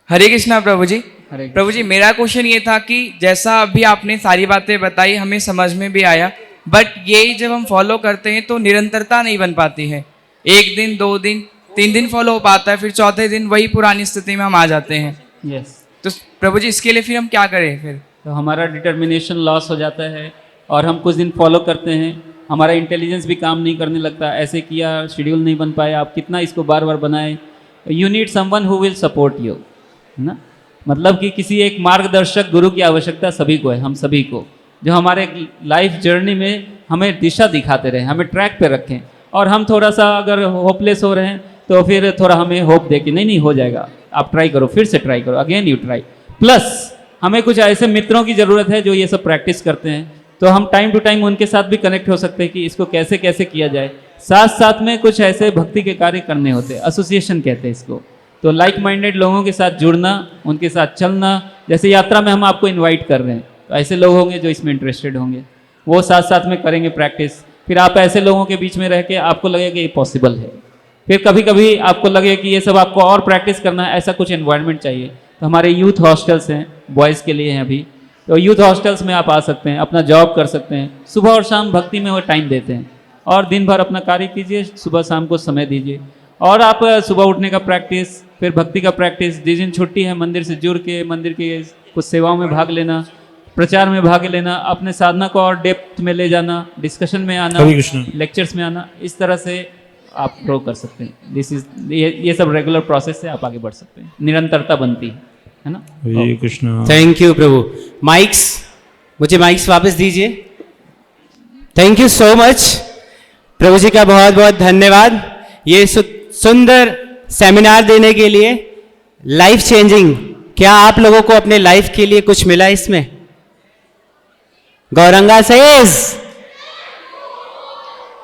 हरे कृष्णा प्रभु जी। हरे प्रभु जी, मेरा क्वेश्चन ये था कि जैसा अभी आपने सारी बातें बताई, हमें समझ में भी आया, बट यही जब हम फॉलो करते हैं तो निरंतरता नहीं बन पाती है। एक दिन, 2 दिन, 3 दिन फॉलो हो पाता है, फिर चौथे दिन वही पुरानी स्थिति में हम आ जाते हैं। यस, तो प्रभु जी, इसके लिए फिर हम क्या करें फिर? तो हमारा डिटर्मिनेशन लॉस हो जाता है और हम कुछ दिन फॉलो करते हैं, हमारा इंटेलिजेंस भी काम नहीं करने लगता। ऐसे किया, शेड्यूल नहीं बन पाया, आप कितना इसको बार बार बनाएं। You need someone who will support you, है ना। मतलब कि किसी एक मार्गदर्शक गुरु की आवश्यकता सभी को है, हम सभी को, जो हमारे लाइफ जर्नी में हमें दिशा दिखाते रहे, हमें ट्रैक पे रखें। और हम थोड़ा सा अगर होपलेस हो रहे हैं तो फिर थोड़ा हमें होप दे कि नहीं हो जाएगा, आप ट्राई करो, फिर से ट्राई करो, अगेन यू ट्राई। प्लस हमें कुछ ऐसे मित्रों की ज़रूरत है जो ये सब प्रैक्टिस करते हैं, तो हम टाइम टू टाइम उनके साथ भी कनेक्ट हो सकते हैं कि इसको कैसे कैसे किया जाए। साथ साथ में कुछ ऐसे भक्ति के कार्य करने होते हैं, एसोसिएशन कहते हैं इसको। तो लाइक माइंडेड लोगों के साथ जुड़ना, उनके साथ चलना, जैसे यात्रा में हम आपको इनवाइट कर रहे हैं, तो ऐसे लोग होंगे जो इसमें इंटरेस्टेड होंगे, वो साथ साथ में करेंगे प्रैक्टिस। फिर आप ऐसे लोगों के बीच में रह के आपको लगेगा कि ये पॉसिबल है। फिर कभी कभी आपको लगे कि ये सब आपको और प्रैक्टिस करना है, ऐसा कुछ एनवायरनमेंट चाहिए, तो हमारे यूथ हॉस्टल्स हैं, बॉयज़ के लिए हैं अभी, तो यूथ हॉस्टल्स में आप आ सकते हैं, अपना जॉब कर सकते हैं, सुबह और शाम भक्ति में वो टाइम देते हैं, और दिन भर अपना कार्य कीजिए, सुबह शाम को समय दीजिए। और आप सुबह उठने का प्रैक्टिस, फिर भक्ति का प्रैक्टिस, जिस दिन छुट्टी है मंदिर से जुड़ के मंदिर की कुछ सेवाओं में भाग लेना, प्रचार में भाग लेना, अपने साधना को और डेप्थ में ले जाना, डिस्कशन में आना, हरे कृष्ण। लेक्चर्स में आना, इस तरह से आप ग्रो कर सकते हैं। दिस इज ये सब रेगुलर प्रोसेस से आप आगे बढ़ सकते हैं, निरंतरता बनती है ना। हरे कृष्णा। थैंक यू प्रभु। माइक्स, मुझे माइक्स वापस दीजिए। थैंक यू सो मच प्रभु जी का बहुत बहुत धन्यवाद, ये सुंदर सेमिनार देने के लिए। लाइफ चेंजिंग, क्या आप लोगों को अपने लाइफ के लिए कुछ मिला इसमें? गौरंगा सेज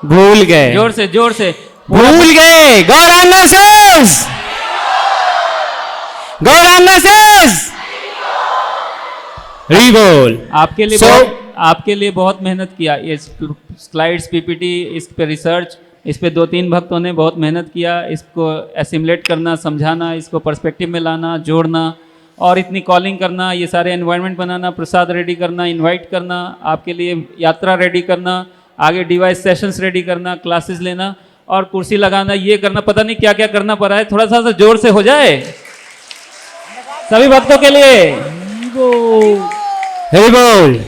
भूल गए, जोर से भूल गए। गौरंगा सेज, गौरंगा सेज रिबोल। आपके लिए बहुत मेहनत किया, ये स्लाइड्स, पीपीटी, इस पे रिसर्च, इस पे 2-3 भक्तों ने बहुत मेहनत किया, इसको एसिमुलेट करना, समझाना, इसको पर्सपेक्टिव में लाना, जोड़ना, और इतनी कॉलिंग करना, ये सारे एनवायरनमेंट बनाना, प्रसाद रेडी करना, इनवाइट करना, आपके लिए यात्रा रेडी करना, आगे डिवाइस सेशंस रेडी करना, क्लासेस लेना और कुर्सी लगाना, ये करना, पता नहीं क्या क्या करना पड़ा है। थोड़ा सा जोर से हो जाए सभी भक्तों के लिए। हरि बोल।